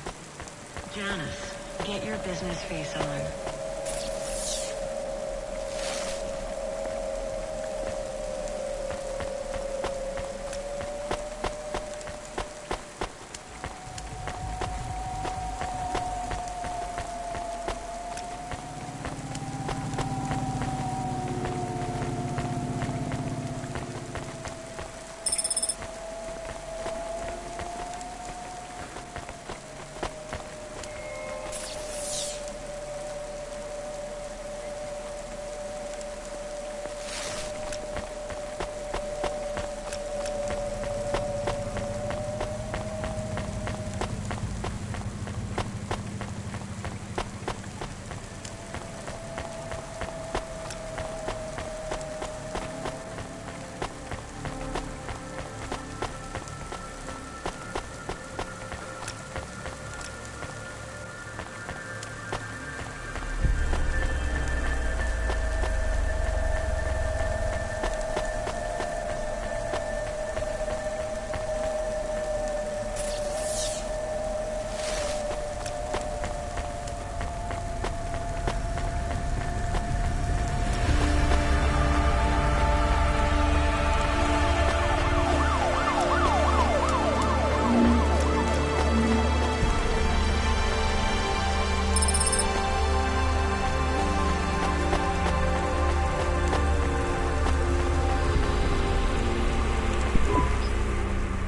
Janice, get your business face on.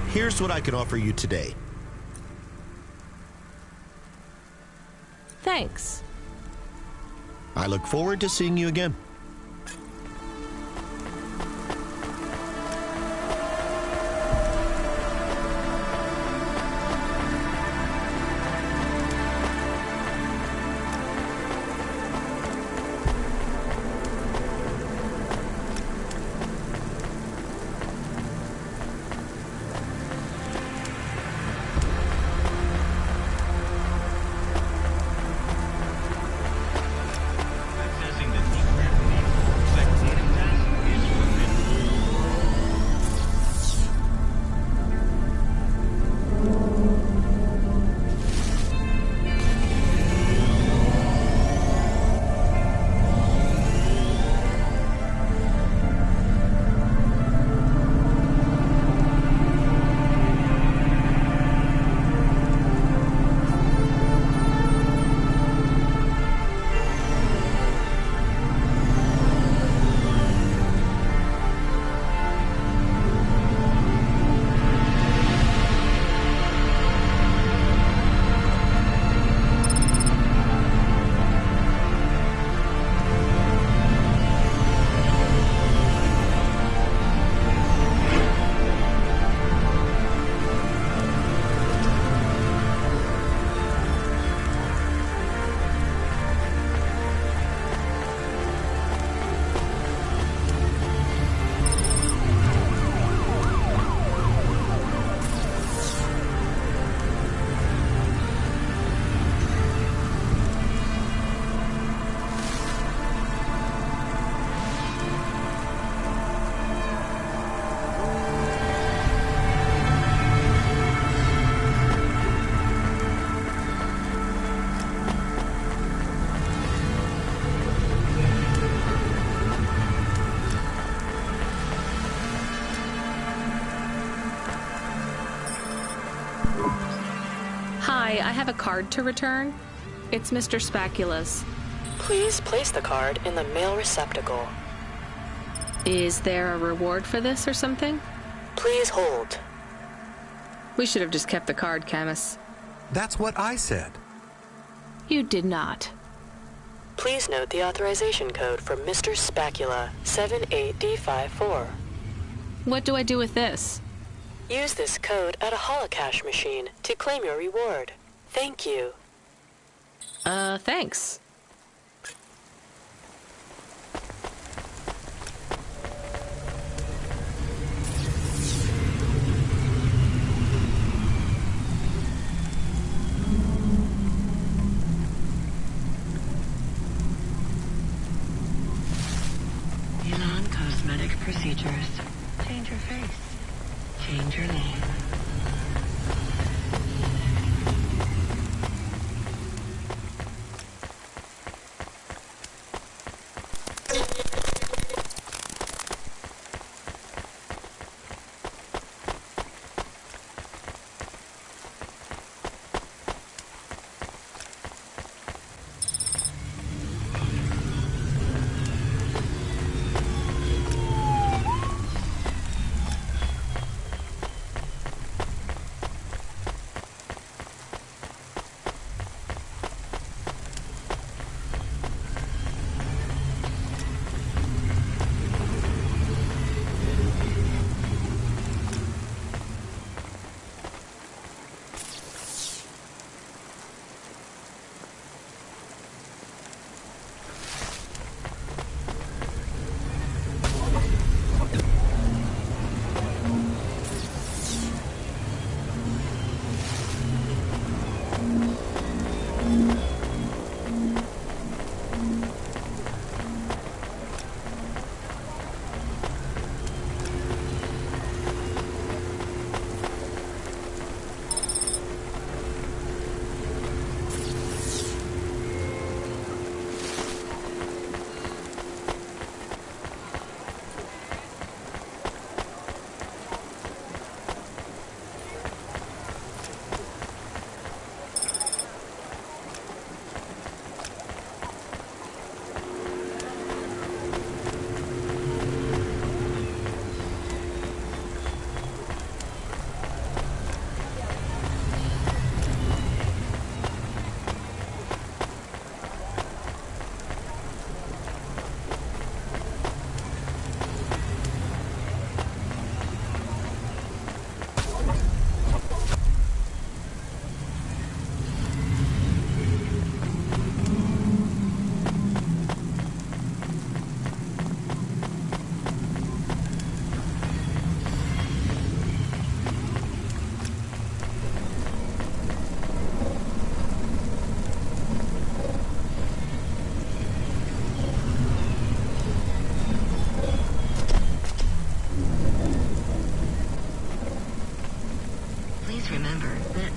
Here's what I can offer you today. Thanks. I look forward to seeing you again. Hi, I have a card to return. It's Mr. Spacula's. Please place the card in the mail receptacle. Is there a reward for this or something? Please hold. We should have just kept the card, Camus. That's what I said. You did not. Please note the authorization code for Mr. Spacula, 78D54. What do I do with this? Use this code at a holocash machine to claim your reward. Thank you. Thanks. Non-cosmetic procedures. change your face. Change your name.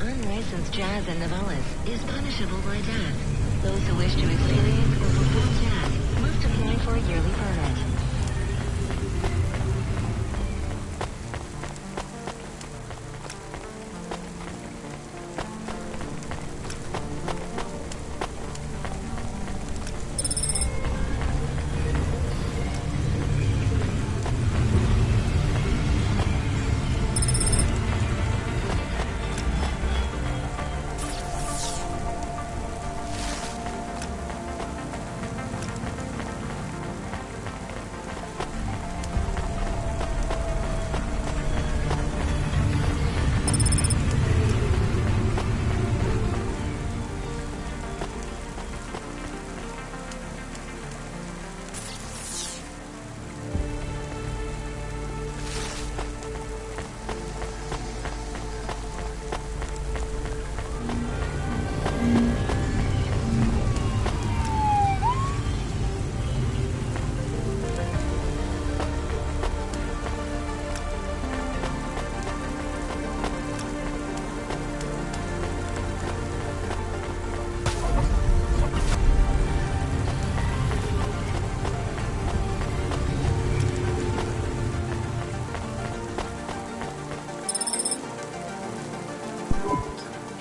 Unlicensed jazz in Novellis is punishable by death. Those who wish to experience or perform jazz must apply for a yearly permit.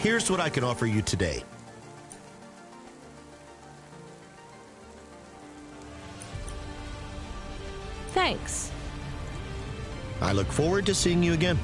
Here's what I can offer you today. Thanks. I look forward to seeing you again.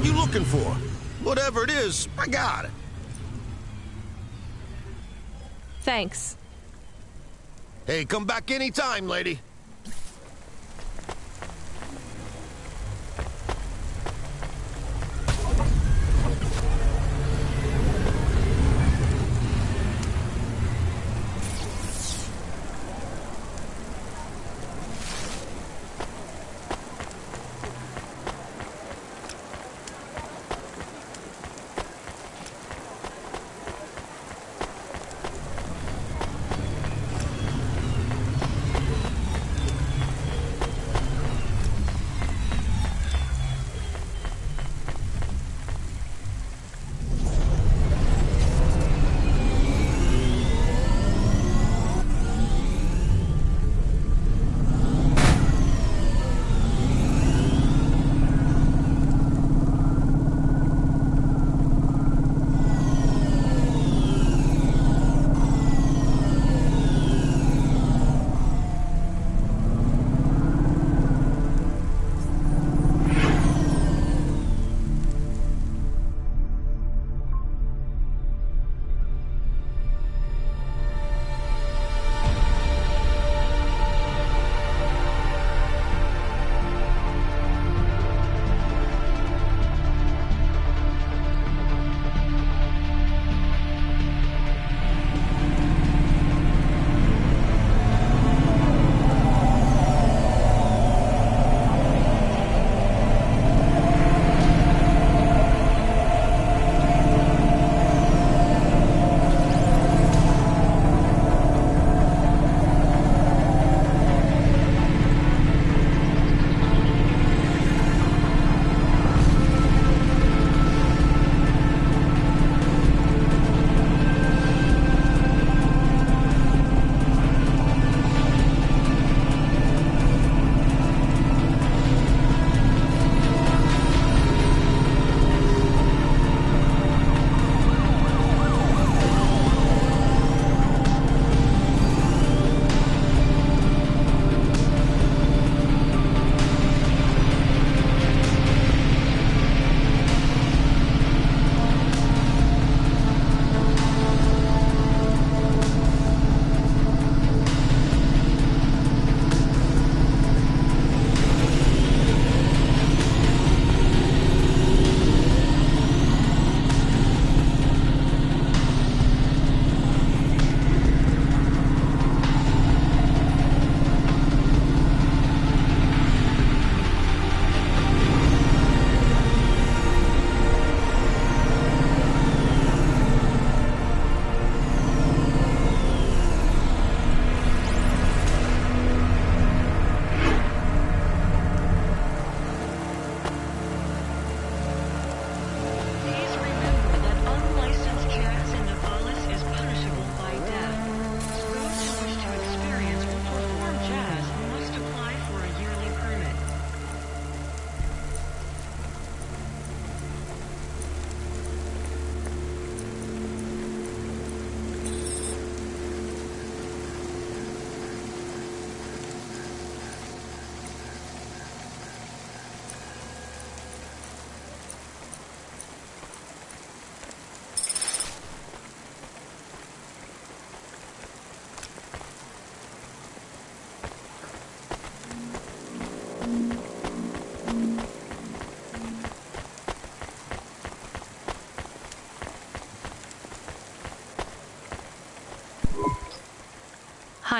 What you looking for? Whatever it is, I got it. Thanks. Hey, come back anytime, lady.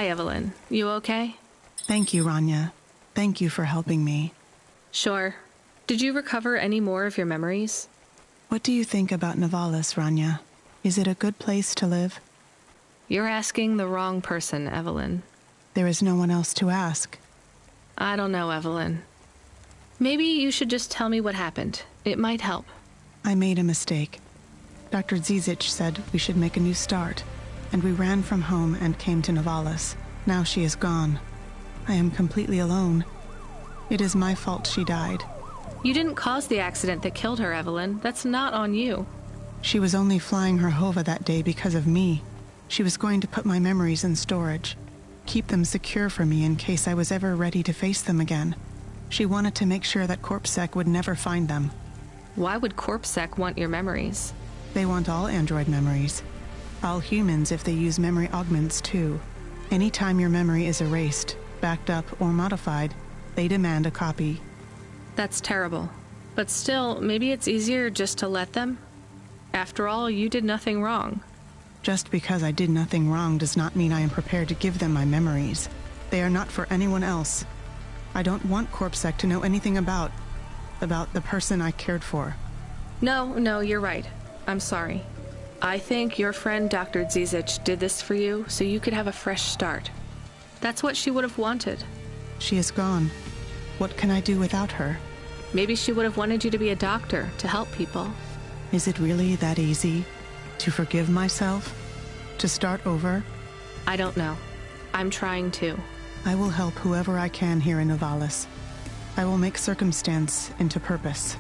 Hi, Evelyn. You okay? Thank you, Rania. Thank you for helping me. Sure. Did you recover any more of your memories? What do you think about Nivalis, Rania? Is it a good place to live? You're asking the wrong person, Evelyn. There is no one else to ask. I don't know, Evelyn. Maybe you should just tell me what happened. It might help. I made a mistake. Dr. Zizic said we should make a new start, and we ran from home and came to Nivalis. Now she is gone. I am completely alone. It is my fault she died. You didn't cause the accident that killed her, Evelyn. That's not on you. She was only flying her Hova that day because of me. She was going to put my memories in storage, keep them secure for me in case I was ever ready to face them again. She wanted to make sure that CorpSec would never find them. Why would CorpSec want your memories? They want all android memories. All humans if they use memory augments too. Anytime your memory is erased, backed up, or modified, they demand a copy. That's terrible. But still, maybe it's easier just to let them? After all, you did nothing wrong. Just because I did nothing wrong does not mean I am prepared to give them my memories. They are not for anyone else. I don't want CorpSec to know anything about the person I cared for. No, you're right. I'm sorry. I think your friend Dr. Zizich did this for you so you could have a fresh start. That's what she would have wanted. She is gone. What can I do without her? Maybe she would have wanted you to be a doctor to help people. Is it really that easy? To forgive myself? To start over? I don't know. I'm trying to. I will help whoever I can here in Novalis. I will make circumstance into purpose.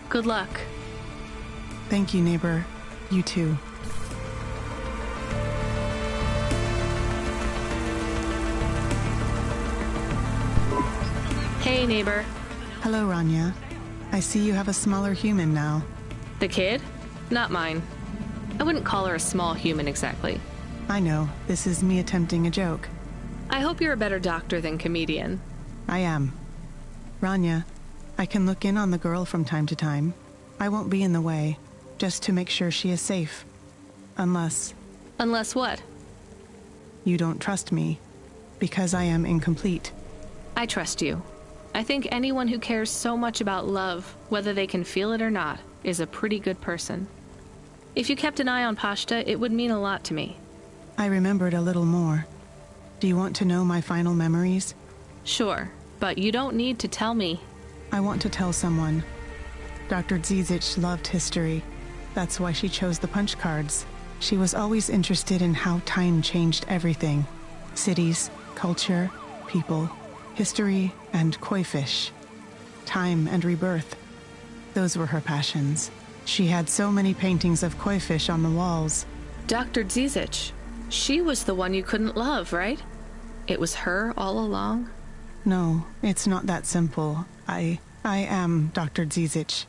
Good luck. Thank you, neighbor. You too. Hey, neighbor. Hello, Rania. I see you have a smaller human now. The kid? Not mine. I wouldn't call her a small human exactly. I know. This is me attempting a joke. I hope you're a better doctor than comedian. I am. Rania, I can look in on the girl from time to time. I won't be in the way, just to make sure she is safe. Unless... Unless what? You don't trust me, because I am incomplete. I trust you. I think anyone who cares so much about love, whether they can feel it or not, is a pretty good person. If you kept an eye on Pashta, it would mean a lot to me. I remembered a little more. Do you want to know my final memories? Sure, but you don't need to tell me. I want to tell someone. Dr. Zizich loved history. That's why she chose the punch cards. She was always interested in how time changed everything. Cities, culture, people, history, and koi fish. Time and rebirth. Those were her passions. She had so many paintings of koi fish on the walls. Dr. Zizich. She was the one you couldn't love, right? It was her all along? No, it's not that simple. I am Dr. Zizich.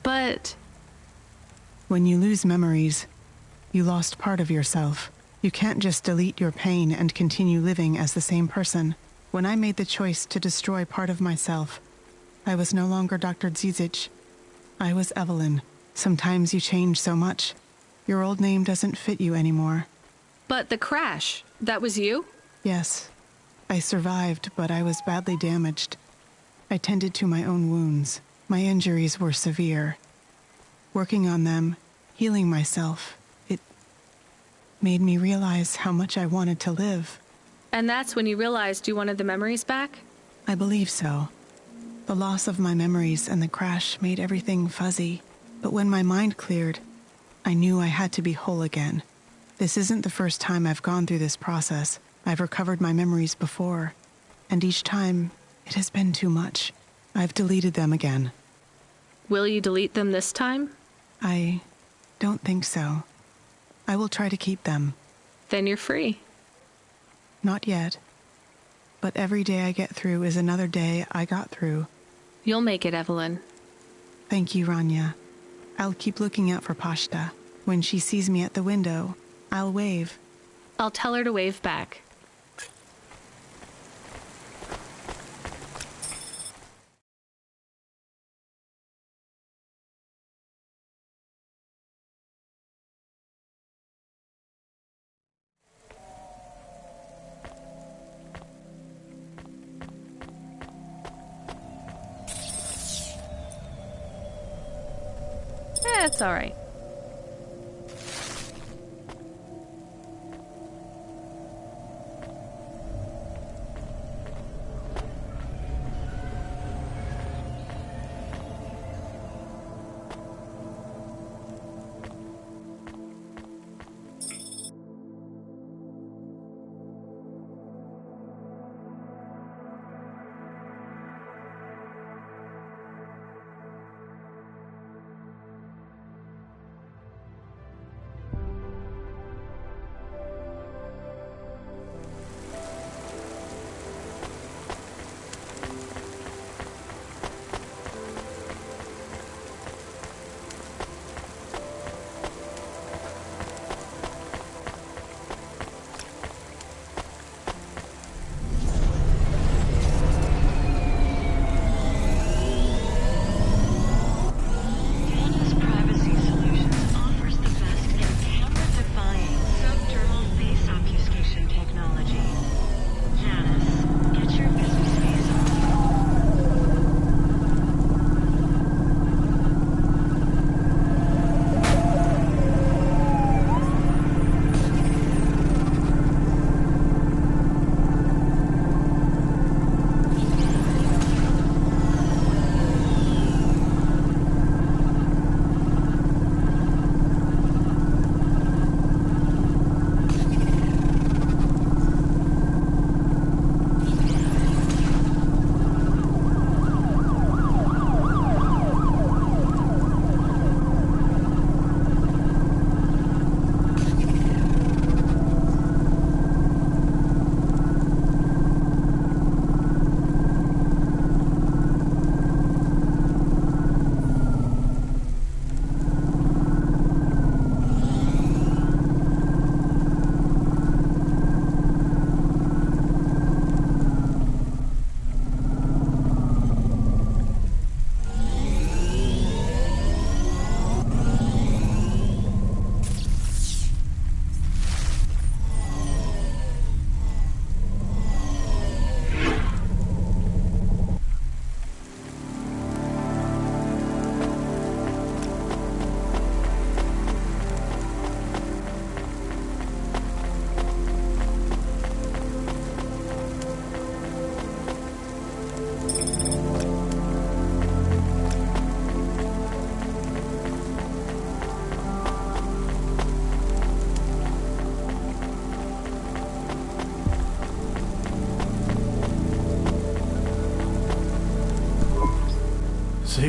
But... When you lose memories, you lost part of yourself. You can't just delete your pain and continue living as the same person. When I made the choice to destroy part of myself, I was no longer Dr. Zizich. I was Evelyn. Sometimes you change so much. Your old name doesn't fit you anymore. But the crash, that was you? Yes. I survived, but I was badly damaged. I tended to my own wounds. My injuries were severe. Working on them, healing myself, it made me realize how much I wanted to live. And that's when you realized you wanted the memories back? I believe so. The loss of my memories and the crash made everything fuzzy. But when my mind cleared, I knew I had to be whole again. This isn't the first time I've gone through this process. I've recovered my memories before, and each time, it has been too much. I've deleted them again. Will you delete them this time? I don't think so. I will try to keep them. Then you're free. Not yet. But every day I get through is another day I got through. You'll make it, Evelyn. Thank you, Rania. I'll keep looking out for Pashta. When she sees me at the window, I'll wave. I'll tell her to wave back. It's all right.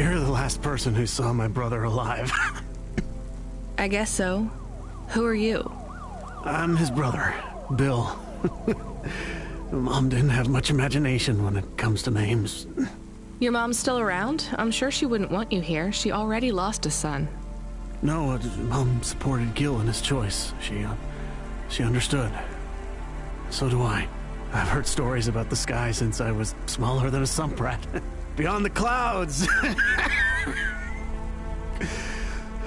You're the last person who saw my brother alive. I guess so. Who are you? I'm his brother, Bill. Mom didn't have much imagination when it comes to names. Your mom's still around? I'm sure she wouldn't want you here. She already lost a son. No, Mom supported Gil in his choice. She understood. So do I. I've heard stories about the sky since I was smaller than a sump rat. Beyond the clouds!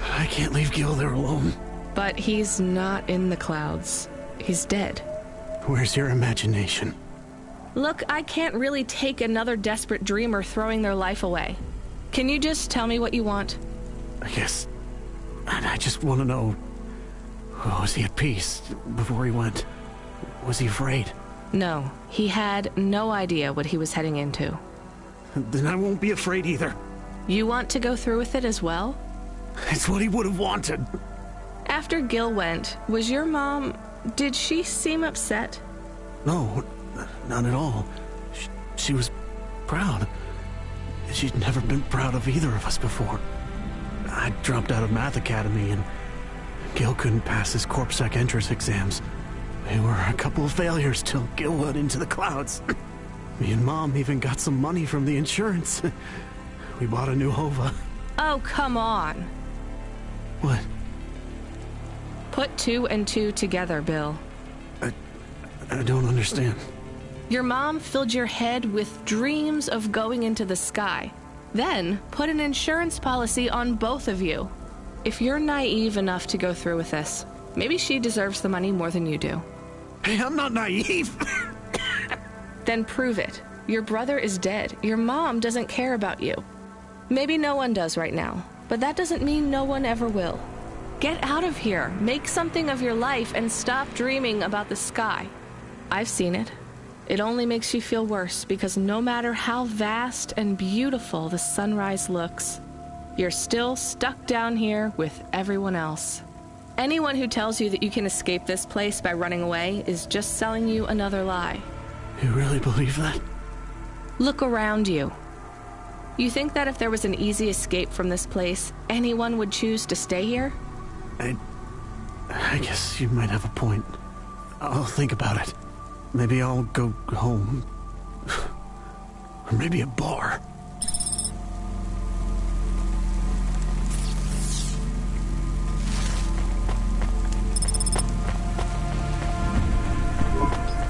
I can't leave Gil there alone. But he's not in the clouds. He's dead. Where's your imagination? Look, I can't really take another desperate dreamer throwing their life away. Can you just tell me what you want? I guess... I just want to know... Was he at peace before he went? Was he afraid? No, he had no idea what he was heading into. Then I won't be afraid either. You want to go through with it as well? It's what he would have wanted. After Gil went, was your mom... Did she seem upset? No, not at all. She was proud. She'd never been proud of either of us before. I dropped out of Math Academy and Gil couldn't pass his CorpSec entrance exams. They were a couple of failures till Gil went into the clouds. Me and Mom even got some money from the insurance. We bought a new Hova. Oh, come on. What? Put 2 and 2 together, Bill. I don't understand. Your mom filled your head with dreams of going into the sky. Then put an insurance policy on both of you. If you're naive enough to go through with this, maybe she deserves the money more than you do. Hey, I'm not naive. Then prove it. Your brother is dead. Your mom doesn't care about you. Maybe no one does right now, but that doesn't mean no one ever will. Get out of here. Make something of your life and stop dreaming about the sky. I've seen it. It only makes you feel worse because no matter how vast and beautiful the sunrise looks, you're still stuck down here with everyone else. Anyone who tells you that you can escape this place by running away is just selling you another lie. You really believe that? Look around you. You think that if there was an easy escape from this place, anyone would choose to stay here? I guess you might have a point. I'll think about it. Maybe I'll go home. Or maybe a bar.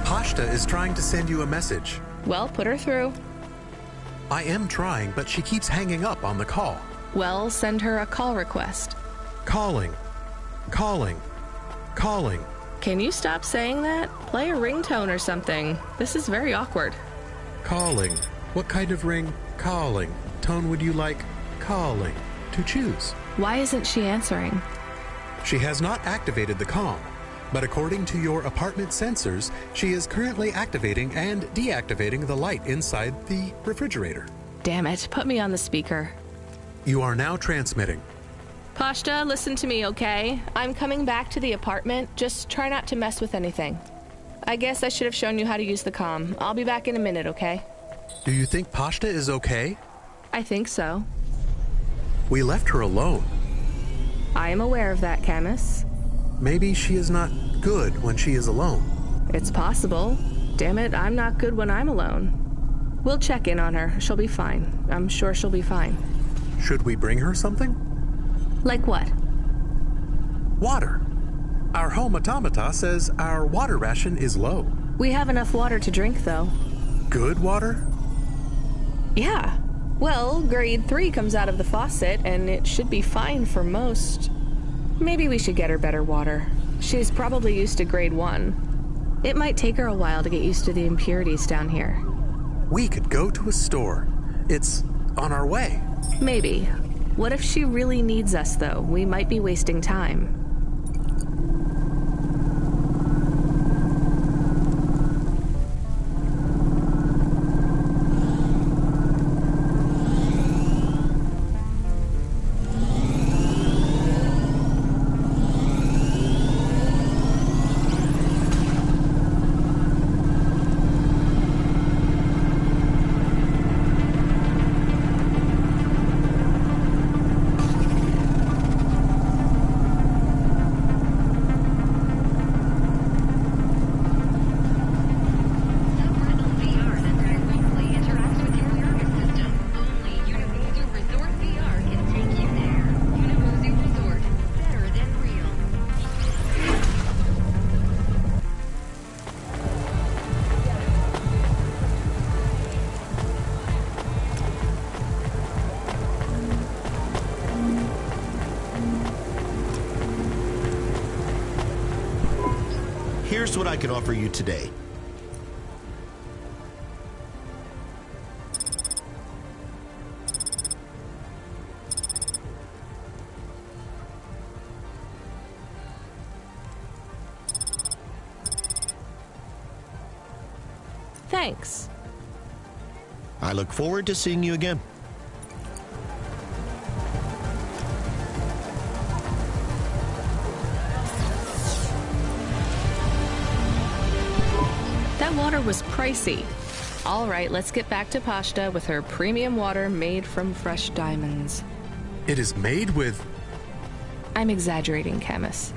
Pashta is trying to send you a message. Well, put her through. I am trying, but she keeps hanging up on the call. Well, send her a call request. Calling. Calling. Calling. Can you stop saying that? Play a ringtone or something. This is very awkward. Calling. What kind of ring? Calling. Tone would you like? Calling. To choose. Why isn't she answering? She has not activated the comm, but according to your apartment sensors, she is currently activating and deactivating the light inside the refrigerator. Damn it, put me on the speaker. You are now transmitting. Pashta, listen to me, okay? I'm coming back to the apartment. Just try not to mess with anything. I guess I should have shown you how to use the comm. I'll be back in a minute, okay? Do you think Pashta is okay? I think so. We left her alone. I am aware of that, Camus. Maybe she is not good when she is alone. It's possible. Damn it, I'm not good when I'm alone. We'll check in on her. She'll be fine. I'm sure she'll be fine. Should we bring her something? Like what? Water. Our home automata says our water ration is low. We have enough water to drink, though. Good water? Yeah. Well, grade 3 comes out of the faucet, and it should be fine for most. Maybe we should get her better water. She's probably used to grade 1. It might take her a while to get used to the impurities down here. We could go to a store. It's on our way. Maybe. What if she really needs us, though? We might be wasting time. Here's what I can offer you today. Thanks. I look forward to seeing you again. That water was pricey. All right, let's get back to Pashta with her premium water made from fresh diamonds. It is made with... I'm exaggerating, Camus.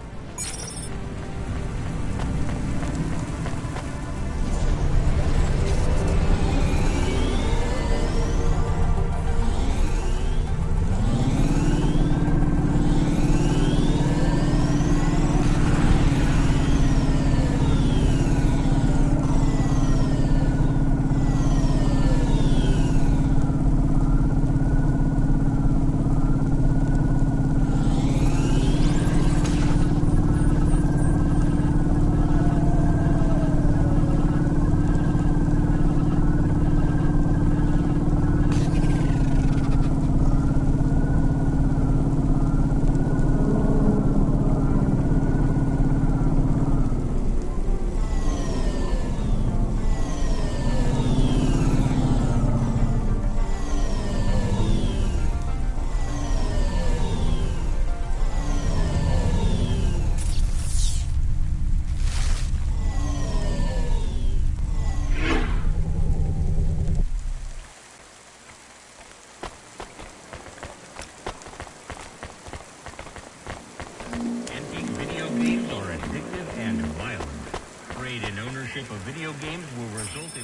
Of video games will result in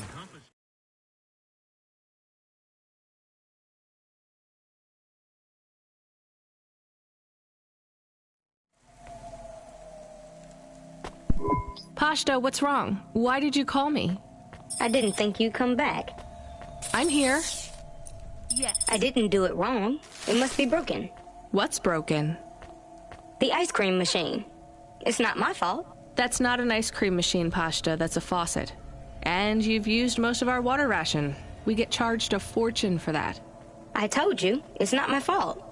Pashta, what's wrong? Why did you call me? I didn't think you'd come back. I'm here. Yes. I didn't do it wrong. It must be broken. What's broken? The ice cream machine. It's not my fault. That's not an ice cream machine, Pashta. That's a faucet. And you've used most of our water ration. We get charged a fortune for that. I told you, it's not my fault.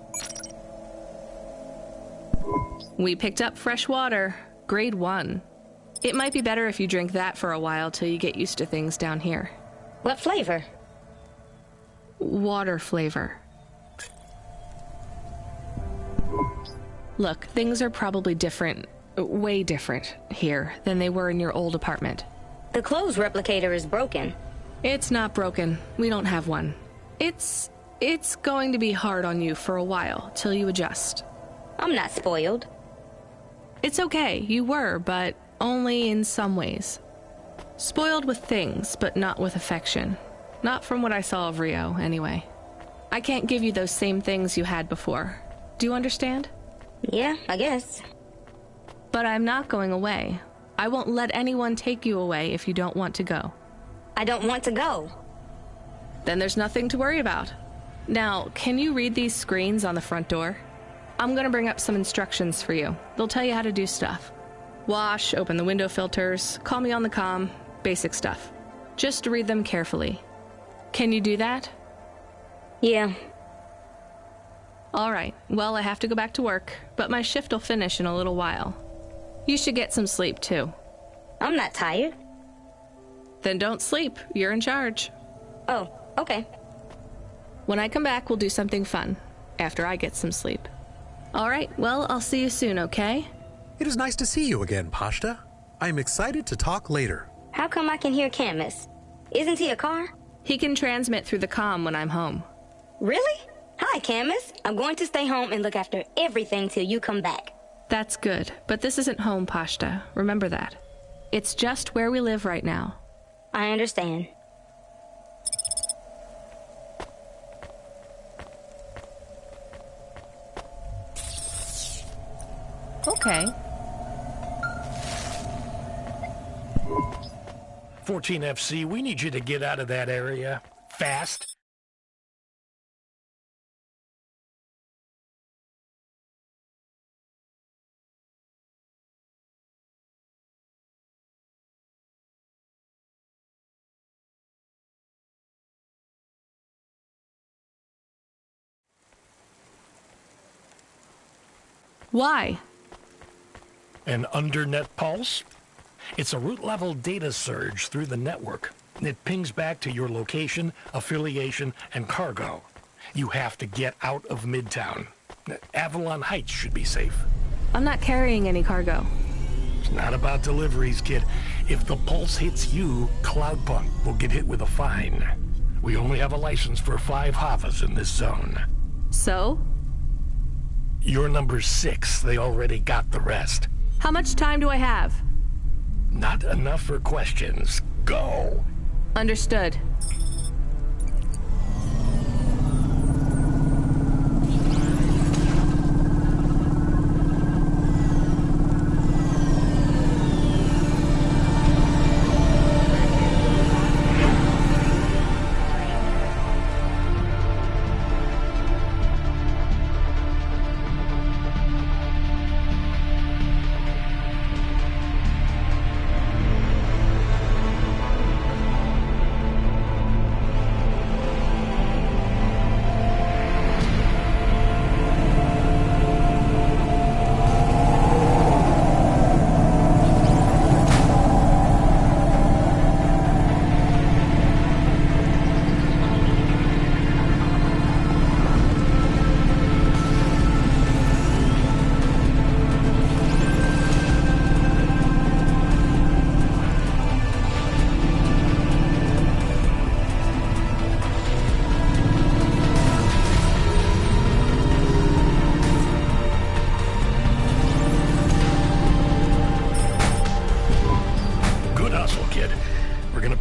We picked up fresh water, grade 1. It might be better if you drink that for a while till you get used to things down here. What flavor? Water flavor. Look, things are probably different, way different here than they were in your old apartment. The clothes replicator is broken. It's not broken. We don't have one. It's going to be hard on you for a while till you adjust. I'm not spoiled. It's okay, you were, but only in some ways. Spoiled with things, but not with affection. Not from what I saw of Rio, anyway. I can't give you those same things you had before. Do you understand? Yeah, I guess. But I'm not going away. I won't let anyone take you away if you don't want to go. I don't want to go. Then there's nothing to worry about. Now, can you read these screens on the front door? I'm gonna bring up some instructions for you. They'll tell you how to do stuff. Wash, open the window filters, call me on the comm, basic stuff. Just read them carefully. Can you do that? Yeah. All right, well, I have to go back to work, but my shift will finish in a little while. You should get some sleep, too. I'm not tired. Then don't sleep. You're in charge. Oh, okay. When I come back, we'll do something fun, after I get some sleep. All right, well, I'll see you soon, okay? It is nice to see you again, Pashta. I am excited to talk later. How come I can hear Camus? Isn't he a car? He can transmit through the comm when I'm home. Really? Hi, Camus. I'm going to stay home and look after everything till you come back. That's good, but this isn't home, Pashta. Remember that. It's just where we live right now. I understand. Okay. 14 FC, we need you to get out of that area. Fast. Why? An undernet pulse? It's a route-level data surge through the network. It pings back to your location, affiliation, and cargo. You have to get out of Midtown. Avalon Heights should be safe. I'm not carrying any cargo. It's not about deliveries, kid. If the pulse hits you, Cloudpunk will get hit with a fine. We only have a license for 5 Havas in this zone. So? You're number 6. They already got the rest. How much time do I have? Not enough for questions. Go! Understood.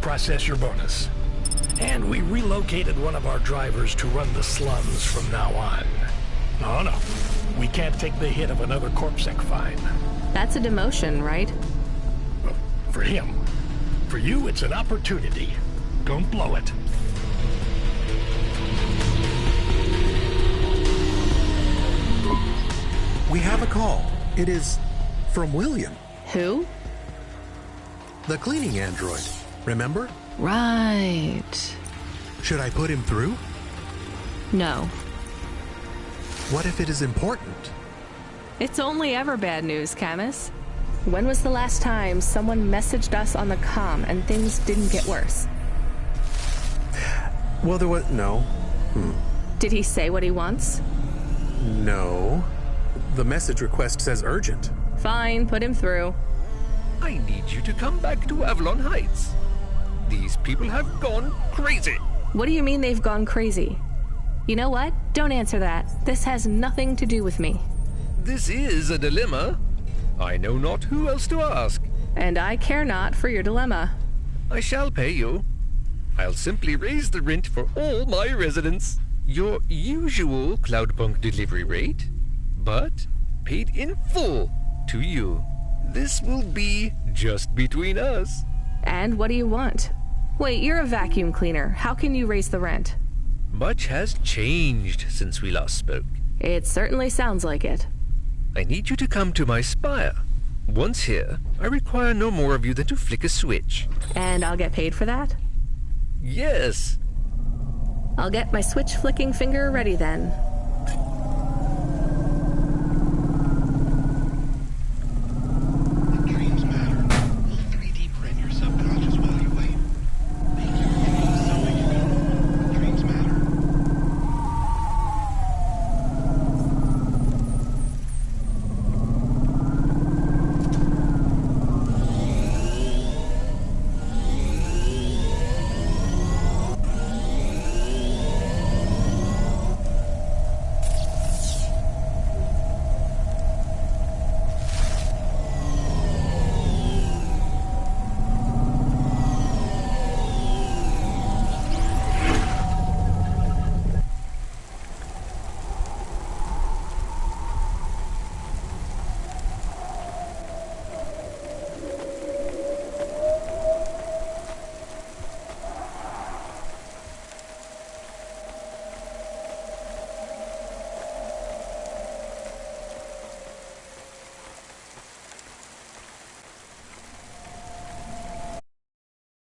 Process your bonus. And we relocated one of our drivers to run the slums from now on. No, we can't take the hit of another CorpSec fine. That's a demotion, right? For him. For you, it's an opportunity. Don't blow it. We have a call. It is from William. Who? The cleaning android. Remember? Right. Should I put him through? No. What if it is important? It's only ever bad news, Camus. When was the last time someone messaged us on the comm and things didn't get worse? Well, there was... No. Did he say what he wants? No. The message request says urgent. Fine, put him through. I need you to come back to Avalon Heights. These people have gone crazy. What do you mean they've gone crazy? You know what? Don't answer that. This has nothing to do with me. This is a dilemma. I know not who else to ask. And I care not for your dilemma. I shall pay you. I'll simply raise the rent for all my residents. Your usual Cloudpunk delivery rate, but paid in full to you. This will be just between us. And what do you want? Wait, you're a vacuum cleaner. How can you raise the rent? Much has changed since we last spoke. It certainly sounds like it. I need you to come to my spire. Once here, I require no more of you than to flick a switch. And I'll get paid for that? Yes. I'll get my switch flicking finger ready then.